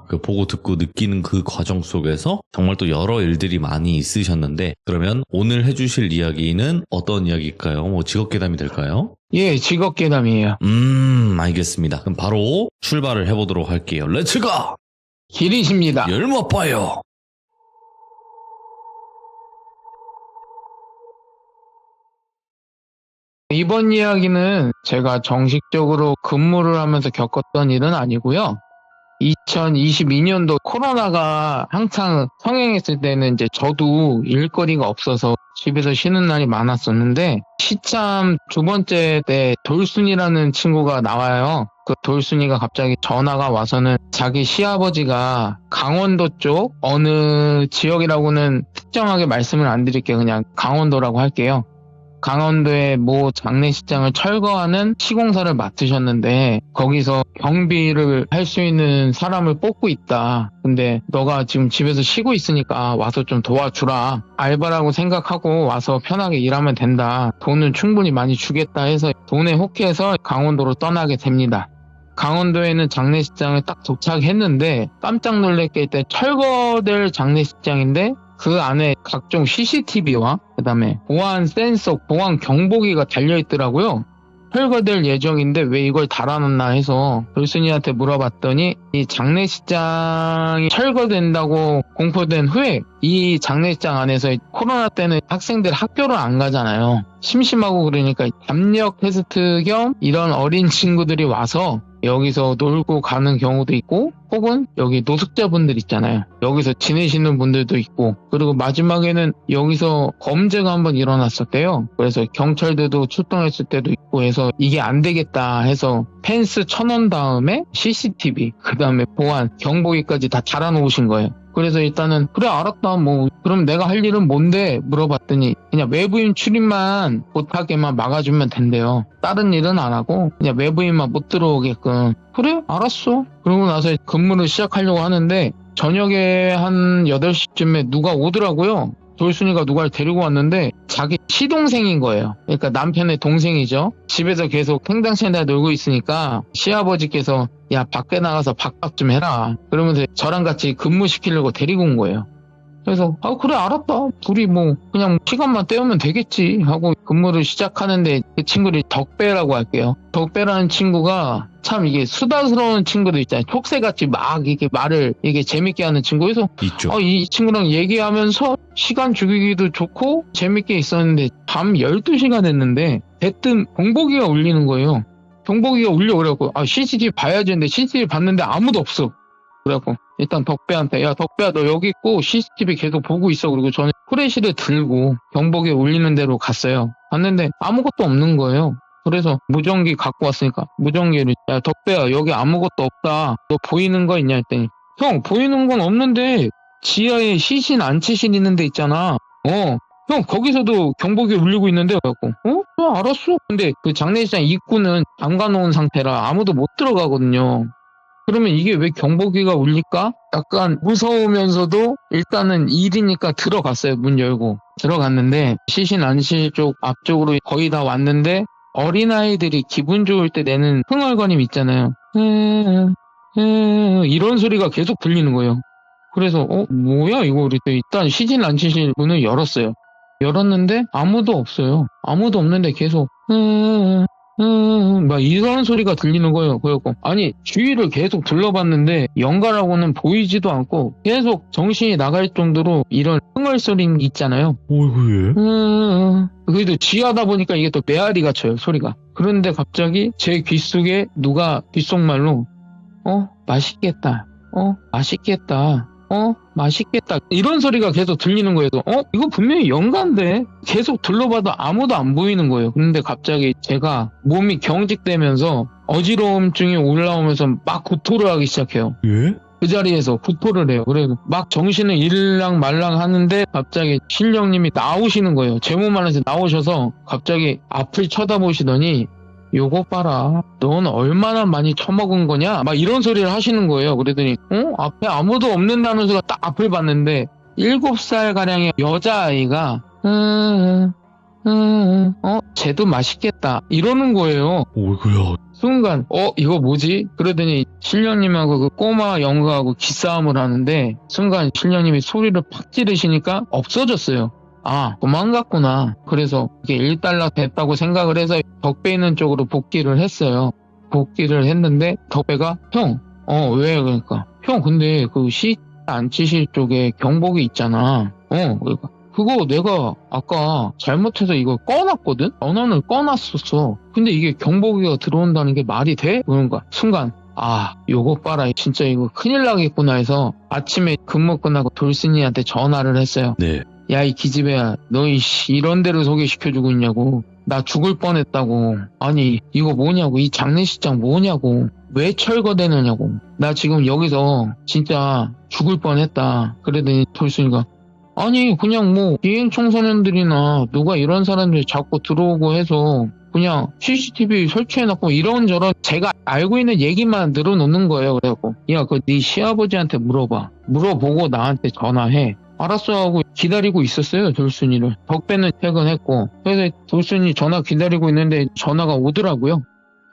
그 보고 듣고 느끼는 그 과정 속에서 정말 또 여러 일들이 많이 있으셨는데 그러면 오늘 해주실 이야기는 어떤 이야기일까요? 뭐 직업괴담이 될까요? 예, 직업괴담이에요. 알겠습니다. 그럼 바로 출발을 해보도록 할게요. 렛츠고! 길이십니다. 열무아빠요. 이번 이야기는 제가 정식적으로 근무를 하면서 겪었던 일은 아니고요. 2022년도 코로나가 한창 성행했을 때는 이제 저도 일거리가 없어서 집에서 쉬는 날이 많았었는데 시참 두 번째 때 돌순이라는 친구가 나와요. 그 돌순이가 갑자기 전화가 와서는 자기 시아버지가 강원도 쪽 어느 지역이라고는 특정하게 말씀을 안 드릴게요. 그냥 강원도라고 할게요. 강원도의 모 장례식장을 철거하는 시공사를 맡으셨는데 거기서 경비를 할 수 있는 사람을 뽑고 있다. 근데 너가 지금 집에서 쉬고 있으니까 와서 좀 도와주라. 알바라고 생각하고 와서 편하게 일하면 된다. 돈은 충분히 많이 주겠다 해서 돈에 혹해서 강원도로 떠나게 됩니다. 강원도에는 장례식장을 딱 도착했는데 깜짝 놀랄 게 일단 철거될 장례식장인데 그 안에 각종 CCTV와 그다음에 보안 센서, 보안 경보기가 달려있더라고요. 철거될 예정인데 왜 이걸 달아놨나 해서 돌순이한테 물어봤더니 이 장례식장이 철거된다고 공포된 후에 이 장례식장 안에서 코로나 때는 학생들 학교를 안 가잖아요. 심심하고 그러니까 담력 테스트 겸 이런 어린 친구들이 와서 여기서 놀고 가는 경우도 있고 혹은 여기 노숙자분들 있잖아요. 여기서 지내시는 분들도 있고 그리고 마지막에는 여기서 범죄가 한번 일어났었대요. 그래서 경찰들도 출동했을 때도 있고 해서 이게 안 되겠다 해서 펜스 쳐놓은 다음에 CCTV 그 다음에 보안 경보기까지 다 달아놓으신 거예요. 그래서 일단은 그래 알았다 뭐 그럼 내가 할 일은 뭔데 물어봤더니 그냥 외부인 출입만 못하게만 막아주면 된대요. 다른 일은 안 하고 그냥 외부인만 못 들어오게끔. 그래 알았어. 그러고 나서 근무를 시작하려고 하는데 저녁에 한 8시쯤에 누가 오더라고요. 돌순이가 누가를 데리고 왔는데 자기 시동생인 거예요. 그러니까 남편의 동생이죠. 집에서 계속 팽당시에다 놀고 있으니까 시아버지께서 야 밖에 나가서 밥값 좀 해라. 그러면서 저랑 같이 근무시키려고 데리고 온 거예요. 그래서 그래 알았다. 둘이 뭐 그냥 시간만 때우면 되겠지 하고 근무를 시작하는데 그 친구를 덕배라고 할게요. 덕배라는 친구가 참 이게 수다스러운 친구들 있잖아요. 촉새같이 막 이게 말을 이게 재밌게 하는 친구. 그래서 있죠. 이 친구랑 얘기하면서 시간 죽이기도 좋고 재밌게 있었는데 밤 12시가 됐는데 대뜸 경보기가 울리는 거예요. 경보기가 울려. 그래갖고 CCTV 봐야지 했는데 CCTV 봤는데 아무도 없어. 그래갖고 일단 덕배한테 야 덕배야 너 여기 있고 CCTV 계속 보고 있어. 그리고 저는 후레쉬를 들고 경보기 울리는 대로 갔어요. 갔는데 아무것도 없는 거예요. 그래서 무전기 갖고 왔으니까 무전기를 야 덕배야 여기 아무것도 없다. 너 보이는 거 있냐 했더니 형 보이는 건 없는데 지하에 시신 안치실 있는 데 있잖아. 형 거기서도 경보기 울리고 있는데 그래갖고 알았어. 근데 그 장례식장 입구는 잠가놓은 상태라 아무도 못 들어가거든요. 그러면 이게 왜 경보기가 울릴까? 약간 무서우면서도 일단은 일이니까 들어갔어요. 문 열고 들어갔는데 시신 안실 쪽 앞쪽으로 거의 다 왔는데 어린아이들이 기분 좋을 때 내는 흥얼거림 있잖아요. 이런 소리가 계속 들리는 거예요. 그래서 뭐야 이거 우리 일단 시신 안치실 문을 열었어요. 열었는데 아무도 없어요. 아무도 없는데 계속 막 이런 소리가 들리는 거예요. 그래갖고 아니 주위를 계속 둘러봤는데 연가라고는 보이지도 않고 계속 정신이 나갈 정도로 이런 흥얼소리 있잖아요. 어이구 예. 그래도 지하다 보니까 이게 또 메아리가 쳐요 소리가. 그런데 갑자기 제 귓속에 누가 귓속말로 맛있겠다. 맛있겠다. 맛있겠다. 이런 소리가 계속 들리는 거예요. 이거 분명히 연가인데 계속 둘러봐도 아무도 안 보이는 거예요. 근데 갑자기 제가 몸이 경직되면서 어지러움증이 올라오면서 막 구토를 하기 시작해요. 예? 그 자리에서 구토를 해요. 그래서 막 정신을 일랑말랑 하는데 갑자기 신령님이 나오시는 거예요. 제 몸 안에서 나오셔서 갑자기 앞을 쳐다보시더니 요거 봐라. 넌 얼마나 많이 처먹은 거냐? 막 이런 소리를 하시는 거예요. 그러더니 앞에 아무도 없는다는 소리가 딱 앞을 봤는데 7살가량의 여자아이가 쟤도 맛있겠다 이러는 거예요. 어이구야. 순간 이거 뭐지? 그러더니 신령님하고 그 꼬마 영가하고 기싸움을 하는데 순간 신령님이 소리를 팍 지르시니까 없어졌어요. 도망갔구나. 그래서 이게 1달러 됐다고 생각을 해서 덕배 있는 쪽으로 복귀를 했어요. 복귀를 했는데 덕배가 형, 왜 그러니까 형 근데 그 시 안치실 쪽에 경보기 있잖아. 그러니까 그거 내가 아까 잘못해서 이거 꺼놨거든? 전원을 꺼놨었어. 근데 이게 경보기가 들어온다는 게 말이 돼? 그런가 순간 요거 봐라 진짜 이거 큰일 나겠구나 해서 아침에 근무 끝나고 돌순이한테 전화를 했어요. 네. 야 이 기집애야 너 이런 데를 소개시켜주고 있냐고. 나 죽을 뻔했다고. 아니 이거 뭐냐고. 이 장례식장 뭐냐고. 왜 철거되느냐고. 나 지금 여기서 진짜 죽을 뻔했다. 그러더니 돌순이가 아니 그냥 뭐 비행 청소년들이나 누가 이런 사람들이 자꾸 들어오고 해서 그냥 CCTV 설치해놓고 이런저런 제가 알고 있는 얘기만 늘어놓는 거예요. 그래갖고 야 그 네 시아버지한테 물어봐. 물어보고 나한테 전화해. 알았어 하고 기다리고 있었어요. 돌순이를. 덕배는 퇴근했고 그래서 돌순이 전화 기다리고 있는데 전화가 오더라고요.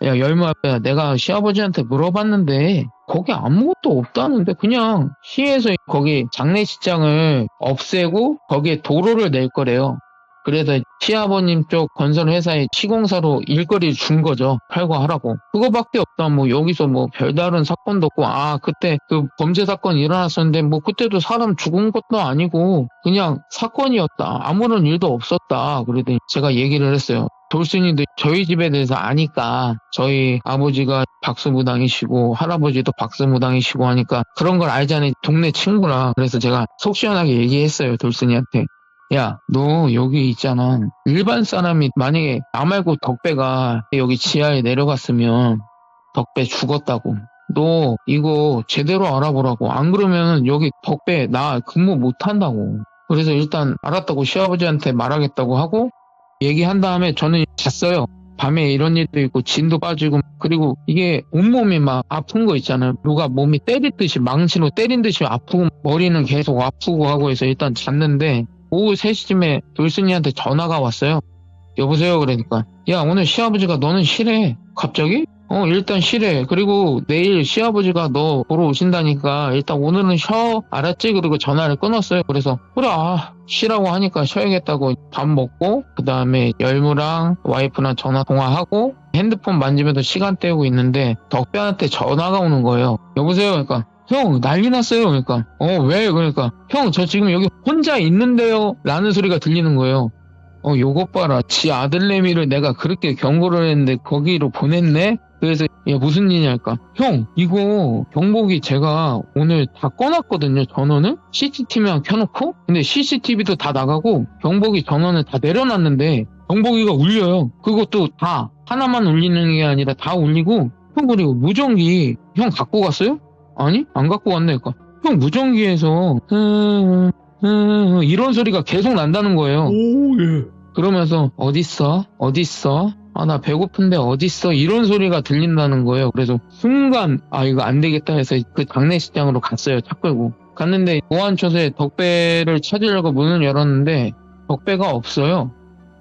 야 열무아빠 내가 시아버지한테 물어봤는데 거기 아무것도 없다는데 그냥 시에서 거기 장례식장을 없애고 거기에 도로를 낼 거래요. 그래서 시아버님 쪽 건설회사에 시공사로 일거리를 준 거죠. 탈거하라고. 그거밖에 없다. 뭐 여기서 뭐 별다른 사건도 없고 그때 그 범죄 사건이 일어났었는데 뭐 그때도 사람 죽은 것도 아니고 그냥 사건이었다. 아무런 일도 없었다. 그러더니 제가 얘기를 했어요. 돌순이도 저희 집에 대해서 아니까 저희 아버지가 박수무당이시고 할아버지도 박수무당이시고 하니까 그런 걸 알잖아요. 동네 친구라. 그래서 제가 속 시원하게 얘기했어요. 돌순이한테. 야, 너 여기 있잖아. 일반 사람이 만약에 나 말고 덕배가 여기 지하에 내려갔으면 덕배 죽었다고. 너 이거 제대로 알아보라고. 안 그러면 여기 덕배 나 근무 못한다고. 그래서 일단 알았다고 시아버지한테 말하겠다고 하고 얘기한 다음에 저는 잤어요. 밤에 이런 일도 있고 진도 빠지고 그리고 이게 온몸이 막 아픈 거 있잖아요. 누가 몸이 때리듯이 망치로 때린 듯이 아프고 머리는 계속 아프고 하고 해서 일단 잤는데 오후 3시쯤에 돌순이한테 전화가 왔어요. 여보세요? 그러니까 야 오늘 시아버지가 너는 쉬래. 갑자기? 일단 쉬래. 그리고 내일 시아버지가 너 보러 오신다니까 일단 오늘은 쉬어. 알았지? 그리고 전화를 끊었어요. 그래서 그래 쉬라고 하니까 쉬어야겠다고 밥 먹고 그 다음에 열무랑 와이프랑 전화 통화하고 핸드폰 만지면서 시간 때우고 있는데 덕배한테 전화가 오는 거예요. 여보세요? 그러니까 형 난리 났어요. 그러니까 왜? 그러니까 형 저 지금 여기 혼자 있는데요 라는 소리가 들리는 거예요. 요것 봐라. 지 아들내미를 내가 그렇게 경고를 했는데 거기로 보냈네? 그래서 야 무슨 일이냐니까 형 이거 경보기 제가 오늘 다 꺼놨거든요. 전원을 CCTV만 켜놓고 근데 CCTV도 다 나가고 경보기 전원을 다 내려놨는데 경보기가 울려요. 그것도 다 하나만 울리는 게 아니라 다 울리고 형 그리고 무전기 형 갖고 갔어요? 아니 안 갖고 왔네. 그러니까 형 무전기에서 이런 소리가 계속 난다는 거예요. 그러면서 어딨어? 나 배고픈데 어딨어? 이런 소리가 들린다는 거예요. 그래서 순간 이거 안 되겠다 해서 그 장례식장으로 갔어요. 차 끌고 갔는데 보안처소에 덕배를 찾으려고 문을 열었는데 덕배가 없어요.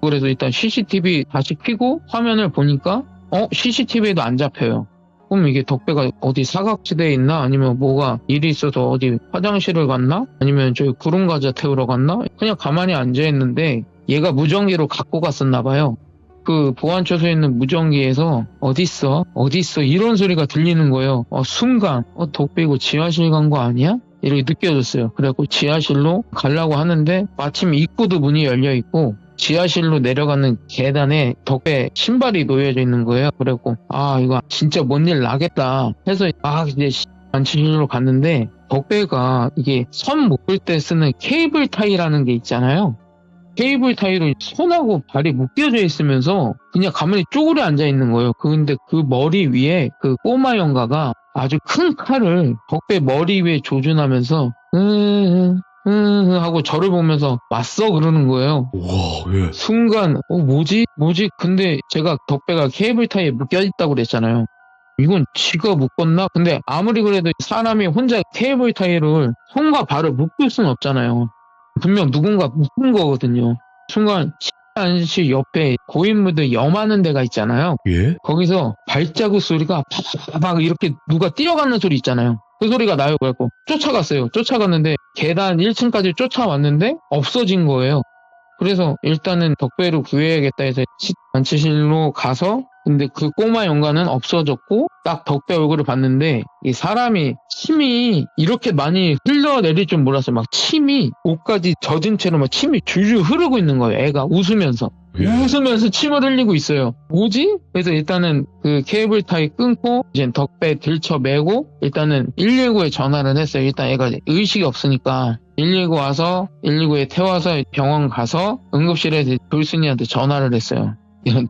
그래서 일단 CCTV 다시 켜고 화면을 보니까 CCTV에도 안 잡혀요. 그럼 이게 덕배가 어디 사각지대에 있나? 아니면 뭐가 일이 있어서 어디 화장실을 갔나? 아니면 저기 구름과자 태우러 갔나? 그냥 가만히 앉아있는데 얘가 무전기로 갖고 갔었나 봐요. 그 보안처소에 있는 무전기에서 어딨어? 이런 소리가 들리는 거예요. 순간 덕배 이거 지하실 간 거 아니야? 이렇게 느껴졌어요. 그래갖고 지하실로 가려고 하는데 마침 입구도 문이 열려있고 지하실로 내려가는 계단에 덕배 신발이 놓여져 있는 거예요. 그래갖고 이거 진짜 뭔 일 나겠다 해서 이제 안치실로 갔는데 덕배가 이게 선 묶을 때 쓰는 케이블 타이라는 게 있잖아요. 케이블 타이로 손하고 발이 묶여져 있으면서 그냥 가만히 쪼그려 앉아 있는 거예요. 근데 그 머리 위에 그 꼬마 영가가 아주 큰 칼을 덕배 머리 위에 조준하면서 하고 저를 보면서 맞서 그러는 거예요. 와, 예. 순간 뭐지? 근데 제가 덕배가 케이블 타이에 묶여 있다고 그랬잖아요. 이건 지가 묶었나? 근데 아무리 그래도 사람이 혼자 케이블 타이를 손과 발을 묶을 순 없잖아요. 분명 누군가 묶은 거거든요. 순간 안시 옆에 고인물들 염하는 데가 있잖아요. 예? 거기서 발자국 소리가 팍팍 이렇게 누가 뛰어가는 소리 있잖아요. 그 소리가 나요. 그래갖고 쫓아갔어요. 쫓아갔는데 계단 1층까지 쫓아왔는데 없어진 거예요. 그래서 일단은 덕배를 구해야겠다 해서 안치실로 가서 근데 그 꼬마 영가는 없어졌고 딱 덕배 얼굴을 봤는데 이 사람이 침이 이렇게 많이 흘러내릴 줄 몰랐어요. 막 침이 옷까지 젖은 채로 막 침이 줄줄 흐르고 있는 거예요. 애가 웃으면서 침을 흘리고 있어요. 뭐지? 그래서 일단은 그 케이블 타이 끊고 이제 덕배 들쳐매고 일단은 119에 전화를 했어요. 일단 애가 의식이 없으니까 119 와서 119에 태워서 병원 가서 응급실에 돌순이한테 전화를 했어요.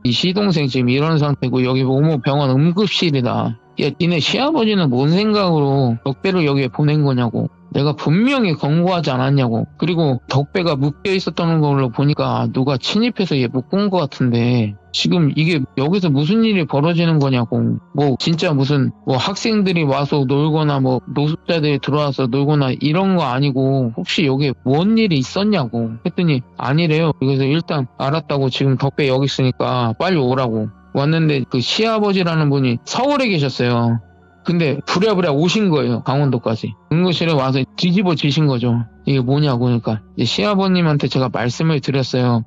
이 시동생 지금 이런 상태고 여기 모모 병원 응급실이다. 야, 니네 시아버지는 뭔 생각으로 덕배를 여기에 보낸 거냐고. 내가 분명히 권고하지 않았냐고. 그리고 덕배가 묶여 있었던 걸로 보니까 누가 침입해서 얘 묶은 것 같은데 지금 이게 여기서 무슨 일이 벌어지는 거냐고. 뭐 진짜 무슨 뭐 학생들이 와서 놀거나 뭐 노숙자들이 들어와서 놀거나 이런 거 아니고 혹시 여기에 뭔 일이 있었냐고 했더니 아니래요. 그래서 일단 알았다고 지금 덕배 여기 있으니까 빨리 오라고. 왔는데 그 시아버지라는 분이 서울에 계셨어요. 근데 부랴부랴 오신 거예요. 강원도까지. 응급실에 와서 뒤집어 지신 거죠. 이게 뭐냐고. 그러니까 이제 시아버님한테 제가 말씀을 드렸어요.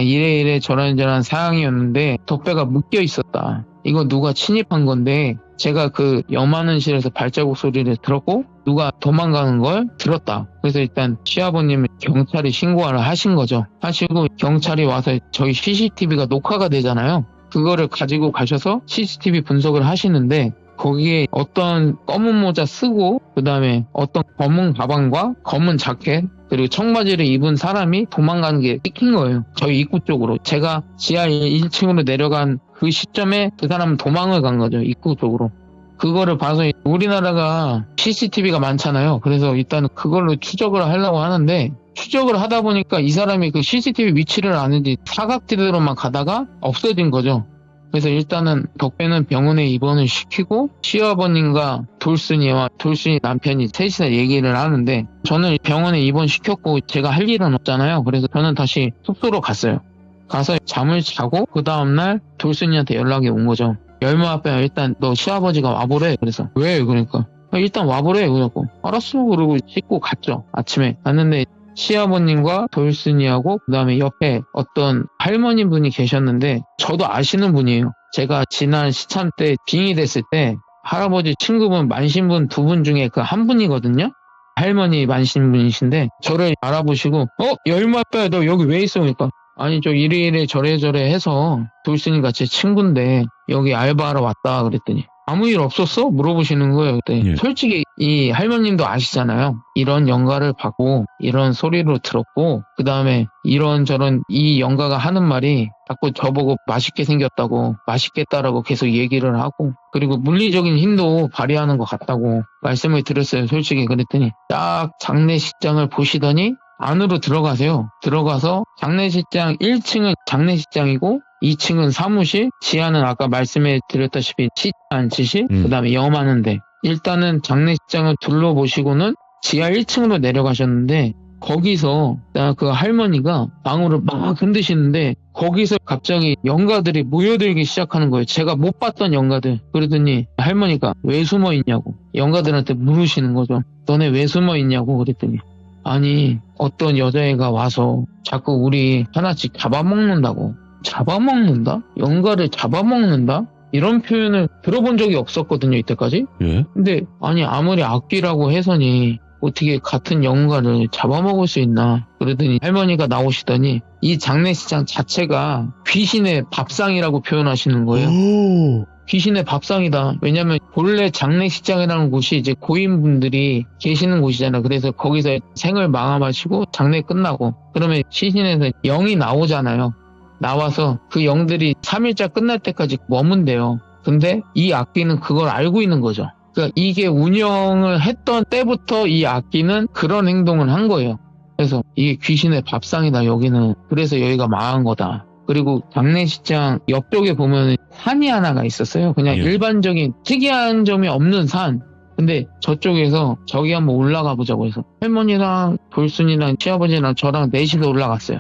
이래 저런 사항이었는데 덕배가 묶여 있었다. 이거 누가 침입한 건데 제가 그 염하는 실에서 발자국 소리를 들었고 누가 도망가는 걸 들었다. 그래서 일단 시아버님은 경찰에 신고를 하신 거죠. 하시고 경찰이 와서 저희 CCTV가 녹화가 되잖아요. 그거를 가지고 가셔서 CCTV 분석을 하시는데 거기에 어떤 검은 모자 쓰고 그 다음에 어떤 검은 가방과 검은 자켓 그리고 청바지를 입은 사람이 도망가는 게 찍힌 거예요. 저희 입구 쪽으로. 제가 지하 1층으로 내려간 그 시점에 그 사람은 도망을 간 거죠. 입구 쪽으로. 그거를 봐서 우리나라가 CCTV가 많잖아요. 그래서 일단 그걸로 추적을 하려고 하는데 추적을 하다 보니까 이 사람이 그 CCTV 위치를 아는지 사각지대로만 가다가 없어진 거죠. 그래서 일단은 덕배는 병원에 입원을 시키고 시아버님과 돌순이와 돌순이 남편이 셋이서 얘기를 하는데 저는 병원에 입원시켰고 제가 할 일은 없잖아요. 그래서 저는 다시 숙소로 갔어요. 가서 잠을 자고 그 다음날 돌순이한테 연락이 온 거죠. 열무 아빠 일단 너 시아버지가 와보래. 그래서 왜? 그러니까 일단 와보래. 그래갖고 알았어. 그러고 씻고 갔죠. 아침에 갔는데 시아버님과 돌순이하고 그다음에 옆에 어떤 할머니 분이 계셨는데 저도 아시는 분이에요. 제가 지난 시참 때 빙의 됐을 때 할아버지 친구분 만신분 두 분 중에 그 한 분이거든요. 할머니 만신분이신데 저를 알아보시고 열무 아빠야 너 여기 왜 있어? 그러니까 아니 저 이래이래 저래저래 해서 돌순이가 제 친구인데 여기 알바하러 왔다 그랬더니 아무 일 없었어? 물어보시는 거예요. 그때 예. 솔직히 이 할머님도 아시잖아요. 이런 연가를 받고 이런 소리로 들었고 그 다음에 이런저런 이 연가가 하는 말이 자꾸 저보고 맛있게 생겼다고 맛있겠다라고 계속 얘기를 하고 그리고 물리적인 힘도 발휘하는 것 같다고 말씀을 드렸어요. 솔직히 그랬더니 딱 장례식장을 보시더니 안으로 들어가세요. 들어가서 장례식장 1층은 장례식장이고 2층은 사무실, 지하는 아까 말씀해 드렸다시피 앉으실, 그 다음에 염하는데 일단은 장례식장을 둘러보시고는 지하 1층으로 내려가셨는데 거기서 그 할머니가 방울을 막 흔드시는데 거기서 갑자기 영가들이 모여들기 시작하는 거예요. 제가 못 봤던 영가들. 그러더니 할머니가 왜 숨어 있냐고 영가들한테 물으시는 거죠. 너네 왜 숨어 있냐고 그랬더니 아니 어떤 여자애가 와서 자꾸 우리 하나씩 잡아먹는다고. 잡아먹는다? 영가를 잡아먹는다? 이런 표현을 들어본 적이 없었거든요, 이때까지. 예? 근데 아니 아무리 악귀라고 해서니 어떻게 같은 영가를 잡아먹을 수 있나. 그러더니 할머니가 나오시더니 이 장례식장 자체가 귀신의 밥상이라고 표현하시는 거예요. 오. 귀신의 밥상이다. 왜냐면 본래 장례식장이라는 곳이 이제 고인분들이 계시는 곳이잖아요. 그래서 거기서 생을 마감하시고 장례 끝나고 그러면 시신에서 영이 나오잖아요. 나와서 그 영들이 3일자 끝날 때까지 머문대요. 근데 이 악귀는 그걸 알고 있는 거죠. 그러니까 이게 운영을 했던 때부터 이 악귀는 그런 행동을 한 거예요. 그래서 이게 귀신의 밥상이다 여기는. 그래서 여기가 망한 거다. 그리고 장례식장 옆쪽에 보면 산이 하나가 있었어요. 그냥 예. 일반적인 특이한 점이 없는 산. 근데 저쪽에서 저기 한번 올라가 보자고 해서 할머니랑 돌순이랑 시아버지랑 저랑 넷이서 올라갔어요.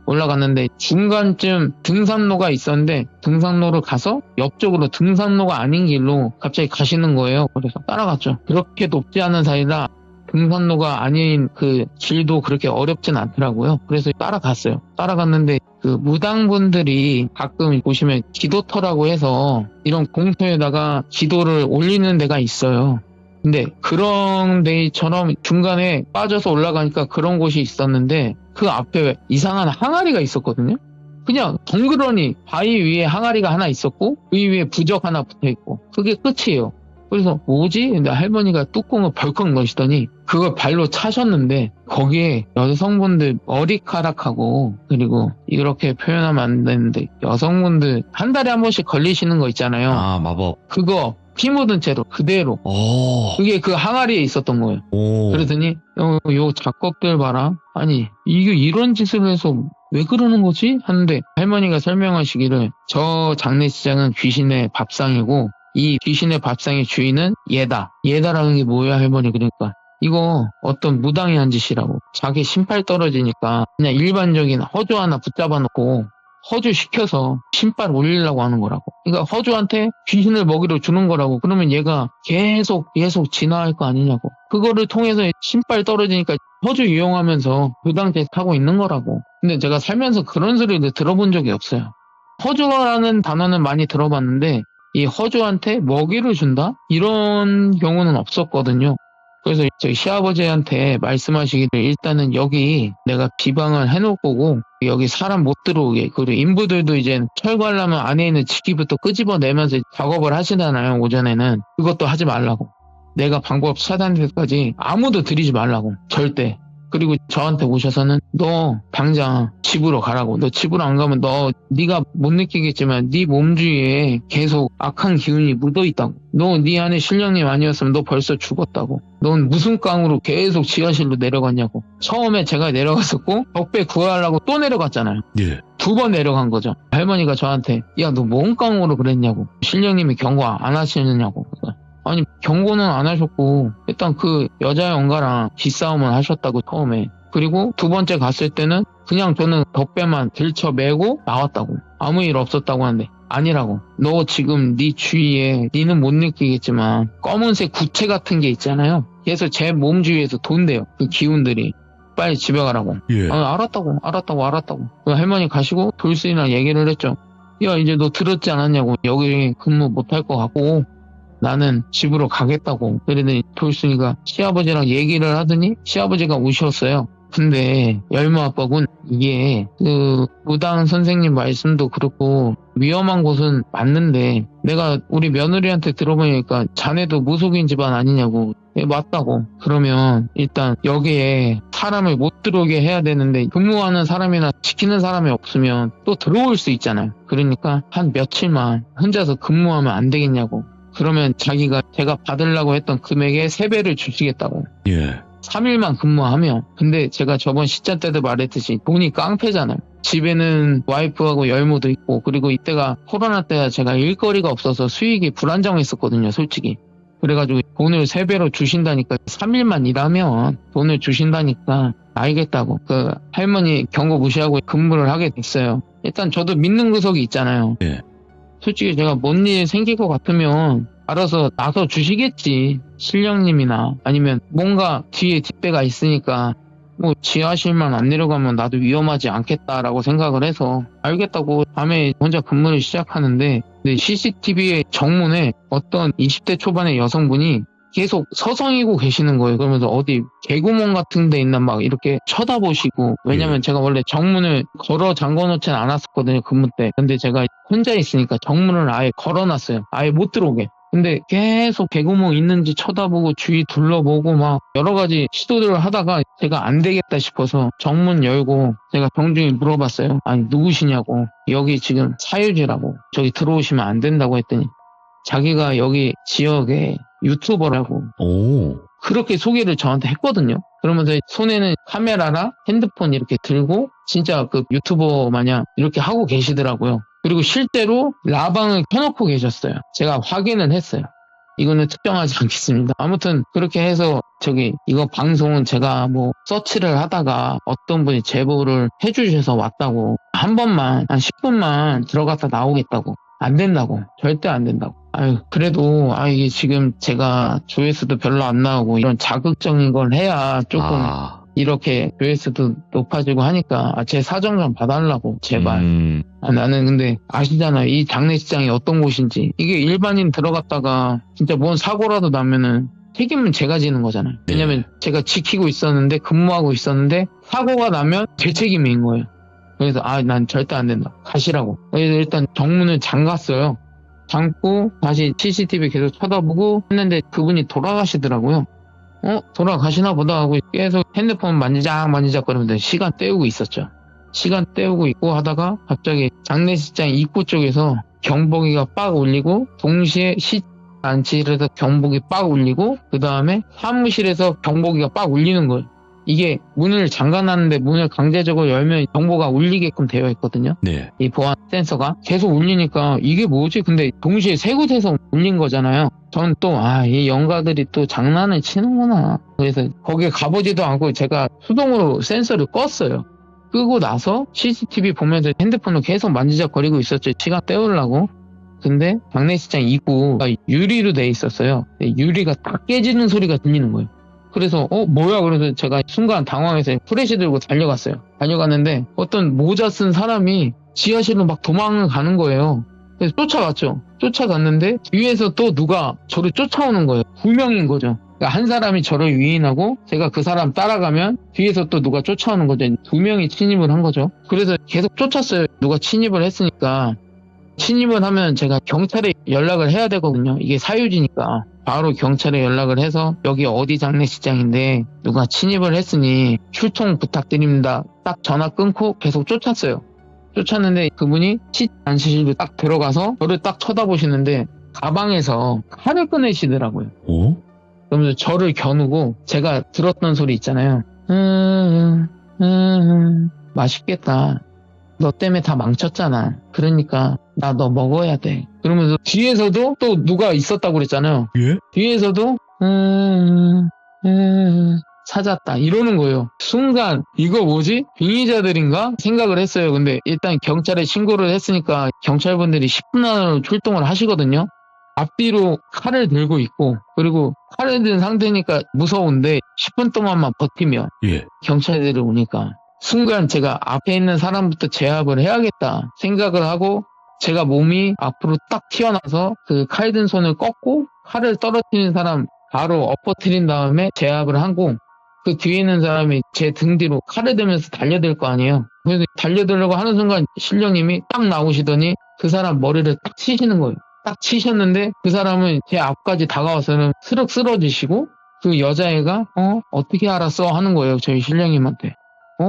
올라갔는데 중간쯤 등산로가 있었는데 등산로를 가서 옆쪽으로 등산로가 아닌 길로 갑자기 가시는 거예요. 그래서 따라갔죠. 그렇게 높지 않은 산이라 등산로가 아닌 그 길도 그렇게 어렵진 않더라고요. 그래서 따라갔어요. 따라갔는데 그 무당분들이 가끔 보시면 기도터라고 해서 이런 공터에다가 기도를 올리는 데가 있어요. 근데 그런 데처럼 중간에 빠져서 올라가니까 그런 곳이 있었는데 그 앞에 이상한 항아리가 있었거든요. 그냥 덩그러니 바위 위에 항아리가 하나 있었고 그 위에 부적 하나 붙어있고 그게 끝이에요. 그래서 뭐지? 근데 할머니가 뚜껑을 벌컥 넣으시더니 그걸 발로 차셨는데 거기에 여성분들 머리카락하고 그리고 이렇게 표현하면 안 되는데 여성분들 한 달에 한 번씩 걸리시는 거 있잖아요. 아, 마법. 그거 피 묻은 채로 그대로 오. 그게 그 항아리에 있었던 거예요. 오. 그러더니 요 작곡들 봐라. 아니 이게 이런 짓을 해서 왜 그러는 거지? 하는데 할머니가 설명하시기를 저 장례식장은 귀신의 밥상이고 이 귀신의 밥상의 주인은 얘다. 얘다라는 게 뭐야 할머니. 그러니까 이거 어떤 무당이 한 짓이라고. 자기 신발 떨어지니까 그냥 일반적인 허주 하나 붙잡아 놓고 허주 시켜서 신발 올리려고 하는 거라고. 그러니까 허주한테 귀신을 먹이로 주는 거라고. 그러면 얘가 계속 진화할 거 아니냐고. 그거를 통해서 신발 떨어지니까 허주 이용하면서 무당짓 하고 있는 거라고. 근데 제가 살면서 그런 소리를 들어본 적이 없어요. 허주라는 단어는 많이 들어봤는데 이 허주한테 먹이를 준다? 이런 경우는 없었거든요. 그래서 저희 시아버지한테 말씀하시기를 일단은 여기 내가 비방을 해놓을 거고 여기 사람 못 들어오게. 그리고 인부들도 이제 철거하려면 안에 있는 지키부터 끄집어내면서 작업을 하시잖아요. 오전에는. 그것도 하지 말라고. 내가 방법 차단될 때까지 아무도 들이지 말라고. 절대. 그리고 저한테 오셔서는 너 당장 집으로 가라고. 너 집으로 안 가면 네가 못 느끼겠지만 네 몸 주위에 계속 악한 기운이 묻어있다고. 너 네 안에 신령님 아니었으면 너 벌써 죽었다고. 넌 무슨 깡으로 계속 지하실로 내려갔냐고. 처음에 제가 내려갔었고 덕배 구하려고 또 내려갔잖아요. 예. 2번 내려간 거죠. 할머니가 저한테 야 너 뭔 깡으로 그랬냐고. 신령님이 경고 안 하시느냐고. 아니 경고는 안 하셨고 일단 그 여자 연가랑 기싸움을 하셨다고 처음에. 그리고 2번째 갔을 때는 그냥 저는 덕배만 들쳐매고 나왔다고. 아무 일 없었다고 하는데 아니라고. 너 지금 네 주위에 니는 못 느끼겠지만 검은색 구체 같은 게 있잖아요. 그래서 제 몸 주위에서 돈대요. 그 기운들이. 빨리 집에 가라고. 예. 알았다고. 그 할머니 가시고 돌쇠이랑 얘기를 했죠. 야, 이제 너 들었지 않았냐고. 여기 근무 못할 것 같고 나는 집으로 가겠다고. 그러더니 돌순이가 시아버지랑 얘기를 하더니 시아버지가 오셨어요. 근데 열무 아빠군 이게 그 무당 선생님 말씀도 그렇고 위험한 곳은 맞는데 내가 우리 며느리한테 들어보니까 자네도 무속인 집안 아니냐고. 예, 맞다고. 그러면 일단 여기에 사람을 못 들어오게 해야 되는데 근무하는 사람이나 지키는 사람이 없으면 또 들어올 수 있잖아요. 그러니까 한 며칠만 혼자서 근무하면 안 되겠냐고. 그러면 자기가 제가 받으려고 했던 금액의 3배를 주시겠다고. 예. 3일만 근무하면. 근데 제가 저번 시점 때도 말했듯이 돈이 깡패잖아요. 집에는 와이프하고 열무도 있고 그리고 이때가 코로나 때가 제가 일거리가 없어서 수익이 불안정했었거든요, 솔직히. 그래가지고 돈을 3배로 주신다니까 3일만 일하면 돈을 주신다니까 알겠다고. 그 할머니 경고 무시하고 근무를 하게 됐어요. 일단 저도 믿는 구석이 있잖아요. 예. 솔직히 제가 뭔 일 생길 것 같으면 알아서 나서 주시겠지. 실령님이나 아니면 뭔가 뒤에 뒷배가 있으니까 뭐 지하실만 안 내려가면 나도 위험하지 않겠다라고 생각을 해서 알겠다고 밤에 혼자 근무를 시작하는데 근데 CCTV의 정문에 어떤 20대 초반의 여성분이 계속 서성이고 계시는 거예요. 그러면서 어디 개구멍 같은 데 있나 막 이렇게 쳐다보시고 왜냐면 제가 원래 정문을 걸어 잠궈놓진 않았었거든요. 근무 때. 근데 제가 혼자 있으니까 정문을 아예 걸어놨어요. 아예 못 들어오게. 근데 계속 개구멍 있는지 쳐다보고 주위 둘러보고 막 여러 가지 시도들을 하다가 제가 안 되겠다 싶어서 정문 열고 제가 정중히 물어봤어요. 아니 누구시냐고. 여기 지금 사유지라고. 저기 들어오시면 안 된다고 했더니 자기가 여기 지역에 유튜버라고 오. 그렇게 소개를 저한테 했거든요. 그러면서 손에는 카메라랑 핸드폰 이렇게 들고 진짜 그 유튜버 마냥 이렇게 하고 계시더라고요. 그리고 실제로 라방을 켜놓고 계셨어요. 제가 확인을 했어요. 이거는 특정하지 않겠습니다. 아무튼 그렇게 해서 이거 방송은 제가 뭐 서치를 하다가 어떤 분이 제보를 해주셔서 왔다고 한 번만 한 10분만 들어갔다 나오겠다고. 안 된다고. 절대 안 된다고. 그래도 이게 지금 제가 조회수도 별로 안 나오고 이런 자극적인 걸 해야 조금 이렇게 조회수도 높아지고 하니까 제 사정 좀 봐달라고 제발. 나는 근데 아시잖아요. 이 장례식장이 어떤 곳인지. 이게 일반인 들어갔다가 진짜 뭔 사고라도 나면은 책임은 제가 지는 거잖아요. 왜냐면 제가 지키고 있었는데 근무하고 있었는데 사고가 나면 제 책임인 거예요. 그래서 난 절대 안 된다. 가시라고. 그래서 일단 정문을 잠갔어요. 잠고 다시 CCTV 계속 쳐다보고 했는데 그분이 돌아가시더라고요. 돌아가시나 보다 하고 계속 핸드폰 만지작 거리면서 시간 때우고 있었죠. 시간 때우고 있고 하다가 갑자기 장례식장 입구 쪽에서 경보기가 빡 울리고 동시에 안치에서 경보기 빡 울리고 그 다음에 사무실에서 경보기가 빡 울리는 거예요. 이게 문을 잠가놨는데 문을 강제적으로 열면 경보가 울리게끔 되어 있거든요. 네. 이 보안 센서가 계속 울리니까 이게 뭐지? 근데 동시에 세 곳에서 울린 거잖아요. 전 또 이 영가들이 또 장난을 치는구나. 그래서 거기에 가보지도 않고 제가 수동으로 센서를 껐어요. 끄고 나서 CCTV 보면서 핸드폰을 계속 만지작거리고 있었죠. 시간 때우려고. 근데 장례식장 입구가 유리로 돼 있었어요. 유리가 다 깨지는 소리가 들리는 거예요. 그래서 뭐야? 그래서 제가 순간 당황해서 프레시 들고 달려갔어요. 달려갔는데 어떤 모자 쓴 사람이 지하실로 막 도망을 가는 거예요. 그래서 쫓아갔죠. 쫓아갔는데 뒤에서 또 누가 저를 쫓아오는 거예요. 2명인 거죠. 그러니까 한 사람이 저를 유인하고 제가 그 사람 따라가면 뒤에서 또 누가 쫓아오는 거죠. 2명이 침입을 한 거죠. 그래서 계속 쫓았어요. 누가 침입을 했으니까. 침입을 하면 제가 경찰에 연락을 해야 되거든요. 이게 사유지니까. 바로 경찰에 연락을 해서 여기 어디 장례식장인데 누가 침입을 했으니 출동 부탁드립니다. 딱 전화 끊고 계속 쫓았어요. 쫓았는데 그분이 안시실로 딱 들어가서 저를 딱 쳐다보시는데 가방에서 칼을 꺼내시더라고요. 그러면서 저를 겨누고 제가 들었던 소리 있잖아요. 맛있겠다. 너 때문에 다 망쳤잖아. 그러니까 나 너 먹어야 돼. 그러면서 뒤에서도 또 누가 있었다고 그랬잖아요. 예? 뒤에서도 찾았다 이러는 거예요. 순간 이거 뭐지? 빙의자들인가? 생각을 했어요. 근데 일단 경찰에 신고를 했으니까 경찰분들이 10분 안으로 출동을 하시거든요. 앞뒤로 칼을 들고 있고 그리고 칼을 든 상태니까 무서운데 10분 동안만 버티면 예. 경찰들이 오니까 순간 제가 앞에 있는 사람부터 제압을 해야겠다 생각을 하고 제가 몸이 앞으로 딱 튀어나와서 그 칼 든 손을 꺾고 칼을 떨어뜨리는 사람 바로 엎어뜨린 다음에 제압을 하고 그 뒤에 있는 사람이 제 등 뒤로 칼을 들면서 달려들 거 아니에요. 그래서 달려들려고 하는 순간 신령님이 딱 나오시더니 그 사람 머리를 딱 치시는 거예요. 딱 치셨는데 그 사람은 제 앞까지 다가와서는 스륵 쓰러지시고 그 여자애가 어떻게 알았어 하는 거예요. 저희 신령님한테.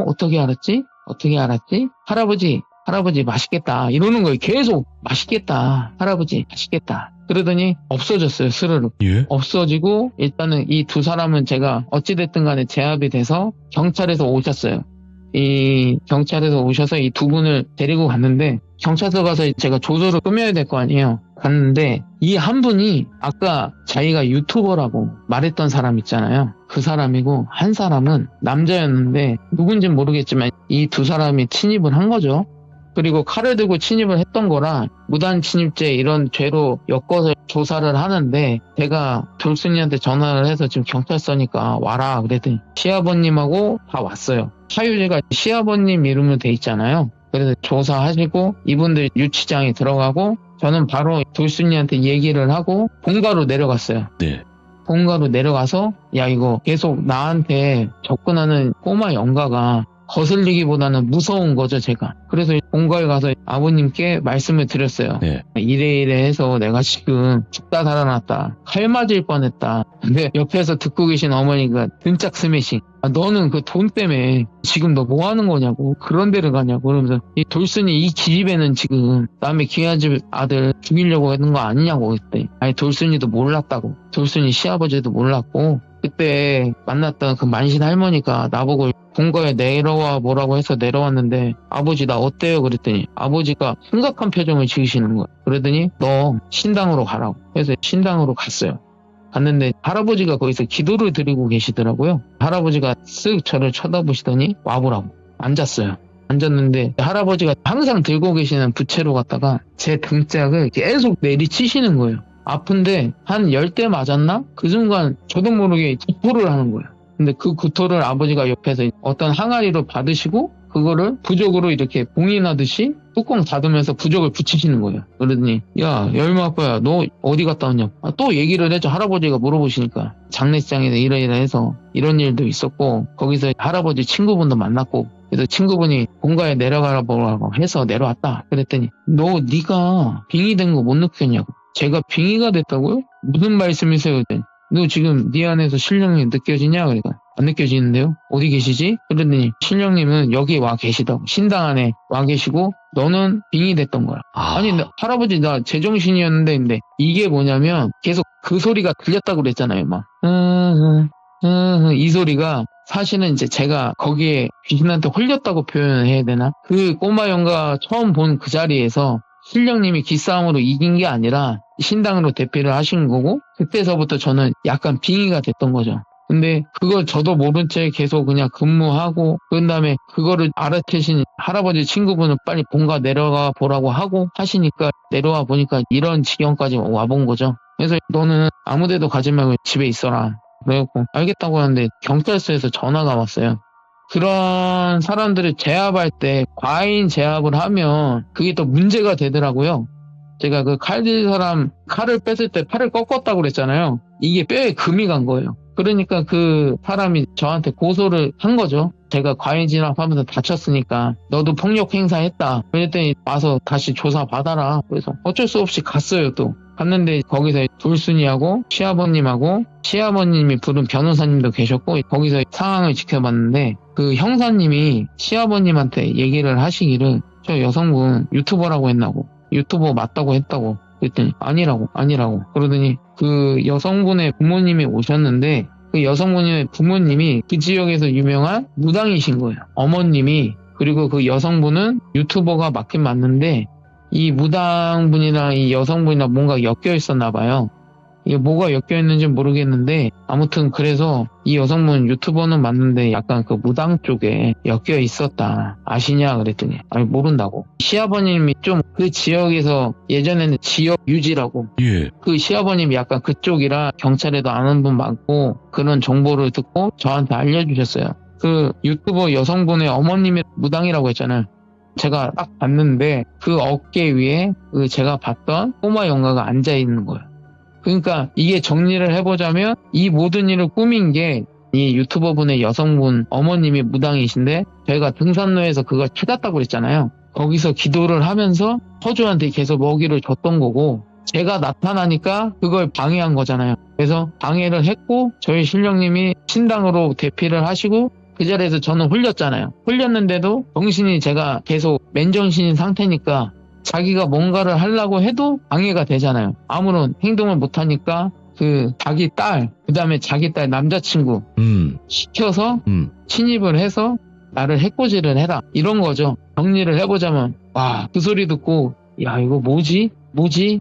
어떻게 알았지? 어떻게 알았지? 할아버지 맛있겠다 이러는 거예요. 계속 맛있겠다 할아버지 맛있겠다 그러더니 없어졌어요. 스르륵 예? 없어지고 일단은 이 두 사람은 제가 어찌됐든 간에 제압이 돼서 경찰에서 오셨어요. 이 경찰에서 오셔서 이 두 분을 데리고 갔는데 경찰서 가서 제가 조서를 꾸며야 될 거 아니에요. 갔는데 이 한 분이 아까 자기가 유튜버라고 말했던 사람 있잖아요. 그 사람이고 한 사람은 남자였는데 누군지는 모르겠지만 이 두 사람이 침입을 한 거죠. 그리고 칼을 들고 침입을 했던 거라 무단 침입죄 이런 죄로 엮어서 조사를 하는데 제가 돌순이한테 전화를 해서 지금 경찰서니까 와라 그랬더니 시아버님하고 다 왔어요. 사유지가 시아버님 이름으로 돼 있잖아요. 그래서 조사하시고 이분들 유치장에 들어가고 저는 바로 돌순이한테 얘기를 하고 본가로 내려갔어요. 네. 본가로 내려가서 야 이거 계속 나한테 접근하는 꼬마 영가가 거슬리기보다는 무서운 거죠, 제가. 그래서 본가에 가서 아버님께 말씀을 드렸어요. 네. 이래 해서 내가 지금 죽다 살아났다. 칼 맞을 뻔했다. 근데 옆에서 듣고 계신 어머니가 등짝 스매싱. 너는 그 돈 때문에 지금 너 뭐 하는 거냐고. 그런 데를 가냐고. 그러면서 이 돌순이 이 기집애는 지금 남의 귀한 집 아들 죽이려고 하는 거 아니냐고 그랬더니 아니 돌순이도 몰랐다고. 돌순이 시아버지도 몰랐고 그때 만났던 그 만신 할머니가 나보고 본가에 내려와 뭐라고 해서 내려왔는데 아버지 나 어때요? 그랬더니 아버지가 심각한 표정을 지으시는 거예요. 그러더니 너 신당으로 가라고 해서 신당으로 갔어요. 갔는데 할아버지가 거기서 기도를 드리고 계시더라고요. 할아버지가 쓱 저를 쳐다보시더니 와보라고 앉았어요. 앉았는데 할아버지가 항상 들고 계시는 부채로 갖다가 제 등짝을 계속 내리치시는 거예요. 아픈데 한 10대 맞았나? 그 순간 저도 모르게 구토를 하는 거예요. 근데 그 구토를 아버지가 옆에서 어떤 항아리로 받으시고 그거를 부적으로 이렇게 봉인하듯이 뚜껑 닫으면서 부적을 붙이시는 거예요. 그러더니 야 열마 아빠야 너 어디 갔다 왔냐? 또 얘기를 했죠. 할아버지가 물어보시니까 장례식장에서 이러이러해서 이런 일도 있었고 거기서 할아버지 친구분도 만났고 그래서 친구분이 본가에 내려가라고 해서 내려왔다. 그랬더니 네가 빙의된 거 못 느꼈냐고. 제가 빙의가 됐다고요? 무슨 말씀이세요? 그랬더니 너 지금 네 안에서 신령님 느껴지냐? 그러니까 안 느껴지는데요? 어디 계시지? 그러더니 신령님은 여기 와 계시다고. 신당 안에 와 계시고 너는 빙의됐던 거야. 아니 할아버지 나 제정신이었는데 근데 이게 뭐냐면 계속 그 소리가 들렸다고 그랬잖아요. 막 이 소리가 사실은 이제 제가 거기에 귀신한테 홀렸다고 표현을 해야 되나? 그 꼬마 영가 처음 본 그 자리에서 신령님이 기싸움으로 이긴 게 아니라 신당으로 대피를 하신 거고 그때서부터 저는 약간 빙의가 됐던 거죠. 근데 그걸 저도 모른 채 계속 그냥 근무하고 그 다음에 그거를 알아채신 할아버지 친구분은 빨리 본가 내려가 보라고 하고 하시니까 내려와 보니까 이런 지경까지 와본 거죠. 그래서 너는 아무데도 가지 말고 집에 있어라. 그래갖고 알겠다고 하는데 경찰서에서 전화가 왔어요. 그런 사람들을 제압할 때 과잉 제압을 하면 그게 또 문제가 되더라고요. 제가 그 칼 들 사람 칼을 뺐을 때 팔을 꺾었다고 그랬잖아요. 이게 뼈에 금이 간 거예요. 그러니까 그 사람이 저한테 고소를 한 거죠. 제가 과잉 진압하면서 다쳤으니까 너도 폭력 행사했다. 그랬더니 와서 다시 조사 받아라. 그래서 어쩔 수 없이 갔어요 또. 갔는데 거기서 돌순이하고 시아버님하고 시아버님이 부른 변호사님도 계셨고 거기서 상황을 지켜봤는데 그 형사님이 시아버님한테 얘기를 하시기를 저 여성분 유튜버라고 했나고 유튜버 맞다고 했다고 그랬더니 아니라고 그러더니 그 여성분의 부모님이 오셨는데 그 여성분의 부모님이 그 지역에서 유명한 무당이신 거예요. 어머님이. 그리고 그 여성분은 유튜버가 맞긴 맞는데 이 무당분이랑 이 여성분이랑 뭔가 엮여 있었나 봐요. 이게 뭐가 엮여 있는지 모르겠는데 아무튼 그래서 이 여성분 유튜버는 맞는데 약간 그 무당 쪽에 엮여 있었다. 아시냐 그랬더니 아니 모른다고. 시아버님이 좀 그 지역에서 예전에는 지역 유지라고 예. 그 시아버님이 약간 그쪽이라 경찰에도 아는 분 많고 그런 정보를 듣고 저한테 알려주셨어요. 그 유튜버 여성분의 어머님이 무당이라고 했잖아요. 제가 딱 봤는데 그 어깨 위에 그 제가 봤던 꼬마 영가가 앉아 있는 거예요. 그러니까 이게 정리를 해보자면 이 모든 일을 꾸민 게 이 유튜버분의 여성분 어머님이 무당이신데 저희가 등산로에서 그걸 찾았다고 그랬잖아요. 거기서 기도를 하면서 허주한테 계속 먹이를 줬던 거고 제가 나타나니까 그걸 방해한 거잖아요. 그래서 방해를 했고 저희 신령님이 신당으로 대피를 하시고 그 자리에서 저는 홀렸잖아요. 홀렸는데도 정신이 제가 계속 맨정신인 상태니까 자기가 뭔가를 하려고 해도 방해가 되잖아요. 아무런 행동을 못하니까 그 자기 딸, 그 다음에 자기 딸 남자친구 시켜서 침입을 해서 나를 해코지를 해라. 이런 거죠. 정리를 해보자면 와, 그 소리 듣고 야 이거 뭐지?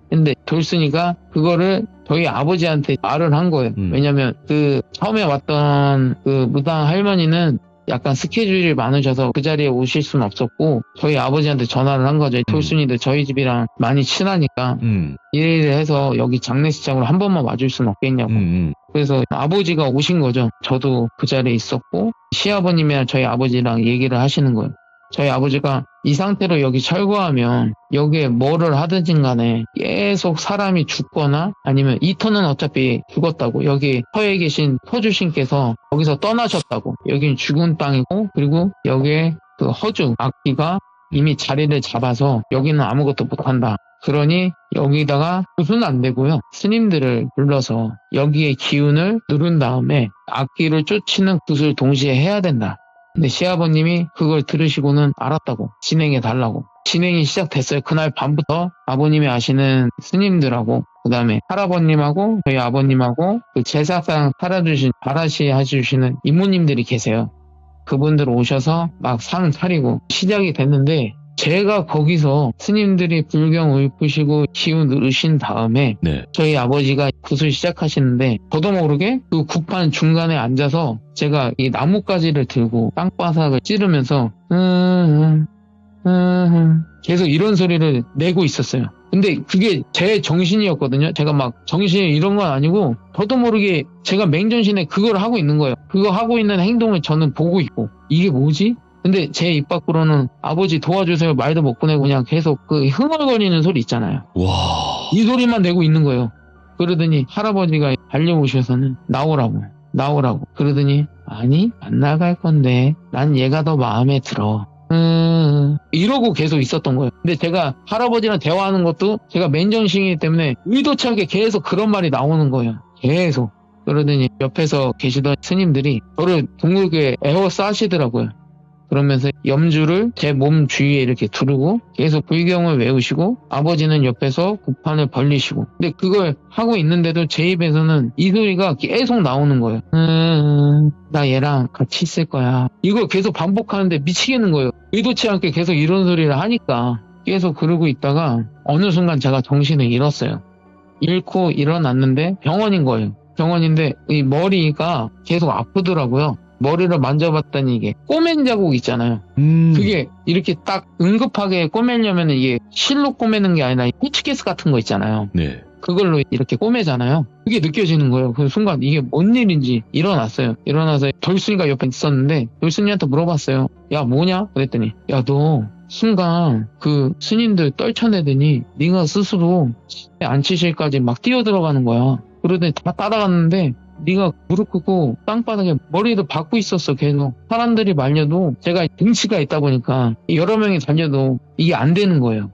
근데 돌순이가 그거를 저희 아버지한테 말을 한 거예요. 왜냐면 그 처음에 왔던 그 무당 할머니는 약간 스케줄이 많으셔서 그 자리에 오실 수는 없었고 저희 아버지한테 전화를 한 거죠. 돌순이도 저희 집이랑 많이 친하니까 이래 해서 여기 장례식장으로 한 번만 와줄 수는 없겠냐고. 그래서 아버지가 오신 거죠. 저도 그 자리에 있었고 시아버님이랑 저희 아버지랑 얘기를 하시는 거예요. 저희 아버지가 이 상태로 여기 철거하면 여기에 뭐를 하든지 간에 계속 사람이 죽거나 아니면 이 터는 어차피 죽었다고. 여기 터에 계신 터주신께서 거기서 떠나셨다고. 여긴 죽은 땅이고 그리고 여기에 그 허주 악기가 이미 자리를 잡아서 여기는 아무것도 못한다. 그러니 여기다가 굿은 안 되고요. 스님들을 불러서 여기에 기운을 누른 다음에 악기를 쫓치는 굿을 동시에 해야 된다. 근데 시아버님이 그걸 들으시고는 알았다고. 진행해 달라고. 진행이 시작됐어요. 그날 밤부터 아버님이 아시는 스님들하고 그 다음에 할아버님하고 저희 아버님하고 그 제사상 살아주신 바라시 해주시는 이모님들이 계세요. 그분들 오셔서 막 상 차리고 시작이 됐는데 제가 거기서 스님들이 불경 읊으시고 기운 누르신 다음에 저희 아버지가 굿을 시작하시는데 저도 모르게 그 굿판 중간에 앉아서 제가 이 나뭇가지를 들고 땅바닥을 찌르면서 계속 이런 소리를 내고 있었어요. 근데 그게 제 정신이었거든요. 제가 막 정신이 이런 건 아니고 저도 모르게 제가 맹정신에 그걸 하고 있는 거예요. 그거 하고 있는 행동을 저는 보고 있고 이게 뭐지? 근데 제 입 밖으로는 아버지 도와주세요 말도 못 꺼내고 그냥 계속 그 흥얼거리는 소리 있잖아요. 와. 이 소리만 내고 있는 거예요. 그러더니 할아버지가 달려오셔서는 나오라고. 그러더니 아니 안 나갈 건데 난 얘가 더 마음에 들어. 이러고 계속 있었던 거예요. 근데 제가 할아버지랑 대화하는 것도 제가 맨정신이기 때문에 의도치 않게 계속 그런 말이 나오는 거예요. 계속. 그러더니 옆에서 계시던 스님들이 저를 둥글게 에워싸시더라고요. 그러면서 염주를 제 몸 주위에 이렇게 두르고 계속 불경을 외우시고 아버지는 옆에서 굿판을 벌리시고 근데 그걸 하고 있는데도 제 입에서는 이 소리가 계속 나오는 거예요. 나 얘랑 같이 있을 거야. 이걸 계속 반복하는데 미치겠는 거예요. 의도치 않게 계속 이런 소리를 하니까 계속 그러고 있다가 어느 순간 제가 정신을 잃었어요. 잃고 일어났는데 병원인 거예요. 병원인데 이 머리가 계속 아프더라고요. 머리를 만져봤더니 이게 꼬맨 자국 있잖아요. 그게 이렇게 딱 응급하게 꼬매려면 이게 실로 꼬매는 게 아니라 호치키스 같은 거 있잖아요. 네. 그걸로 이렇게 꼬매잖아요. 그게 느껴지는 거예요. 그 순간 이게 뭔 일인지 일어났어요. 일어나서 돌순이가 옆에 있었는데 돌순이한테 물어봤어요. 야 뭐냐? 그랬더니 야 너 순간 그 스님들 떨쳐내더니 네가 스스로 안치실까지 막 뛰어들어가는 거야. 그러더니 다 따라갔는데 네가 무릎 꿇고 땅바닥에 머리도 박고 있었어. 계속 사람들이 말려도 제가 등치가 있다 보니까 여러 명이 달려도 이게 안 되는 거예요.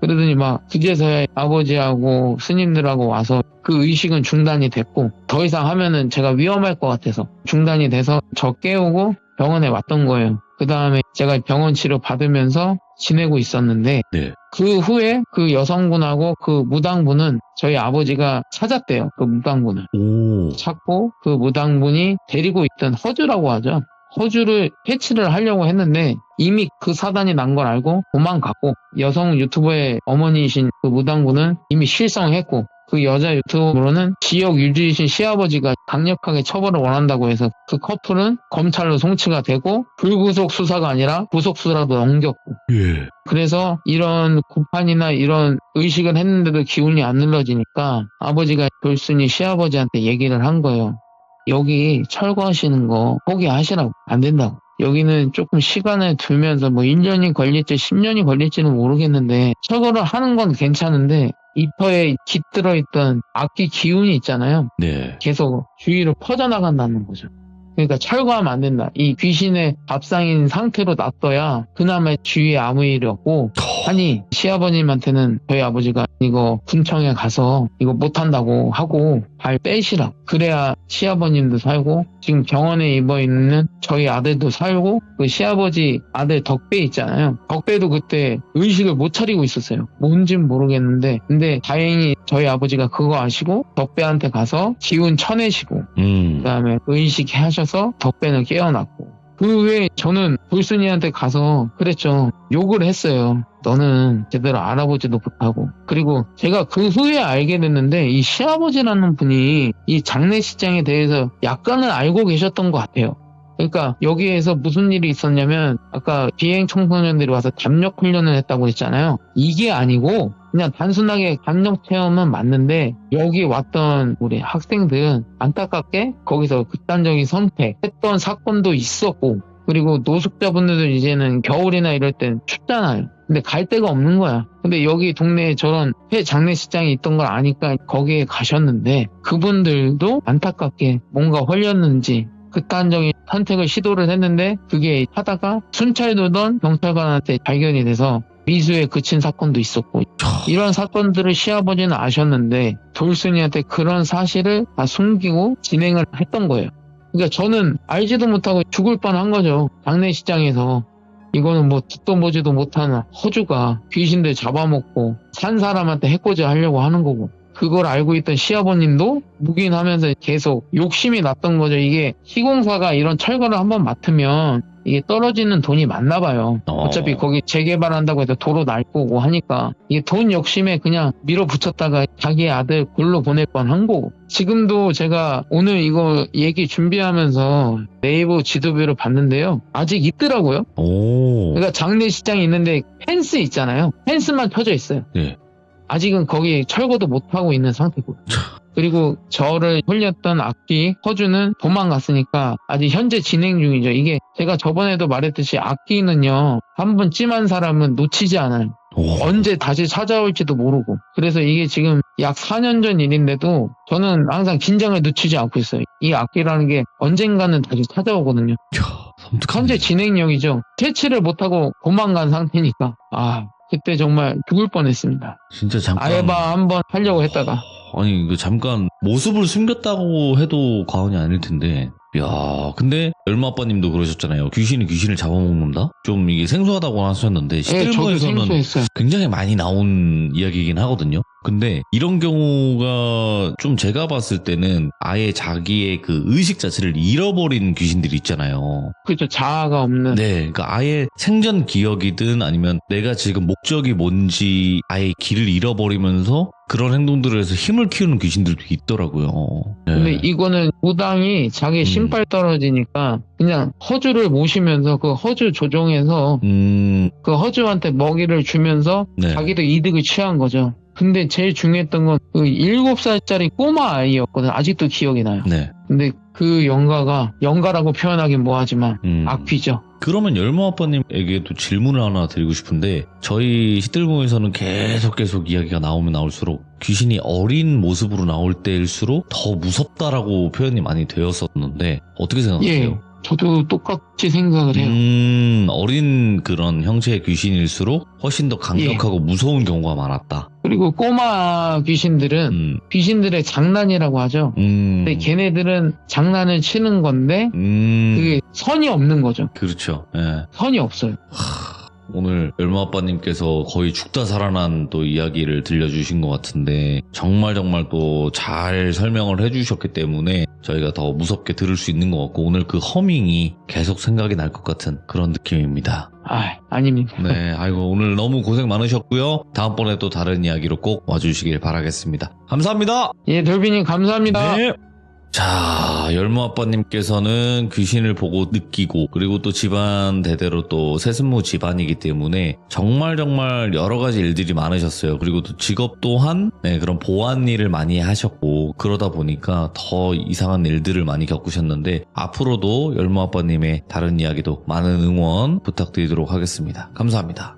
그러더니 막 그제서야 아버지하고 스님들하고 와서 그 의식은 중단이 됐고 더 이상 하면은 제가 위험할 것 같아서 중단이 돼서 저 깨우고 병원에 왔던 거예요. 그 다음에 제가 병원 치료 받으면서 지내고 있었는데 그 후에 그 여성분하고 그 무당분은 저희 아버지가 찾았대요. 그 무당분을. 찾고 그 무당분이 데리고 있던 허주라고 하죠. 허주를 해치를 하려고 했는데 이미 그 사단이 난 걸 알고 도망갔고 여성 유튜버의 어머니이신 그 무당분은 이미 실성했고 그 여자 유튜브로는 지역 유지이신 시아버지가 강력하게 처벌을 원한다고 해서 그 커플은 검찰로 송치가 되고 불구속 수사가 아니라 구속 수사로 넘겼고 예. 그래서 이런 구판이나 이런 의식을 했는데도 기운이 안 눌러지니까 아버지가 돌순이 시아버지한테 얘기를 한 거예요. 여기 철거하시는 거 포기하시라고. 안 된다고. 여기는 조금 시간을 두면서 뭐 1년이 걸릴지 10년이 걸릴지는 모르겠는데 철거를 하는 건 괜찮은데 이퍼에 깃들어 있던 악기 기운이 있잖아요. 네. 계속 주위로 퍼져나간다는 거죠. 그러니까 철거하면 안 된다. 이 귀신의 밥상인 상태로 놔둬야 그나마 주위에 아무 일이 없고 아니 시아버님한테는 저희 아버지가 이거 군청에 가서 이거 못한다고 하고 발 빼시라. 그래야 시아버님도 살고 지금 병원에 입어 있는 저희 아들도 살고 그 시아버지 아들 덕배 있잖아요. 덕배도 그때 의식을 못 차리고 있었어요. 뭔진 모르겠는데 근데 다행히 저희 아버지가 그거 아시고 덕배한테 가서 기운 쳐내시고 그다음에 의식 하셔서 덕배는 깨어났고 그 외에 저는 돌순이한테 가서 그랬죠. 욕을 했어요. 너는 제대로 알아보지도 못하고. 그리고 제가 그 후에 알게 됐는데 이 시아버지라는 분이 이 장례식장에 대해서 약간은 알고 계셨던 것 같아요. 그러니까 여기에서 무슨 일이 있었냐면 아까 비행 청소년들이 와서 담력 훈련을 했다고 했잖아요. 이게 아니고 그냥 단순하게 담력 체험은 맞는데 여기 왔던 우리 학생들은 안타깝게 거기서 극단적인 선택했던 사건도 있었고 그리고 노숙자분들도 이제는 겨울이나 이럴 땐 춥잖아요. 근데 갈 데가 없는 거야. 근데 여기 동네에 저런 폐 장례식장이 있던 걸 아니까 거기에 가셨는데 그분들도 안타깝게 뭔가 헐렸는지 극단적인 선택을 시도를 했는데 그게 하다가 순찰 도던 경찰관한테 발견이 돼서 미수에 그친 사건도 있었고 이런 사건들을 시아버지는 아셨는데 돌순이한테 그런 사실을 다 숨기고 진행을 했던 거예요. 그러니까 저는 알지도 못하고 죽을 뻔한 거죠. 장례식장에서. 이거는 뭐 듣도 보지도 못하는 허주가 귀신들 잡아먹고 산 사람한테 해코지 하려고 하는 거고 그걸 알고 있던 시아버님도 묵인하면서 계속 욕심이 났던 거죠. 이게 시공사가 이런 철거를 한번 맡으면 이게 떨어지는 돈이 많나 봐요. 어차피 거기 재개발한다고 해서 도로 날 거고 하니까 이게 돈 욕심에 그냥 밀어붙였다가 자기 아들 골로 보낼 뻔한 거고 지금도 제가 오늘 이거 얘기 준비하면서 네이버 지도뷰를 봤는데요. 아직 있더라고요. 그러니까 장례식장이 있는데 펜스 있잖아요. 펜스만 펴져 있어요. 네. 아직은 거기 철거도 못하고 있는 상태고 그리고 저를 홀렸던 악기 허주는 도망갔으니까 아직 현재 진행 중이죠. 이게 제가 저번에도 말했듯이 악기는요 한번 찜한 사람은 놓치지 않아요. 언제 다시 찾아올지도 모르고 그래서 이게 지금 약 4년 전 일인데도 저는 항상 긴장을 늦추지 않고 있어요. 이 악기라는 게 언젠가는 다시 찾아오거든요. 현재 진행형이죠. 퇴치를 못하고 도망간 상태니까 그때 정말 죽을 뻔했습니다. 진짜 잠깐 알바 한번 하려고 했다가 아니 잠깐 모습을 숨겼다고 해도 과언이 아닐 텐데 야 근데 열마 아빠님도 그러셨잖아요. 귀신이 귀신을 잡아먹는다? 좀 이게 생소하다고 하셨는데 저도 시들모에서는 생소했어요. 굉장히 많이 나온 이야기이긴 하거든요. 근데 이런 경우가 좀 제가 봤을 때는 아예 자기의 그 의식 자체를 잃어버린 귀신들이 있잖아요. 그렇죠. 자아가 없는. 네, 그러니까 아예 생전 기억이든 아니면 내가 지금 목적이 뭔지 아예 길을 잃어버리면서 그런 행동들을 해서 힘을 키우는 귀신들도 있더라고요. 네. 근데 이거는 무당이 자기 신발 떨어지니까 그냥 허주를 모시면서 그 허주 조종해서 그 허주한테 먹이를 주면서 네. 자기도 이득을 취한 거죠. 근데 제일 중요했던 건 그 7살짜리 꼬마 아이였거든. 아직도 기억이 나요. 네. 근데 그 영가라고 표현하긴 뭐하지만 악귀죠. 그러면 열마 아빠님에게도 질문을 하나 드리고 싶은데 저희 시들모에서는 계속 이야기가 나오면 나올수록 귀신이 어린 모습으로 나올 때일수록 더 무섭다라고 표현이 많이 되었었는데 어떻게 생각하세요? 예, 저도 똑같이 생각을 해요. 어린 그런 형체의 귀신일수록 훨씬 더 강력하고 무서운 경우가 많았다. 그리고 꼬마 귀신들은 귀신들의 장난이라고 하죠. 근데 걔네들은 장난을 치는 건데 그게 선이 없는 거죠. 그렇죠. 예. 선이 없어요. 오늘 열마 아빠님께서 거의 죽다 살아난 또 이야기를 들려주신 것 같은데 정말 또 잘 설명을 해주셨기 때문에 저희가 더 무섭게 들을 수 있는 것 같고 오늘 그 허밍이 계속 생각이 날 것 같은 그런 느낌입니다. 아닙니다. 네, 아이고 오늘 너무 고생 많으셨고요. 다음번에 또 다른 이야기로 꼭 와주시길 바라겠습니다. 감사합니다. 예, 돌비님 감사합니다. 네. 자, 열무아빠님께서는 귀신을 보고 느끼고 그리고 또 집안 대대로 또 세습무 집안이기 때문에 정말 여러 가지 일들이 많으셨어요. 그리고 또 직업 또한 그런 보안 일을 많이 하셨고 그러다 보니까 더 이상한 일들을 많이 겪으셨는데 앞으로도 열무아빠님의 다른 이야기도 많은 응원 부탁드리도록 하겠습니다. 감사합니다.